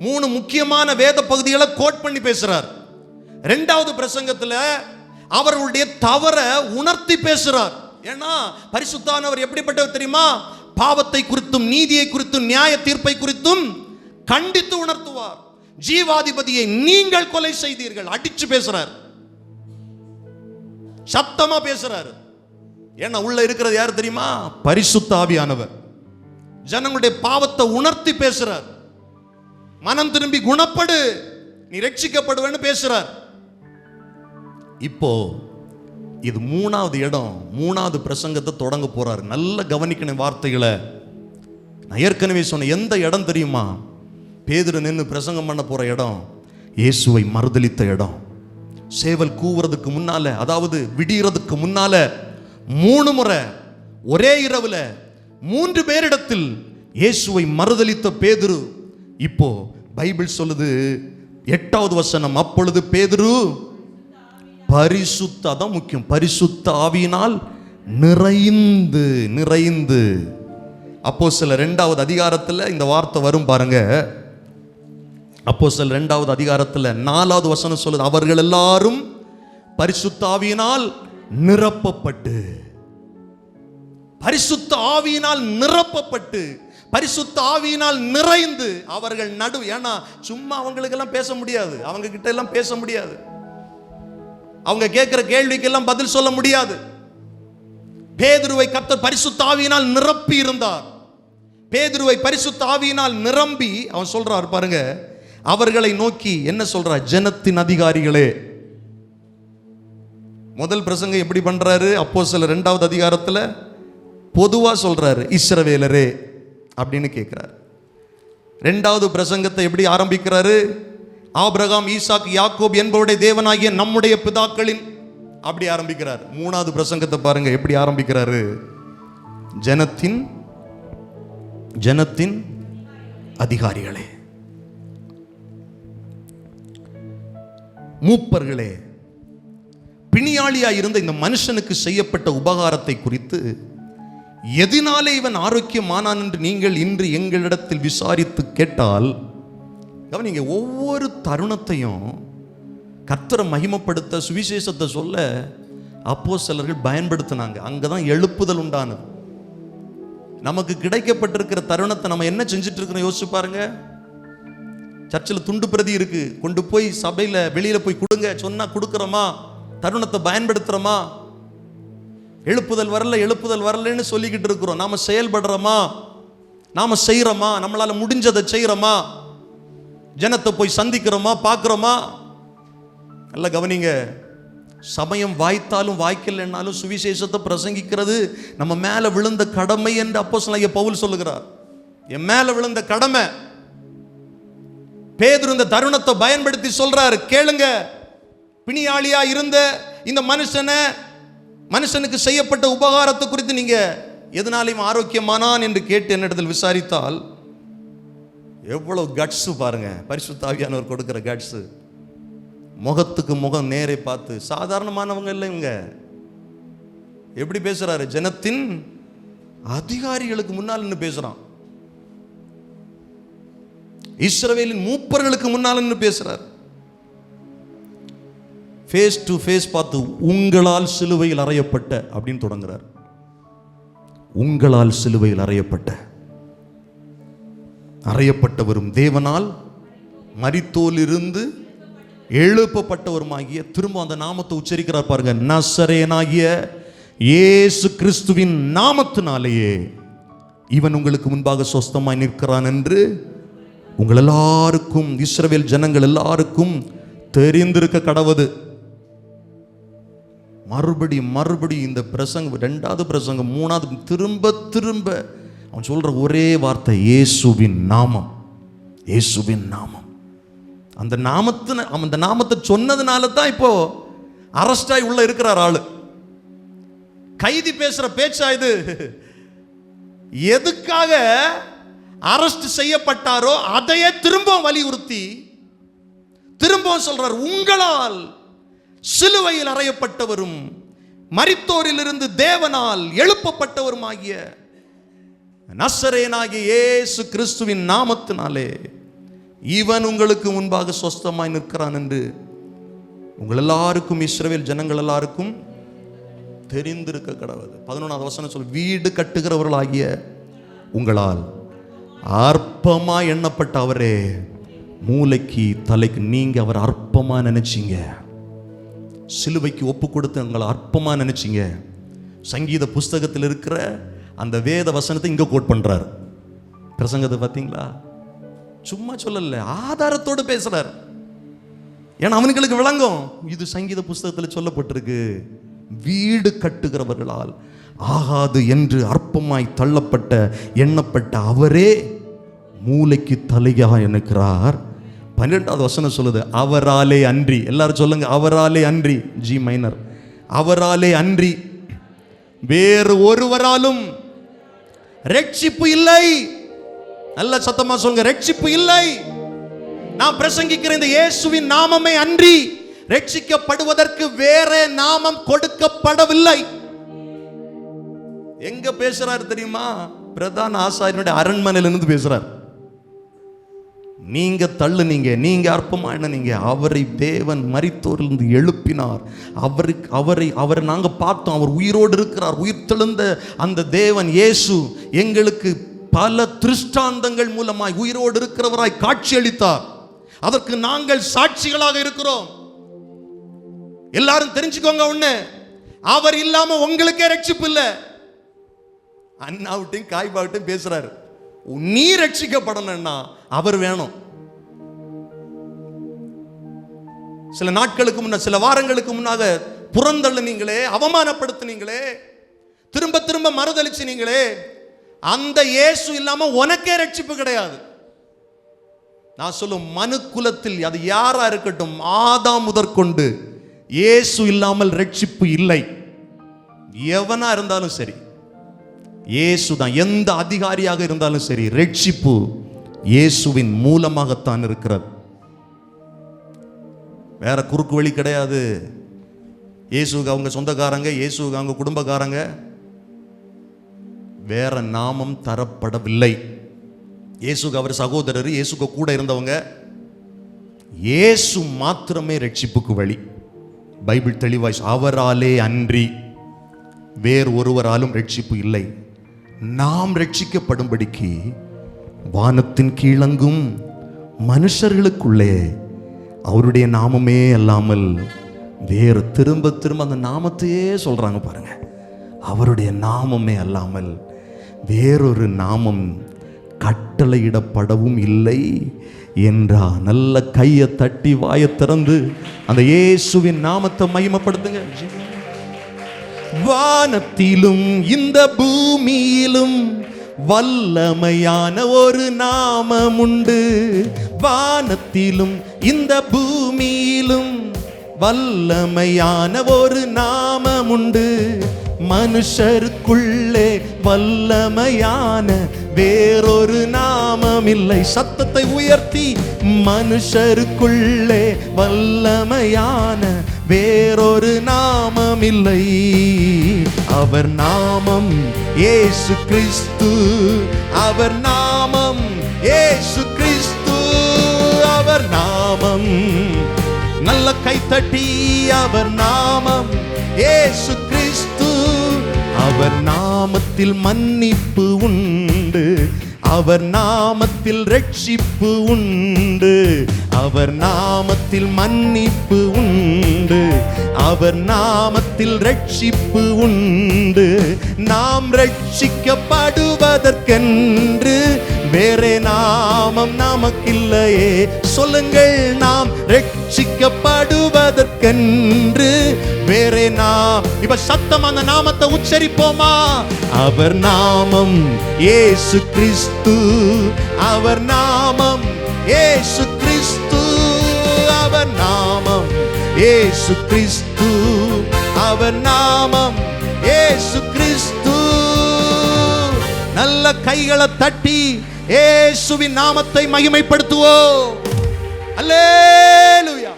Speaker 1: 3 முக்கியமான வேத பகுதிகளை கோட் பண்ணி பேசுறார். 2வது பிரசங்கத்தில் அவர்களுடைய தவற உணர்த்தி பேசுறார். ஏன்னா பரிசுத்தானவர் எப்படிப்பட்டவர் தெரியுமா? பாவத்தை குறித்தும் நீதியை குறித்தும் நியாய தீர்ப்பை குறித்தும் கண்டித்து உணர்த்துவார். ஜீவாதிபதியை நீங்கள் கொலை செய்தீர்கள், அடிச்சு பேசுறார், சத்தமா பேசுறாரு. ஏன்னா உள்ள இருக்கிறது யார் தெரியுமா? பரிசுத்த ஆவியானவர். ஜனங்களுடைய பாவத்தை உணர்த்தி பேசுறார். மனம் திரும்பி குணப்படு, நீ ரட்சிக்கப்படுவேன்னு பேசுறார். இப்போ இது 3வது இடம், 3வது பிரசங்கத்தை தொடங்க போறார். நல்ல கவனிக்கணும் வார்த்தைகளை. நான் ஏற்கனவே சொன்ன எந்த இடம் தெரியுமா? பேதுரு நின்று பிரசங்கம் பண்ண போற இடம், இயேசுவை மறுதலித்த இடம். சேவல் கூவுறதுக்கு முன்னால, அதாவது விடியறதுக்கு முன்னால 3 முறை ஒரே இரவுல 3 பேரிடத்தில் இயேசுவை மறுதலித்த பேதுரு. இப்போ பைபிள் சொல்லுது 8வது வசனம், அப்பொழுது பேதுரு பரிசுத்த, அதான் முக்கியம், பரிசுத்த ஆவியினால் நிறைந்து நிறைந்து. அப்போஸ்தலர் 2வது அதிகாரத்தில் இந்த வார்த்தை வரும் பாருங்க. அப்போஸ்தலர் 2வது அதிகாரத்தில் 4வது வசனம் சொல்லுது, அவர்கள் எல்லாரும் பரிசுத்த ஆவியினால் நிரப்பப்பட்டு, பரிசுத்த ஆவியினால் நிரப்பப்பட்டு, பரிசுத்த ஆவியினால் நிறைந்து அவர்கள் ஏன்னா சும்மா அவங்களுக்கெல்லாம் பேச முடியாது, அவங்க கிட்ட எல்லாம் பேச முடியாது, அவங்க கேட்கிற கேள்விக்கெல்லாம் பதில் சொல்ல முடியாது. பேதுருவை கர்த்தர் பரிசுத்த ஆவியினால் நிரப்பி இருந்தார். பேதுருவை பரிசுத்த ஆவியினால் நிரம்பி அவன் சொல்றார் பாருங்க, அவர்களை நோக்கி என்ன சொல்றார்? ஜனத்தின் அதிகாரிகளே. முதல் பிரசங்கம் எப்படி பண்றாரு? அப்போஸ்தலர் 2வது அதிகாரத்தில் பொதுவா சொல்றாரு, இஸ்ரவேலரே அப்படின்னு கேட்கிறார். 2வது பிரசங்கத்தை எப்படி ஆரம்பிக்கிறாரு? ஆபிரகாம், ஈசாக்கு, யாக்கோப் என்பவருடைய தேவனாகிய நம்முடைய பிதாக்களின், அப்படி ஆரம்பிக்கிறார். 3வது பிரசங்கத்தை பாருங்க எப்படி ஆரம்பிக்கிறாரு? ஜனத்தின் அதிகாரிகளே, மூப்பர்களே, பிணியாளியாய் இருந்த இந்த மனுஷனுக்கு செய்யப்பட்ட உபகாரத்தை குறித்து எதினாலே இவன் ஆரோக்கியமானான் என்று நீங்கள் இன்று எங்களிடத்தில் விசாரித்து கேட்டால், நீங்க ஒவ்வொரு தருணத்தையும் கர்த்தரை மகிமைப்படுத்த, சுவிசேஷத்தை சொல்ல அப்போஸ்தலர்கள் பயன்படுத்தினாங்க. அங்கதான் எழுப்புதல் உண்டானது. நமக்கு கிடைக்கப்பட்டிருக்கிற தருணத்தை நம்ம என்ன செஞ்சுட்டு இருக்கிறோம் யோசிச்சு பாருங்க. சர்ச்சில் துண்டு பிரதி இருக்கு, கொண்டு போய் சபையில வெளியில போய் கொடுங்க சொன்னா கொடுக்கிறோமா? தருணத்தை பயன்படுத்துறோமா? எழுப்புதல் வரல, எழுப்புதல் வரலன்னு சொல்லிக்கிட்டு இருக்கிறோம். நாம செயல்படுறோமா? நாம செய்யறோமா? நம்மளால முடிஞ்சதை செய்யறோமா? ஜனத்தை போய் சந்திக்கிறோமா? பார்க்கிறோமா? நல்ல கவனிங்க. சமயம் வாய்த்தாலும் வாய்க்கலைன்னாலும் சுவிசேஷத்தை பிரசங்கிக்கிறது நம்ம மேல விழுந்த கடமை என்று அப்போஸ்தலனாகிய பவுல் சொல்லுகிறார். என் மேல விழுந்த கடமை. பேதுரு இந்த தருணத்தை பயன்படுத்தி சொல்றாரு, கேளுங்க. பிணியாளியா இருந்த இந்த மனுஷனுக்கு செய்யப்பட்ட உபகாரத்தை குறித்து நீங்க எதனாலையும் ஆரோக்கியமானான் என்று கேட்டு என்னிடத்தில் விசாரித்தால், எவ்வளவு கட்ஸ் பாருங்க. பரிசுத்த ஆவியானவர் கொடுக்கிற கட்ஸ். முகத்துக்கு முகம் நேரே பார்த்து, சாதாரணமானவங்க இல்லை இவங்க. எப்படி பேசுறாரு? ஜனத்தின் அதிகாரிகளுக்கு முன்னால் நின்று பேசுறான். இஸ்ரவேலின் மூப்பர்களுக்கு முன்னால் நின்று பேசுறார். ஃபேஸ் டு ஃபேஸ் பார்த்து, உங்களால் சிலுவையில் அறையப்பட்ட அப்படின்னு தொடங்குறார். உங்களால் சிலுவையில் அறையப்பட்டவரும் தேவனால் மரித்தோலிருந்து எழுப்பப்பட்டவருமாகிய, திரும்ப அந்த நாமத்தை உச்சரிக்கிறார் பாருங்க, நசரேயனாகிய இயேசு கிறிஸ்துவின் நாமத்தினாலேயே இவன் உங்களுக்கு முன்பாக சொஸ்தமாய் நிற்கிறான் என்று உங்கள் எல்லாருக்கும், இஸ்ரவேல் ஜனங்கள் எல்லாருக்கும் தெரிந்திருக்க கடவது. மறுபடி இந்த பிரசங்கம், ரெண்டாவது பிரசங்கம், மூணாவது, திரும்ப அவன் சொல்ற ஒரே வார்த்தை, இயேசுவின் நாமம், இயேசுவின் நாமம். அந்த நாமத்தை சொன்னதுனால தான் இப்போ அரஸ்டாய் உள்ள இருக்கிறார் ஆளு. கைதி பேசுற பேச்சா இது? எதுக்காக அரஸ்ட் செய்யப்பட்டாரோ அதையே திரும்ப வலியுறுத்தி திரும்பவும் சொல்றார், உங்களால் சிலுவையில் அறையப்பட்டவரும் மரித்தோரிலிருந்து தேவனால் எழுப்பப்பட்டவருமாகிய நசரேயனாகிய இயேசு கிறிஸ்துவின் நாமத்தினாலே இவன் உங்களுக்கு முன்பாக சொஸ்தமாய் நிற்கிறான் என்று உங்கள் எல்லாருக்கும், இஸ்ரவேல் ஜனங்கள் எல்லாருக்கும் தெரிந்திருக்க கடவுது. 11வது வசனம் சொல்லு, வீடு கட்டுகிறவர்களாகிய உங்களால் அற்பமா எண்ணப்பட்ட அவரே மூளைக்கு தலைக்கு நீங்க அவர் அற்பமா நினைச்சீங்க. சிலுவைக்கு ஒப்பு கொடுத்து உங்களை அற்பமா நினைச்சீங்க. சங்கீத புஸ்தகத்தில் இருக்கிற அந்த வேத வசனத்தை இங்க கோட் பண்றார். பிரசங்கத்தை பார்த்தீங்களா? சும்மா சொல்லல, ஆதாரத்தோடு பேசுறார். ஏன்னா அவனுங்களுக்கு விளங்கும், இது சங்கீத புஸ்தகத்தில் சொல்லப்பட்டிருக்கு. வீடு கட்டுகிறவர்களால் ஆகாது என்று அற்பமாய் தள்ளப்பட்ட எண்ணப்பட்ட அவரே மூளைக்கு தலையாக நிற்கிறார். 12வது வசனம் சொல்லுது, அவராலே அன்றி. எல்லாரும் சொல்லுங்க, அவராலே அன்றி. G minor. அவராலே அன்றி வேறு ஒருவராலும் ரட்சிப்பு இல்லை. நல்ல சத்தமா சொல்லுங்க, ரட்சிப்பு இல்லை. நான் பிரசங்கிக்கிற இந்த இயேசுவின் நாமமே அன்றி ரட்சிக்கப்படுவதற்கு வேற நாமம் கொடுக்கப்படவில்லை. எங்க பேசுறாரு தெரியுமா? பிரதான ஆசாரியனுடைய அரண்மனையிலிருந்து பேசுறார். நீங்க தள்ளுனீங்க, நீங்க அற்பமானீங்க, அவரை தேவன் மரித்தோரிலிருந்து எழுப்பினார். அவரை நாங்க பார்த்தோம், அவர் உயிரோடு இருக்கிறார். உயிர் தெழுந்த அந்த தேவன் இயேசு எங்களுக்கு பல திருஷ்டாந்தங்கள் மூலமாய் உயிரோடு இருக்கிறவராய் காட்சியளித்தார். அதற்கு நாங்கள் சாட்சிகளாக இருக்கிறோம். எல்லாரும் தெரிஞ்சுக்கோங்க ஒண்ணு, அவர் இல்லாம உங்களுக்கே ரட்சிப்பு இல்லை. அண்ணாவிட்டையும் காய்பாவிட்டையும் பேசுறாரு, நீ ரட்சிக்கப்படணும்னா அவர் வேணும். சில நாட்களுக்கு முன்ன, சில வாரங்களுக்கு முன்னாக புறந்தள்ளுனீங்களே, அவமானப்படுத்தினீங்களே, திரும்ப திரும்ப மறுதளிச்சினீங்களே, அந்த இயேசு இல்லாம உனக்கே ரட்சிப்பு கிடையாது. நான் சொல்லும் மனு குலத்தில் அது யாரா இருக்கட்டும், ஆதாம் முதற்கொண்டு இயேசு இல்லாமல் ரட்சிப்பு இல்லை. எவனா இருந்தாலும் சரி, இயேசு தான். எந்த அதிகாரியாக இருந்தாலும் சரி, ரட்சிப்பு இயேசுவின் மூலமாகத்தான் இருக்கிறது. வேற குறுக்கு வழி கிடையாது. இயேசுக்கு அவங்க சொந்தக்காரங்க, இயேசுக்கு அவங்க குடும்பக்காரங்க, வேற நாமம் தரப்படவில்லை. இயேசுக்கு அவர் சகோதரர், இயேசுக்கு கூட இருந்தவங்க. இயேசு மாத்திரமே ரட்சிப்புக்கு வழி. பைபிள் தெளிவாய், அவராலே அன்றி வேறு ஒருவராலும் ரட்சிப்பு இல்லை. நாம் ரட்சிக்கப்படும்படிக்கு வானத்தின் கீழங்கும் மனுஷர்களுக்குள்ளே அவருடைய நாமமே அல்லாமல் வேறு, திரும்ப திரும்ப அந்த நாமத்தையே சொல்றாங்க பாருங்க, அவருடைய நாமமே அல்லாமல் வேறொரு நாமம் கட்டளையிடப்படவும் இல்லை என்றா. நல்ல கையை தட்டி வாயை திறந்து அந்த இயேசுவின் நாமத்தை மகிமைப்படுத்துங்க. வானத்திலும் இந்த பூமியிலும் வல்லமையான ஒரு நாமம் உண்டு. வானத்திலும் இந்த பூமியிலும் வல்லமையான ஒரு நாமம் உண்டு. மனுஷருக்குள்ளே வல்லமையான வேறொரு நாமம் இல்லை. சத்தத்தை உயர்த்தி, மனுஷருக்குள்ளே வல்லமையான வேறொரு நாமம் இல்லை. அவர் நாமம் இயேசு கிறிஸ்து. அவர் நாமம் இயேசு கிறிஸ்து. அவர் நாமம், நல்ல கைத்தட்டி, அவர் நாமம் இயேசு கிறிஸ்து. அவர் நாமத்தில் மன்னிப்பு உண்டு. அவர் நாமத்தில் ரட்சிப்பு உண்டு. அவர் நாமத்தில் மன்னிப்பு உண்டு. அவர் நாமத்தில் ரட்சிப்பு உண்டு. நாம் ரட்சிக்கப்படுவதற்கென்று வேறே நாமம் நமக்கில்லையே. சொல்லுங்கள், நாம் ரட்சிக்கப்படுவதற்கென்று வேறே நாம். இப்ப சத்தம் அந்த நாமத்தை உச்சரிப்போமா? அவர் நாமம் இயேசு கிறிஸ்து. அவர் நாமம் இயேசு கிறிஸ்து. அவர் நாமம் இயேசு கிறிஸ்து. அவர் நாமம் இயேசு கிறிஸ்து. நல்ல கைகளை தட்டி இயேசுவின் நாமத்தை மகிமைப்படுத்துவோம். அல்லேலூயா.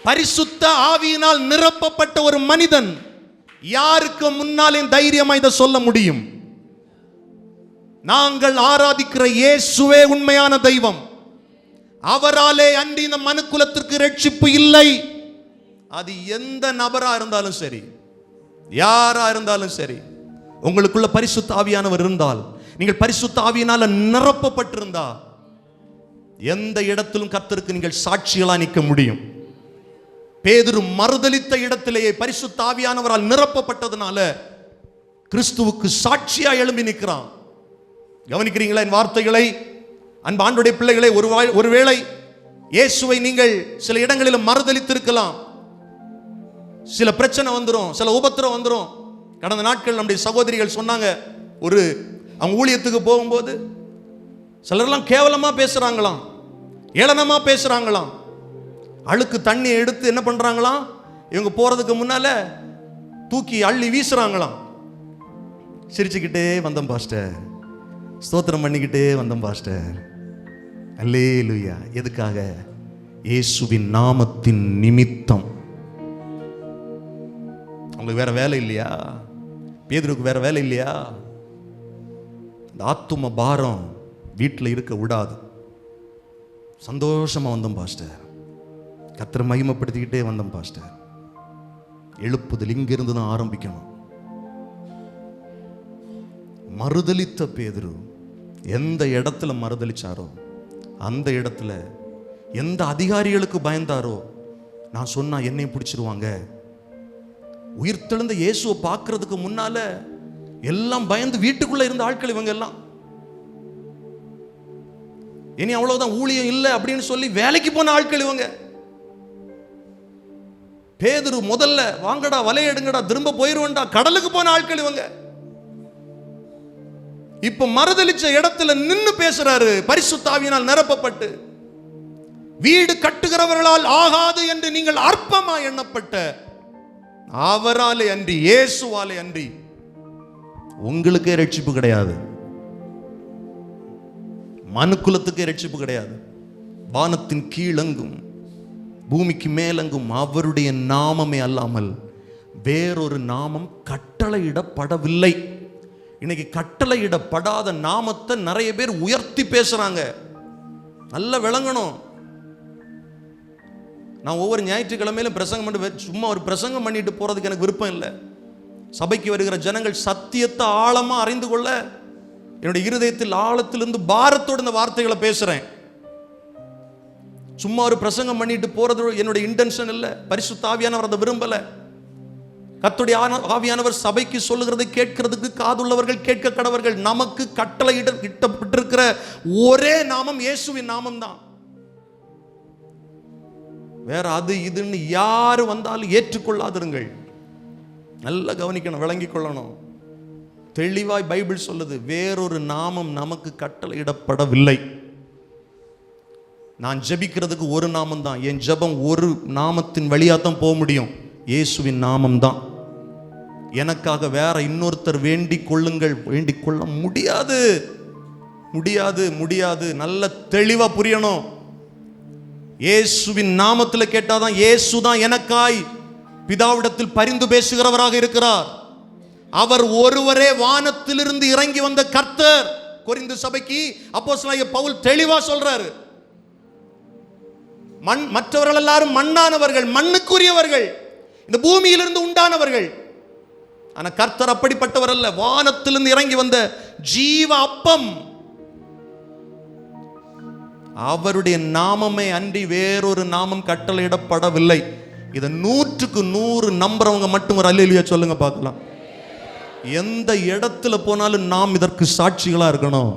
Speaker 1: பரிசுத்த ஆவியினால் நிரப்பப்பட்ட ஒரு மனிதன் யாருக்கு முன்னாலே தைரியமா இதை சொல்ல முடியும்? நாங்கள் ஆராதிக்கிற இயேசுவே உண்மையான தெய்வம். அவராலே அன்றி இந்த மனுக்குலத்திற்கு ரட்சிப்பு இல்லை. அது எந்த நபரா இருந்தாலும் சரி, யாரா இருந்தாலும் சரி, உங்களுக்குள்ள பரிசுத்த ஆவியானவர் இருந்தால், நீங்கள் பரிசுத்த ஆவியினால நிரப்பப்பட்டிருந்தா, எந்த இடத்திலும் கர்த்தருக்கு நீங்கள் சாட்சிகளா நிற்க முடியும். பேதுரு மறுதலித்த இடத்திலேயே பரிசுத்த ஆவியானவரால் நிரப்பப்பட்டதுனால கிறிஸ்துவுக்கு சாட்சியா எழும்பி நிற்கிறான். கவனிக்கிறீங்களா என் வார்த்தைகளை? அன்பு ஆண்டவருடைய பிள்ளைகளை, ஒருவேளை இயேசுவை நீங்கள் சில இடங்களில் மறுதலித்திருக்கலாம். சில பிரச்சனை வந்துடும், சில உபத்திரம் வந்துடும். கடந்த நாட்கள் நம்முடைய சகோதரிகள் சொன்னாங்க, அவங்க ஊழியத்துக்கு போகும்போது சிலர்லாம் கேவலமா பேசுறாங்களாம், ஏளனமா பேசுறாங்களாம். அழுக்கு தண்ணி எடுத்து என்ன பண்றாங்களாம், இவங்க போறதுக்கு முன்னால தூக்கி அள்ளி வீசுறாங்களாம். சிரிச்சுக்கிட்டே வந்தோம் பாஸ்டர், ஸ்தோத்திரம் பண்ணிக்கிட்டே வந்தோம் பாஸ்டர். அல்லேலூயா. எதுக்காக? இயேசுவின் நாமத்தின் நிமித்தம். உங்களுக்கு வேற வேலை இல்லையா? பேதுருக்கு வேற வேலை இல்லையா? இந்த ஆத்தும பாரம் வீட்டில் இருக்க விடாது. சந்தோஷமா வந்தோம் பாஸ்டர், கர்த்தரை மகிமைப்படுத்திக்கிட்டே வந்தோம் பாஸ்டர். எழுப்புதல் இங்கிருந்து தான் ஆரம்பிக்கணும். மறுதலித்த பேதுரு எந்த இடத்துல மறுதலிச்சாரோ, அந்த இடத்துல எந்த அதிகாரிகளுக்கு பயந்தாரோ, நான் சொன்னா என்னையும் பிடிச்சிருவாங்க. உயிர்த்தெழுந்த இயேசுவை பார்க்கறதுக்கு முன்னால எல்லாம் பயந்து வீட்டுக்குள்ள இருந்த ஆட்கள் இவங்க எல்லாம். இனி அவ்வளவுதான், ஊழியம் இல்லை அப்படின்னு சொல்லி வேலைக்கு போன ஆட்கள் இவங்க. பேதுரு முதல்ல வாங்கடா வலைய எடுங்கடா திரும்ப போயிருவண்டா கடலுக்கு போன ஆட்கள் இவங்க. இப்ப மறுதலிச்ச இடத்துல நின்னு பேசுறாரு, பரிசுத்த ஆவியினால் நிரப்பப்பட்டு. வீடு கட்டுகிறவர்களால் ஆகாது என்று நீங்கள் அற்பமா எண்ணப்பட்ட அவராலே அன்றி, இயேசுவாலே அன்றி உங்களுக்கே ரட்சிப்பு கிடையாது. மனுக்குலத்துக்கு ரட்சிப்பு கிடையாது. வானத்தின் கீழெங்கும் பூமிக்கு மேலெங்கும் அவருடைய நாமமே அல்லாமல் வேறொரு நாமம் கட்டளையிடப்படவில்லை. இன்னைக்கு கட்டளையிடப்படாத நாமத்தை நிறைய பேர் உயர்த்தி பேசுறாங்க. நல்ல விளங்கணும். நான் ஒவ்வொரு ஞாயிற்றுக்கிழமையிலும் பிரசங்கம் பண்ணி சும்மா ஒரு பிரசங்கம் பண்ணிட்டு போறதுக்கு எனக்கு விருப்பம் இல்லை. சபைக்கு வருகிற ஜனங்கள் சத்தியத்தை ஆழமா அறிந்து கொள்ள என்னுடைய இருதயத்தில் ஆழத்திலிருந்து பாரத்தோடு இந்த வார்த்தைகளை பேசுறேன். சும்மா ஒரு பிரசங்கம் பண்ணிட்டு போறது என்னுடைய இன்டென்ஷன் இல்லை. பரிசுத்த ஆவியானவர் அதை விரும்பல. கர்த்தருடைய ஆவியானவர் சபைக்கு சொல்லுகிறதை கேட்கிறதுக்கு காதுள்ளவர்கள் கேட்க கடவர்கள். நமக்கு கட்டளை இட்டப்பட்டிருக்கிற ஒரே நாமம் இயேசுவின் நாமம் தான். வேற அது இதுன்னு யாரு வந்தாலும் ஏற்றுக்கொள்ளாதிருங்கள். நல்லா கவனிக்கணும், விளங்கிக் கொள்ளணும். தெளிவாய் பைபிள் சொல்லுது, வேறொரு நாமம் நமக்கு கட்டளையிடப்படவில்லை. நான் ஜெபிக்கிறதுக்கு ஒரு நாமம் தான். என் ஜெபம் ஒரு நாமத்தின் வழியாக தான் போக முடியும், இயேசுவின் நாமம் தான். எனக்காக வேற இன்னொருத்தர் வேண்டிக் கொள்ளுங்கள், வேண்டிக் கொள்ள முடியாது, முடியாது, முடியாது. நல்ல தெளிவா புரியணும். இயேசுவின் நாமத்தில் கேட்டாதான் இயேசு தான் எனக்காய் பிதாவிடத்தில் பரிந்து பேசுகிறவராக இருக்கிறார். அவர் ஒருவரே வானத்திலிருந்து இறங்கி வந்த கர்த்தர். கொரிந்து சபைக்கு அப்போஸ்தலனாகிய பவுல் தெளிவா சொல்றாரு. மற்றவர்கள் எல்லாரும் மண்ணானவர்கள், மண்ணுக்குரியவர்கள், இந்த பூமியிலிருந்து உண்டானவர்கள். ஆனா கர்த்தர் அப்படிப்பட்டவர் அல்ல. வானத்திலிருந்து இறங்கி வந்த ஜீவ அப்பம். அவருடைய நாமமே அன்றி வேறொரு நாமம் கட்டளையிடப்படவில்லை. இதை 100க்கு 100 நம்புறவங்க மட்டும் ஒரு அல்லேலூயா சொல்லுங்க பார்க்கலாம். எந்த இடத்துல போனாலும் நாம் இதற்கு சாட்சிகளா இருக்கணும்.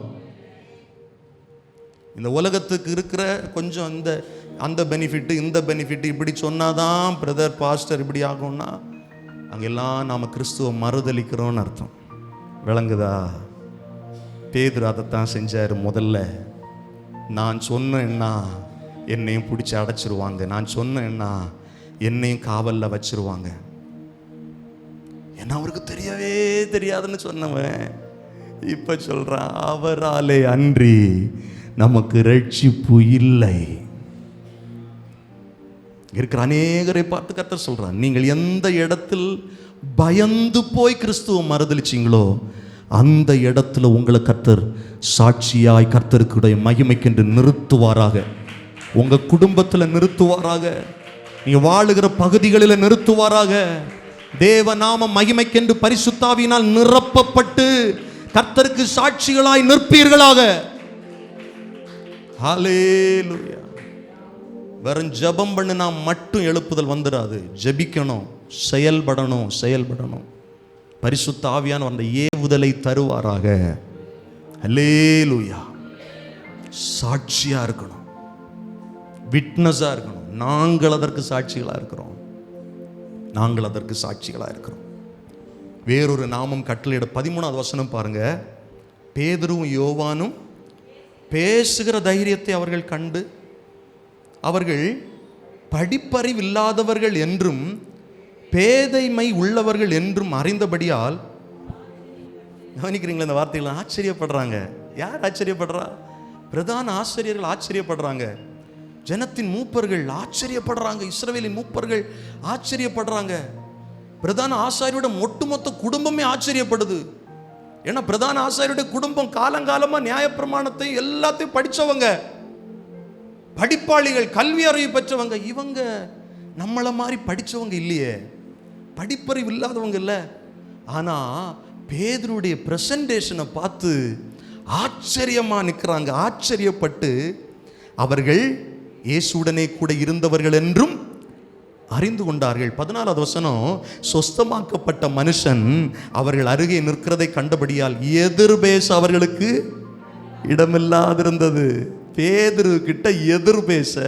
Speaker 1: இந்த உலகத்துக்கு இருக்கிற கொஞ்சம் அந்த பெனிஃபிட் இந்த பெனிஃபிட் இப்படி சொன்னாதான் பிரதர் பாஸ்டர் இப்படி ஆகும்னா அங்கெல்லாம் நாம் கிறிஸ்துவ மறுதளிக்கிறோன்னு அர்த்தம். விளங்குதா? பேதுரு அதைத்தான் செஞ்சார். முதல்ல நான் சொன்னேன்னா என்னையும் பிடிச்சி அடைச்சிருவாங்க, நான் சொன்னேன்னா என்னையும் காவலில் வச்சிருவாங்க. ஏன்னா அவருக்கு தெரியவே தெரியாதுன்னு சொன்னவன் இப்ப சொல்றான், அவராலே அன்றி நமக்கு ரட்சிப்பு இல்லை. இருக்கிற அநேகரை பார்த்து கர்த்தர் சொல்றான், நீங்கள் எந்த இடத்தில் பயந்து போய் கிறிஸ்துவ மறுதலிச்சிங்களோ அந்த இடத்துல உங்களை கர்த்தர் சாட்சியாய் கர்த்தருக்குடைய மகிமைக்கென்று நிறுத்துவாராக. உங்க குடும்பத்தில் நிறுத்துவாராக, நீங்க வாழுகிற பகுதிகளில் நிறுத்துவாராக. தேவ நாம மகிமைக்கென்று பரிசுத்தாவியினால் நிரப்பப்பட்டு கர்த்தருக்கு சாட்சிகளாய் நிற்பீர்களாக. ஹல்லேலூயா. வெறும் ஜெபம் பண்ணினா மட்டும் எழுப்புதல் வந்துடாது. ஜெபிக்கணும், செயல்படணும். பரிசுத்த ஆவியானவர் அந்த ஏவுதலை தருவாராக. ஹல்லேலூயா. சாட்சியா இருக்கணும், விட்னஸா இருக்கணும். நாங்கள் அதற்கு சாட்சிகளா இருக்கிறோம். வேறொரு நாமம் கட்டளையிட 13வது வசனம் பாருங்க. பேதுருவும் யோவானும் பேசுகிற தைரியத்தை அவர்கள் கண்டு அவர்கள் படிப்பறிவில்லாதவர்கள் என்றும் பேதைமை உள்ளவர்கள் என்றும் அறிந்தபடியால், கவனிக்கிறீங்களா இந்த வார்த்தைகளை? ஆச்சரியப்படுறாங்க. யார் ஆச்சரியப்படுறா? பிரதான ஆசிரியர்கள் ஆச்சரியப்படுறாங்க. ஜனத்தின் மூப்பர்கள் ஆச்சரியப்படுறாங்க. இஸ்ரவேலின் மூப்பர்கள் ஆச்சரியப்படுறாங்க. பிரதான ஆசாரியோட ஒட்டுமொத்த குடும்பமே ஆச்சரியப்படுது. ஏன்னா பிரதான ஆசாரியோட குடும்பம் காலங்காலமா நியாயப்பிரமாணத்தை எல்லாத்தையும் படிச்சவங்க, படிப்பாளிகள், கல்வி அறிவு பெற்றவங்க. இவங்க நம்மளை மாதிரி படிச்சவங்க இல்லையே, படிப்பறிவு இல்லாதவங்க இல்லை. ஆனா பேதுருடைய பிரசன்டேஷனை பார்த்து ஆச்சரியமா நிற்கிறாங்க. ஆச்சரியப்பட்டு அவர்கள் இயேசுடனே கூட இருந்தவர்கள் என்றும் அறிந்து கொண்டார்கள். 14வது வசனம், சொஸ்தமாக்கப்பட்ட மனுஷன் அவர்கள் அருகே நிற்கிறதை கண்டபடியால் எதிர்பேச அவர்களுக்கு இடமில்லாதிருந்தது. பேதுரு கிட்ட எதிர்பேச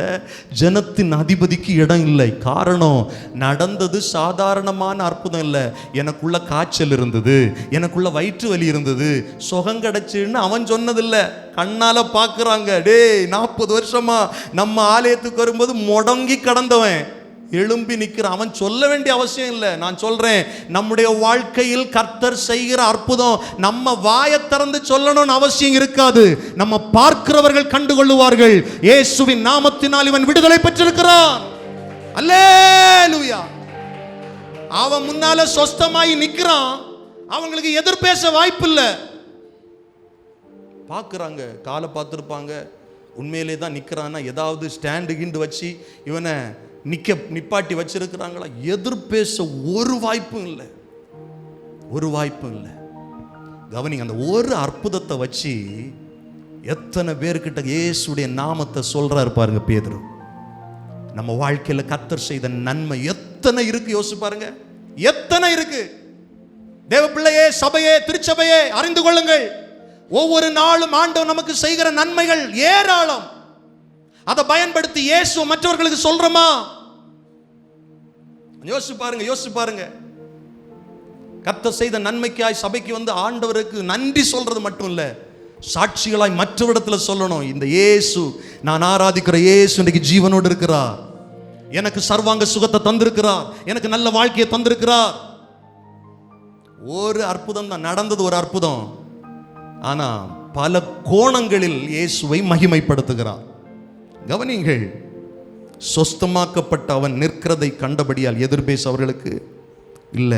Speaker 1: ஜனத்தின் அதிபதிக்கு இடம் இல்லை. காரணம், நடந்தது சாதாரணமான அற்புதம் இல்லை. எனக்குள்ள காய்ச்சல் இருந்தது, எனக்குள்ள வயிற்று வலி இருந்தது, சுகம் கிடைச்சுன்னு அவன் சொன்னதில்லை. கண்ணால பார்க்குறாங்க. டேய், 40 வருஷமா நம்ம ஆலயத்துக்கு வரும்போது முடங்கி கடந்தவன், எழும்பி நிற்கிறான். அவன் சொல்ல வேண்டிய அவசியம் இல்லை. நான் சொல்றேன், நம்முடைய வாழ்க்கையில் கர்த்தர் செய்கிற அற்புதம் நம்ம வாயை திறந்து சொல்லணும்னு அவசியம் இருக்காது. நம்ம பார்க்கிறவர்கள் கண்டுகொள்ளுவார்கள். இயேசுவின் நாமத்தினால் இவன் விடுதலை பெற்றிருக்கிறான். அல்லேலூயா. அவன் முன்னால சொஸ்தமாயி நிற்கிறான். அவங்களுக்கு எதிர்பேச வாய்ப்பு இல்லை. பார்க்குறாங்க, காலை பார்த்துருப்பாங்க, உண்மையிலே தான் நிற்கிறான்னா ஏதாவது ஸ்டாண்டு கிண்டு வச்சு இவனை நிப்பாட்டி வச்சிருக்கிறாங்களா? எதிர்பேச ஒரு வாய்ப்பும் இல்லை, ஒரு வாய்ப்பும் இல்லை. கவனிங்க, அந்த ஒரு அற்புதத்தை வச்சு எத்தனை பேர்கிட்ட இயேசுடைய நாமத்தை சொல்றாரு பாருங்க பேதுரு. நம்ம வாழ்க்கையில் கர்த்தர் செய்த நன்மை எத்தனை இருக்கு யோசிச்சு பாருங்க, எத்தனை இருக்கு. தேவ பிள்ளையே, சபையே, திருச்சபையே, அறிந்து கொள்ளுங்கள், ஒவ்வொரு நாளும் ஆண்டவர் நமக்கு செய்கிற நன்மைகள் ஏராளம். அதை பயன்படுத்தி இயேசு மற்றவர்களுக்கு சொல்றோமா? யோசிச்சு பாருங்க, யோசிச்சு பாருங்க. கர்த்தர் செய்த நன்மைக்காய் சபைக்கு வந்து ஆண்டவருக்கு நன்றி சொல்றது மட்டும் இல்ல, சாட்சிகளாய் மற்றவரிடத்தில் சொல்லணும். இந்த இயேசு, நான் ஆராதிக்கிற இயேசு இன்றைக்கு ஜீவனோடு இருக்கிறார், எனக்கு சர்வாங்க சுகத்தை தந்திருக்கிறார், எனக்கு நல்ல வாழ்க்கையை தந்திருக்கிறார். ஒரு அற்புதம் தான் நடந்தது, ஒரு அற்புதம். ஆனா பல கோணங்களில் இயேசுவை மகிமைப்படுத்துகிறார். கவனிங்கள், சொஸ்தமாக்கப்பட்ட அவன் நிற்கிறதை கண்டபடியால் எதிர்பேச அவர்களுக்கு இல்ல.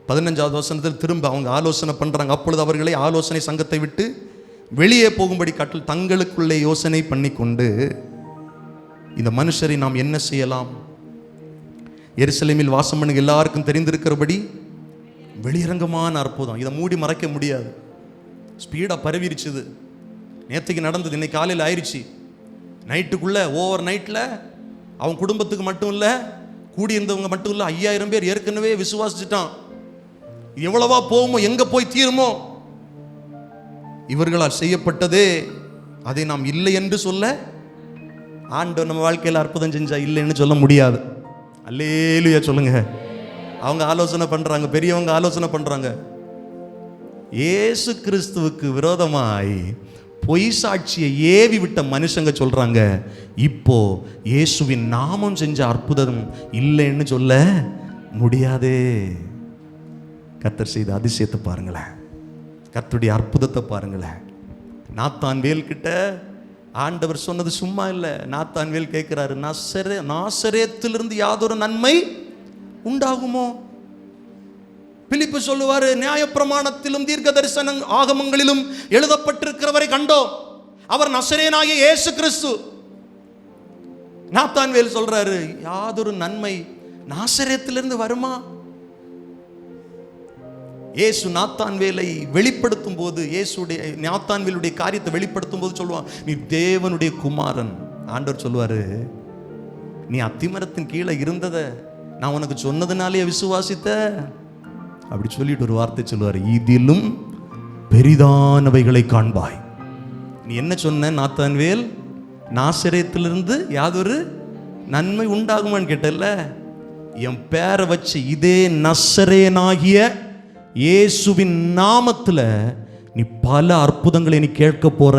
Speaker 1: 15வது வசனத்தில் திரும்ப அவங்க ஆலோசனை பண்றாங்க. அப்பொழுது அவர்களை ஆலோசனை சங்கத்தை விட்டு வெளியே போகும்படி கட்டளை, தங்களுக்குள்ளே யோசனை பண்ணி கொண்டு, இந்த மனுஷரை நாம் என்ன செய்யலாம்? எருசலேமில் வாசம் பண்ணுங்க எல்லாருக்கும் தெரிந்திருக்கிறபடி வெளியரங்கமான அற்புதம், இதை மூடி மறைக்க முடியாது. ஸ்பீடா பரவிருச்சுது. நேற்றுக்கு நடந்தது, இன்னைக்கு காலையில் ஆயிடுச்சு. நைட்டுக்குள்ள, ஓவர் நைட்ல அவன் குடும்பத்துக்கு மட்டும் இல்ல, கூடியிருந்தவங்க மட்டும் இல்ல, 5000 பேர் ஏற்கனவே விசுவாசிச்சுட்டான். எவ்வளவா போகுமோ, எங்க போய் தீருமோ. இவர்களால் செய்யப்பட்டதே அதை நாம் இல்லை என்று சொல்ல, ஆண்டவர் நம்ம வாழ்க்கையில் அற்புதம் செஞ்சா இல்லைன்னு சொல்ல முடியாது. அல்லேலூயா சொல்லுங்க. அவங்க ஆலோசனை பண்றாங்க, பெரியவங்க ஆலோசனை பண்றாங்க. இயேசு கிறிஸ்துவுக்கு விரோதமாய் பொய் சாட்சியை ஏவி விட்ட மனுஷங்க சொல்றாங்க, இப்போ இயேசுவின் நாமம் செஞ்ச அற்புதம் இல்லைன்னு சொல்ல முடியாதே. கர்த்தர் செய்த அதிசயத்தை பாருங்களேன், கர்த்தருடைய அற்புதத்தை பாருங்களேன். நாத்தான்வேல் கிட்ட ஆண்டவர் சொன்னது சும்மா இல்லை. நாத்தான்வேல் கேட்கிறாரு, நாசரேத்திலிருந்து யாதொரு நன்மை உண்டாகுமோ? பிலிப்பு சொல்லுவாரு, நியாயப்பிரமாணத்திலும் தீர்க்க தரிசன ஆகமங்களிலும் எழுதப்பட்டிருக்கிறவரை கண்டோம், அவர் நசரேனாகிய இயேசு கிறிஸ்து. நாத்தான்வேல் சொல்றாரு, யாதொரு நன்மை நாசரேத்திலிருந்து வருமா? இயேசு நாத்தான்வேலை வெளிப்படுத்தும் போது, இயேசுடைய நாத்தான்வேலுடைய காரியத்தை வெளிப்படுத்தும் போது சொல்லுவான், நீ தேவனுடைய குமாரன். ஆண்டவர் சொல்லுவாரு, நீ அத்திமரத்தின் கீழே இருந்ததை நான் உனக்கு சொன்னதுனாலே விசுவாசித்த. அப்படி சொல்லிட்டு ஒரு வார்த்தை சொல்லுவார், இதிலும் பெரிதானவைகளை காண்பாய். நீ என்ன சொன்ன நாத்தான்வேல்? நாசரேத்திலிருந்து யாதொரு நன்மை உண்டாகுமான்னு கேட்டல. என் பேரை வச்சு இதே நசரேனாகிய இயேசுவின் நாமத்துல நீ பல அற்புதங்களை நீ கேட்க போற,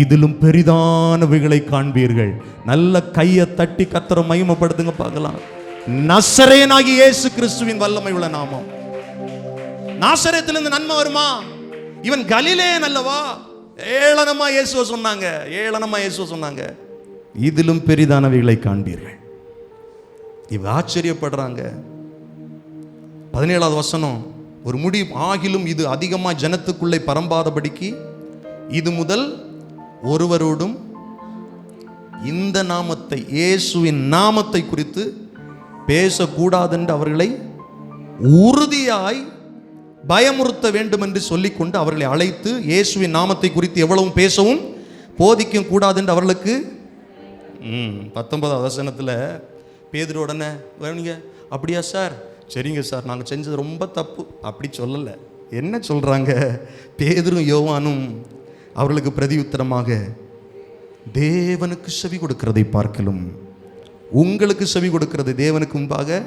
Speaker 1: இதிலும் பெரிதானவைகளை காண்பீர்கள். நல்ல கையை தட்டி கர்த்தரை மகிமைப்படுத்துங்க பார்க்கலாம். நசரேனாகிய இயேசு கிறிஸ்துவின் வல்லமை உள்ள நாமம். நாசரேத்திலிருந்து நன்மை வருமா? இவன் கலிலேயன் அல்லவா? ஏளனமா இயேசுவை சொன்னாங்க, ஏளனமா இயேசுவை சொன்னாங்க, இதிலும் பெரிதானவைகளை காண்பீர்கள். இவ ஆச்சரியப்படுறாங்க. 17வது வசனம், ஒரு முடி ஆகிலும் இது அதிகமாக ஜனத்துக்குள்ளே பரம்பாதபடிக்கு இது முதல் ஒருவரோடும் இந்த நாமத்தை, இயேசுவின் நாமத்தை குறித்து பேசக்கூடாதென்று அவர்களை உறுதியாய் பயமுறுத்த வேண்டும் என்று சொல்லிக்கொண்டு அவர்களை அழைத்து, இயேசுவின் நாமத்தை குறித்து எவ்வளவும் பேசவும் போதிக்கும் கூடாது என்று அவர்களுக்கு 19வது வசனத்தில் பேதுரு உடனே, நீங்க அப்படியா சார், சரிங்க சார், நாங்கள் செஞ்சது ரொம்ப தப்பு அப்படி சொல்லலை. என்ன சொல்றாங்க? பேதுரும் யோவானும் அவர்களுக்கு பிரதி உத்தரமாக, தேவனுக்கு செவி கொடுக்கிறதை பார்க்கலும் உங்களுக்கு செவி கொடுக்கிறது தேவனுக்கு முன்பாக.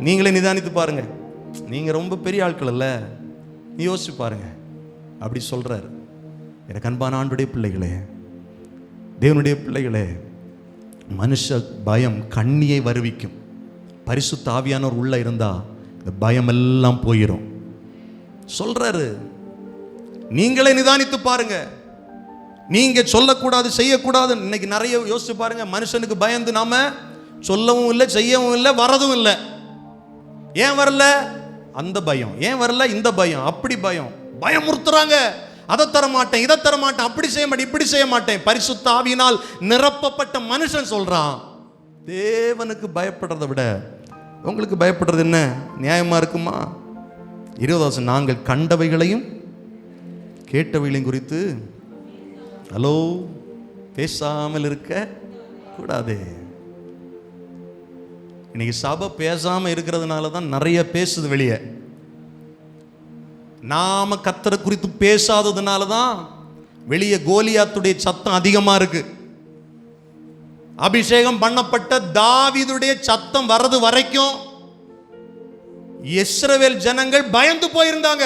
Speaker 1: நீங்களே நிதானித்து பாருங்க, நீங்க ரொம்ப பெரிய ஆட்கள் அல்ல, யோசிச்சு பாருங்க. அப்படி சொல்றாரு. எனக்கு அன்பான ஆண்டுடைய பிள்ளைகளே, தேவனுடைய பிள்ளைகளே, மனுஷ பயம் கண்ணியை வருவிக்கும். பரிசுத்த ஆவியானவர் உள்ள இருந்தா இந்த பயமெல்லாம் போயிடும். சொல்றாரு, நீங்களே நிதானித்து பாருங்க. நீங்க சொல்லக்கூடாது, செய்யக்கூடாது. இன்னைக்கு நிறைய யோசிச்சு பாருங்க. மனுஷனுக்கு பயந்து நாம சொல்லவும் இல்லை, செய்யவும் இல்லை, வரதும் இல்லை. ஏன் வரல? அந்த பயம். ஏன் வரல? இந்த பயம், அப்படி பயம். பயமுறுத்துறாங்க. அதை தர மாட்டேன், இதை தர மாட்டேன், அப்படி செய்ய மாட்டேன், இப்படி செய்ய மாட்டேன். பரிசுத்த ஆவியினால் நிரப்பப்பட்ட மனுஷன் சொல்றான், தேவனுக்கு பயப்படுறதை விட உங்களுக்கு பயப்படுறது என்ன நியாயமா இருக்குமா? 20 நாங்கள் கண்டவைகளையும் கேட்டவைகளையும் குறித்து ஹலோ பேசாமல் இருக்க கூடாது. இன்னைக்கு சபை பேசாம இருக்கிறதுனால தான் நிறைய பேசுது வெளியே. நாம கர்த்தரை குறித்து பேசாததுனால தான் வெளியே கோலியாத்துடைய சத்தம் அதிகமா இருக்கு. அபிஷேகம் பண்ணப்பட்ட தாவீதுடைய சத்தம் வர்றது வரைக்கும் இஸ்ரவேல் ஜனங்கள் பயந்து போயிருந்தாங்க.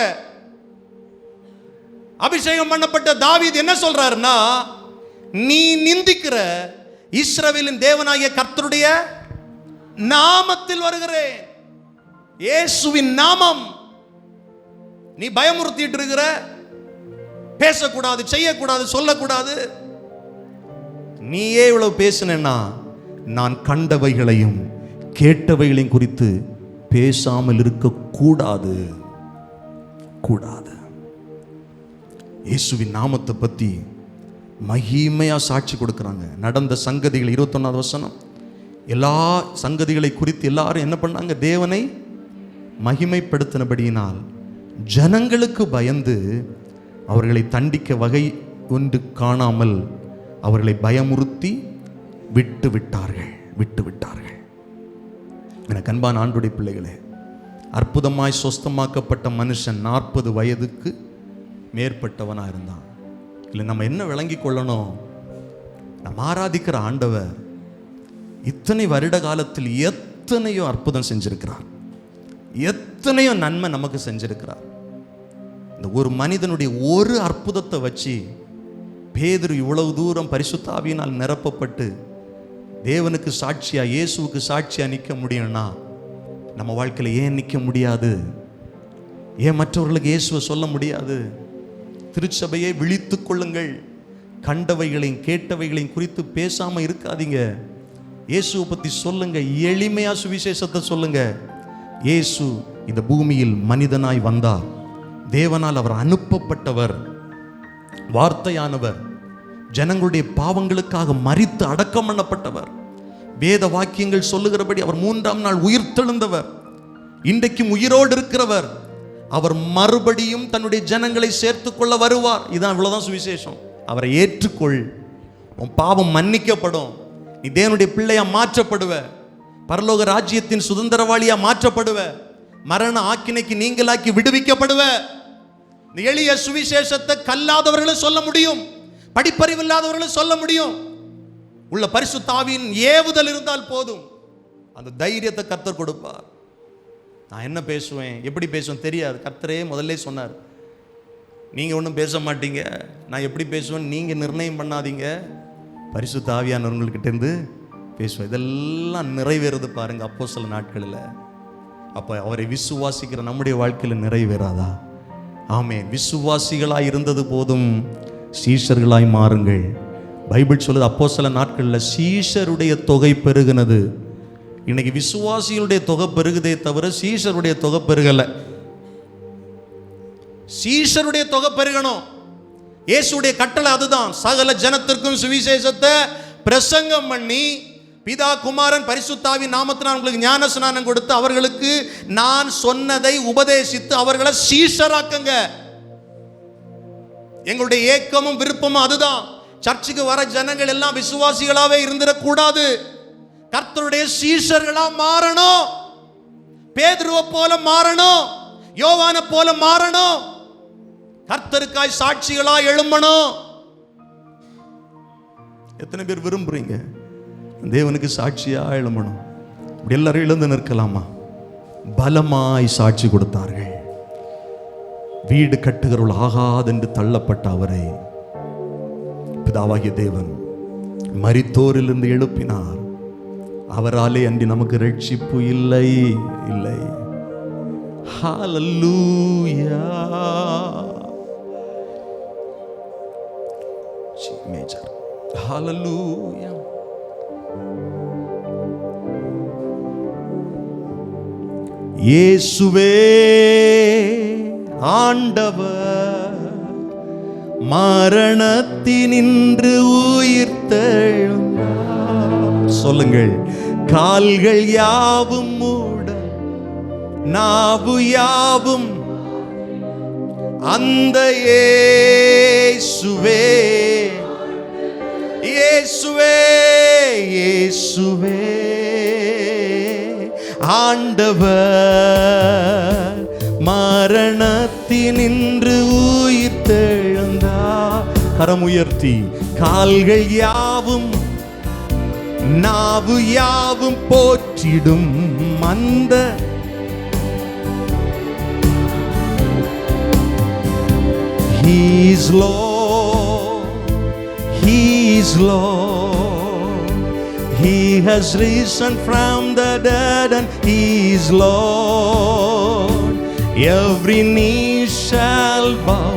Speaker 1: அபிஷேகம் பண்ணப்பட்ட தாவீது என்ன சொல்றாருன்னா, நீ நிந்திக்கிற இஸ்ரவேலின் தேவனாகிய கர்த்தருடைய நாமத்தில் வருகிறேன். இயேசுவின் நாமம். நீ பயமுறுத்திட்டு இருக்கிற, பேசக்கூடாது, செய்யக்கூடாது, சொல்லக்கூடாது. நீயே இவ்வளவு பேசினா நான் கண்டவைகளையும் கேட்டவைகளையும் குறித்து பேசாமல் இருக்க கூடாது. இயேசுவின் நாமத்தை பத்தி மகிமையா சாட்சி கொடுக்கிறாங்க. நடந்த சங்கதிகள் 21வது வசனம். எல்லா சங்கதிகளை குறித்து எல்லாரும் என்ன பண்ணாங்க? தேவனை மகிமைப்படுத்தினபடியினால் ஜனங்களுக்கு பயந்து அவர்களை தண்டிக்க வகை ஒன்று காணாமல் அவர்களை பயமுறுத்தி விட்டு விட்டார்கள். எனக்கு அன்பான ஆண்டவருடைய பிள்ளைகளே, அற்புதமாய் சொஸ்தமாக்கப்பட்ட மனுஷன் 40 வயதுக்கு மேற்பட்டவனாக இருந்தான். இல்லை, நம்ம என்ன விளங்கி கொள்ளணும்? நம்ம ஆராதிக்கிற ஆண்டவர் இத்தனை வருட காலத்தில் எத்தனையோ அற்புதம் செஞ்சிருக்கிறார், எத்தனையோ நன்மை நமக்கு செஞ்சிருக்கிறார். இந்த ஒரு மனிதனுடைய ஒரு அற்புதத்தை வச்சு பேதுரு இவ்வளவு தூரம் பரிசுத்த ஆவியினால் நிரப்பப்பட்டு தேவனுக்கு சாட்சியா, இயேசுவுக்கு சாட்சியா நிற்க முடியும்னா நம்ம வாழ்க்கையில் ஏன் நிற்க முடியாது? ஏன் மற்றவர்களுக்கு இயேசுவை சொல்ல முடியாது? திருச்சபையை விழித்து கொள்ளுங்கள். கண்டவைகளையும் கேட்டவைகளையும் குறித்து பேசாம இருக்காதீங்க. இயேசுவை பத்தி சொல்லுங்க, எளிமையா சுவிசேஷத்தை சொல்லுங்க. இயேசு இந்த பூமியில் மனிதனாய் வந்தார். தேவனால் அவர் அனுப்பப்பட்டவர், வார்த்தையானவர், ஜனங்களுடைய பாவங்களுக்காக மரித்து அடக்கம் பண்ணப்பட்டவர். வேத வாக்கியங்கள் சொல்லுகிறபடி அவர் 3ஆம் நாள் உயிர்த்தெழுந்தவர், இன்றைக்கும் உயிரோடு இருக்கிறவர். அவர் மறுபடியும் தன்னுடைய ஜனங்களை சேர்த்துக்கொள்ள வருவார். இதான், இவ்வளவுதான் சுவிசேஷம். அவரை ஏற்றுக்கொள், உன் பாவம் மன்னிக்கப்படும், நீ தேவனுடைய பிள்ளையா மாற்றப்படுவ, பரலோக ராஜ்யத்தின் சுதந்திரவாளியா மாற்றப்படுவ, மரண ஆக்கினைக்கு நீங்களாக்கி விடுவிக்கப்படுவ. இந்த எளிய சுவிசேஷத்தை கல்லாதவர்களும் சொல்ல முடியும், படிப்பறிவில்லாதவர்களும் சொல்ல முடியும். உள்ள பரிசுத்த ஆவியின் ஏவுதல் இருந்தால் போதும். அந்த தைரியத்தை கர்த்தர் கொடுப்பார். நான் என்ன பேசுவேன், எப்படி பேசுவேன் தெரியாது. கர்த்தரே முதல்ல சொன்னார், நீங்க ஒன்றும் பேச மாட்டீங்க, நான் எப்படி பேசுவேன் நீங்க நிர்ணயம் பண்ணாதீங்க, பரிசுத்த ஆவியானவர்கள்கிட்ட இருந்து பேசுவேன். இதெல்லாம் நிறைவேறது பாருங்க அப்போஸ்தல நாட்களில். அப்போ அவரை விசுவாசிக்கிற நம்முடைய வாழ்க்கையில் நிறைவேறாதா? ஆமென். விசுவாசிகளாய் இருந்தது போதும், சீஷர்களாய் மாறுங்கள். பைபிள் சொல்லுது அப்போஸ்தல நாட்களில் சீஷருடைய தொகை பெருகினது. இன்னைக்கு விசுவாசிகளுடைய தொகை பெருகுதே தவிர சீஷருடைய தொகை பெருகல. சீஷருடைய தொகை பெருகணும். இயேசுடைய கட்டளை அதுதான். சகல ஜனத்திற்கும் சுவிசேஷத்தை பிரசங்கம் பண்ணி, பிதா குமாரன் பரிசுத்த ஆவியின் நாமத்தினால் உங்களுக்கு ஞான ஸ்நானம் கொடுத்து அவர்களுக்கு நான் சொன்னதை உபதேசித்து அவர்களை சீஷராக்குங்க. எங்களுடைய ஏக்கமும் விருப்பமும் அதுதான். சர்ச்சுக்கு வர ஜனங்கள் எல்லாம் விசுவாசிகளாவே இருந்திடக்கூடாது, கர்த்தருடைய சீஷர்களா மாறணும். பேதுருவை போல மாறணும், யோவானை போல மாறணும், கர்த்தருக்காய் சாட்சிகளா எழும்பணும். எத்தனை பேர் விரும்புறீங்க தேவனுக்கு சாட்சியா எழும்பணும்? இப்படி எல்லாரும் எழுந்து நிற்கலாமா? பலமாய் சாட்சி கொடுத்தார்கள். வீடு கட்டுகிறவள் ஆகாதென்று தள்ளப்பட்ட அவரை பிதாவாகிய தேவன் மரித்தோரிலிருந்து எழுப்பினார். அவராலே அன்றி நமக்கு ரட்சிப்பு இல்லை. இல்லை. ஹalleluya. மேஜர் ஹalleluya. இயேசுவே ஆண்டவர், மரணத்தினின்று உயிர்த்தெழுந்தார். சொல்லுங்கள். கால்கள் யாவும் மூட, நாவு யாவும் அந்த இயேசுவே, இயேசுவே, இயேசுவே ஆண்டவர், மரணத்தினின்று உயிர்த்தெழுந்தார். கரம் உயர்த்தி. கால்கள் யாவும் நாவு யாவும் போற்றிடும் அந்த He is Lord, He is Lord, He has risen from the dead and He is Lord. Every knee shall bow,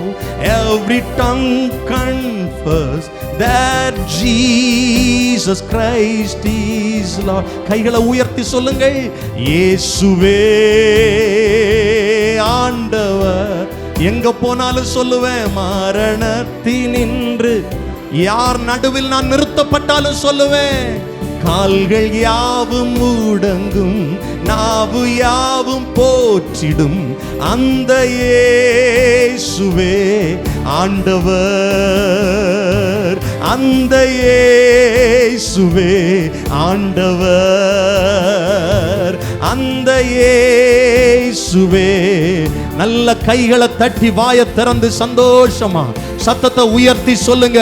Speaker 1: every tongue confess that Jesus Christ is Lord. கைகளை உயர்த்தி சொல்லுங்கள். இயேசுவே ஆண்டவர். எங்க போனாலும் சொல்லுவேன். மரணத்தினின்று யார் நடுவில் நான் நிறுத்தப்பட்டாலும் சொல்லுவேன். கால்கள் யாவும் முடங்கும், நாவு யாவும் போற்றிடும் அந்த இயேசுவே ஆண்டவர், அந்த இயேசுவே ஆண்டவர், அந்த இயேசுவே. நல்ல கைகளை தட்டி வாயை திறந்து சந்தோஷமா சத்தத்தை உயர்த்தி சொல்லுங்க.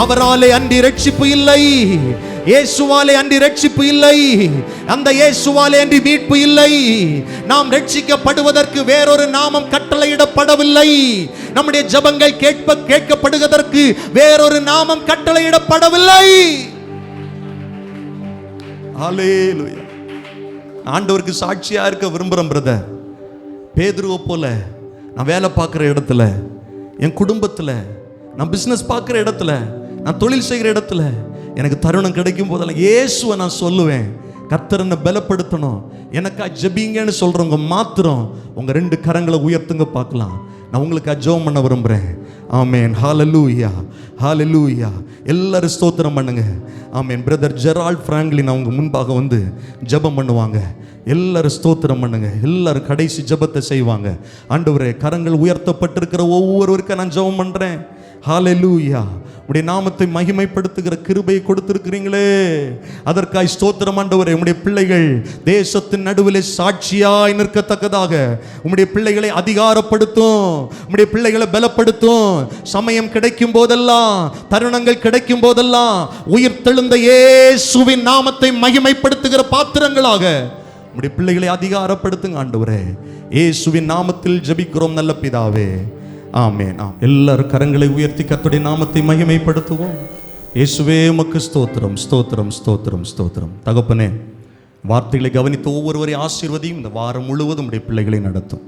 Speaker 1: அவராலே அன்றி ரட்சிப்பு இல்லை, இயேசுவாலே அன்றி ரட்சிப்பு இல்லை, அந்த இயேசுவாலே அன்றி மீட்பு இல்லை. நாம் ரட்சிக்கப்படுவதற்கு வேறொரு நாமம் கட்டளையிடப்படவில்லை. நம்முடைய ஜெபங்கள் கேட்கப்படுவதற்கு வேறொரு நாமம் கட்டளையிடப்படவில்லை. ஹல்லேலூயா. ஆண்டவருக்கு சாட்சியா இருக்க விரும்புறேன் பிரதர். பேதுருவை போல நான் வேலை பார்க்குற இடத்துல, என் குடும்பத்தில், நான் பிஸ்னஸ் பார்க்குற இடத்துல, நான் தொழில் செய்கிற இடத்துல எனக்கு தருணம் கிடைக்கும் போதெல்லாம் இயேசுவை நான் சொல்லுவேன். கர்த்தர் என்னை பலப்படுத்தணும், எனக்கா ஜெபிங்கன்னு சொல்கிறவங்க மாத்திரம் உங்கள் 2 கரங்களை உயர்த்துங்க பார்க்கலாம். நான் உங்களுக்கு ஜெபம் பண்ண விரும்புகிறேன். ஆமேன். ஹல்லேலூயா, ஹல்லேலூயா. எல்லாரும் ஸ்தோத்திரம் பண்ணுங்க. ஆமேன். பிரதர் ஜெரால்ட் பிராங்க்லின் அவங்க முன்பாக வந்து ஜெபம் பண்ணுவாங்க. எல்லாரும் ஸ்தோத்திரம் பண்ணுங்க. எல்லாரும் கடைசி ஜெபத்தை செய்வாங்க. ஆண்டவரே, கரங்கள் உயர்த்தப்பட்டிருக்கிற ஒவ்வொருவருக்கும் நான் ஜெபம் பண்ணுறேன். ஹல்லேலூயா. உடைய நாமத்தை மகிமைப்படுத்துகிற கிருபையை கொடுத்திருக்கிறீங்களே, அதற்காய் ஸ்தோத்திரம் ஆண்டவரே. உம்முடைய பிள்ளைகள் தேசத்தின் நடுவிலே சாட்சியாய் நிற்கத்தக்கதாக உம்முடைய பிள்ளைகளை அதிகாரப்படுத்தும், உம்முடைய பிள்ளைகளை பலப்படுத்தும். சமயம் கிடைக்கும் போதெல்லாம், தருணங்கள் கிடைக்கும் போதெல்லாம் உயிர்த்தெழுந்த இயேசுவின் நாமத்தை மகிமைப்படுத்துகிற பாத்திரங்களாக உம்முடைய பிள்ளைகளை அதிகாரப்படுத்துங்க ஆண்டவரே. இயேசுவின் நாமத்தில் ஜெபிக்கிறோம் நல்ல பிதாவே. ஆமென். எல்லாரும் கரங்களை உயர்த்தி கர்த்தருடைய நாமத்தை மகிமைப்படுத்துவோம். இயேசுவே உமக்கு ஸ்தோத்திரம், ஸ்தோத்திரம், ஸ்தோத்திரம், ஸ்தோத்திரம். தகப்பனே, வார்த்தைகளை கவனித்து ஒவ்வொருவரை ஆசீர்வதியும். இந்த வாரம் முழுவதும் உடைய பிள்ளைகளை நடத்தும்.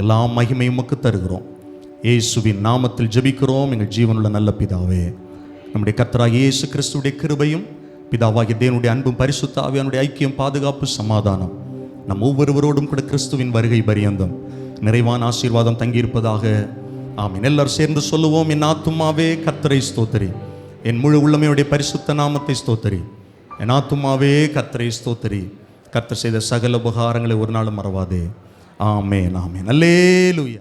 Speaker 1: எல்லா மகிமையும் உமக்கு தருகிறோம். இயேசுவின் நாமத்தில் ஜெபிக்கிறோம் எங்கள் ஜீவனுள்ள நல்ல பிதாவே. நம்முடைய கர்த்தராகிய இயேசு கிறிஸ்துவுடைய கிருபையும், பிதாவாகிய தேவனுடைய அன்பும், பரிசுத்த ஆவியானுடைய ஐக்கியம், பாதுகாப்பு, சமாதானம் நம் ஒவ்வொருவரோடும் கூட கிறிஸ்துவின் வருகை பரியந்தம் நிறைவான ஆசீர்வாதம் தங்கியிருப்பதாக. ஆமென். எல்லாரும் சேர்ந்து சொல்லுவோம். என் ஆத்துமாவே கர்த்தரை ஸ்தோத்திரி, என் முழு உள்ளமையுடைய பரிசுத்த நாமத்தை ஸ்தோத்திரி. என் ஆத்துமாவே கர்த்தரை ஸ்தோத்திரி, கர்த்தர் செய்த சகல உபகாரங்களை ஒரு நாளும் மறவாதே. ஆமென், ஆமென். அல்லேலூயா.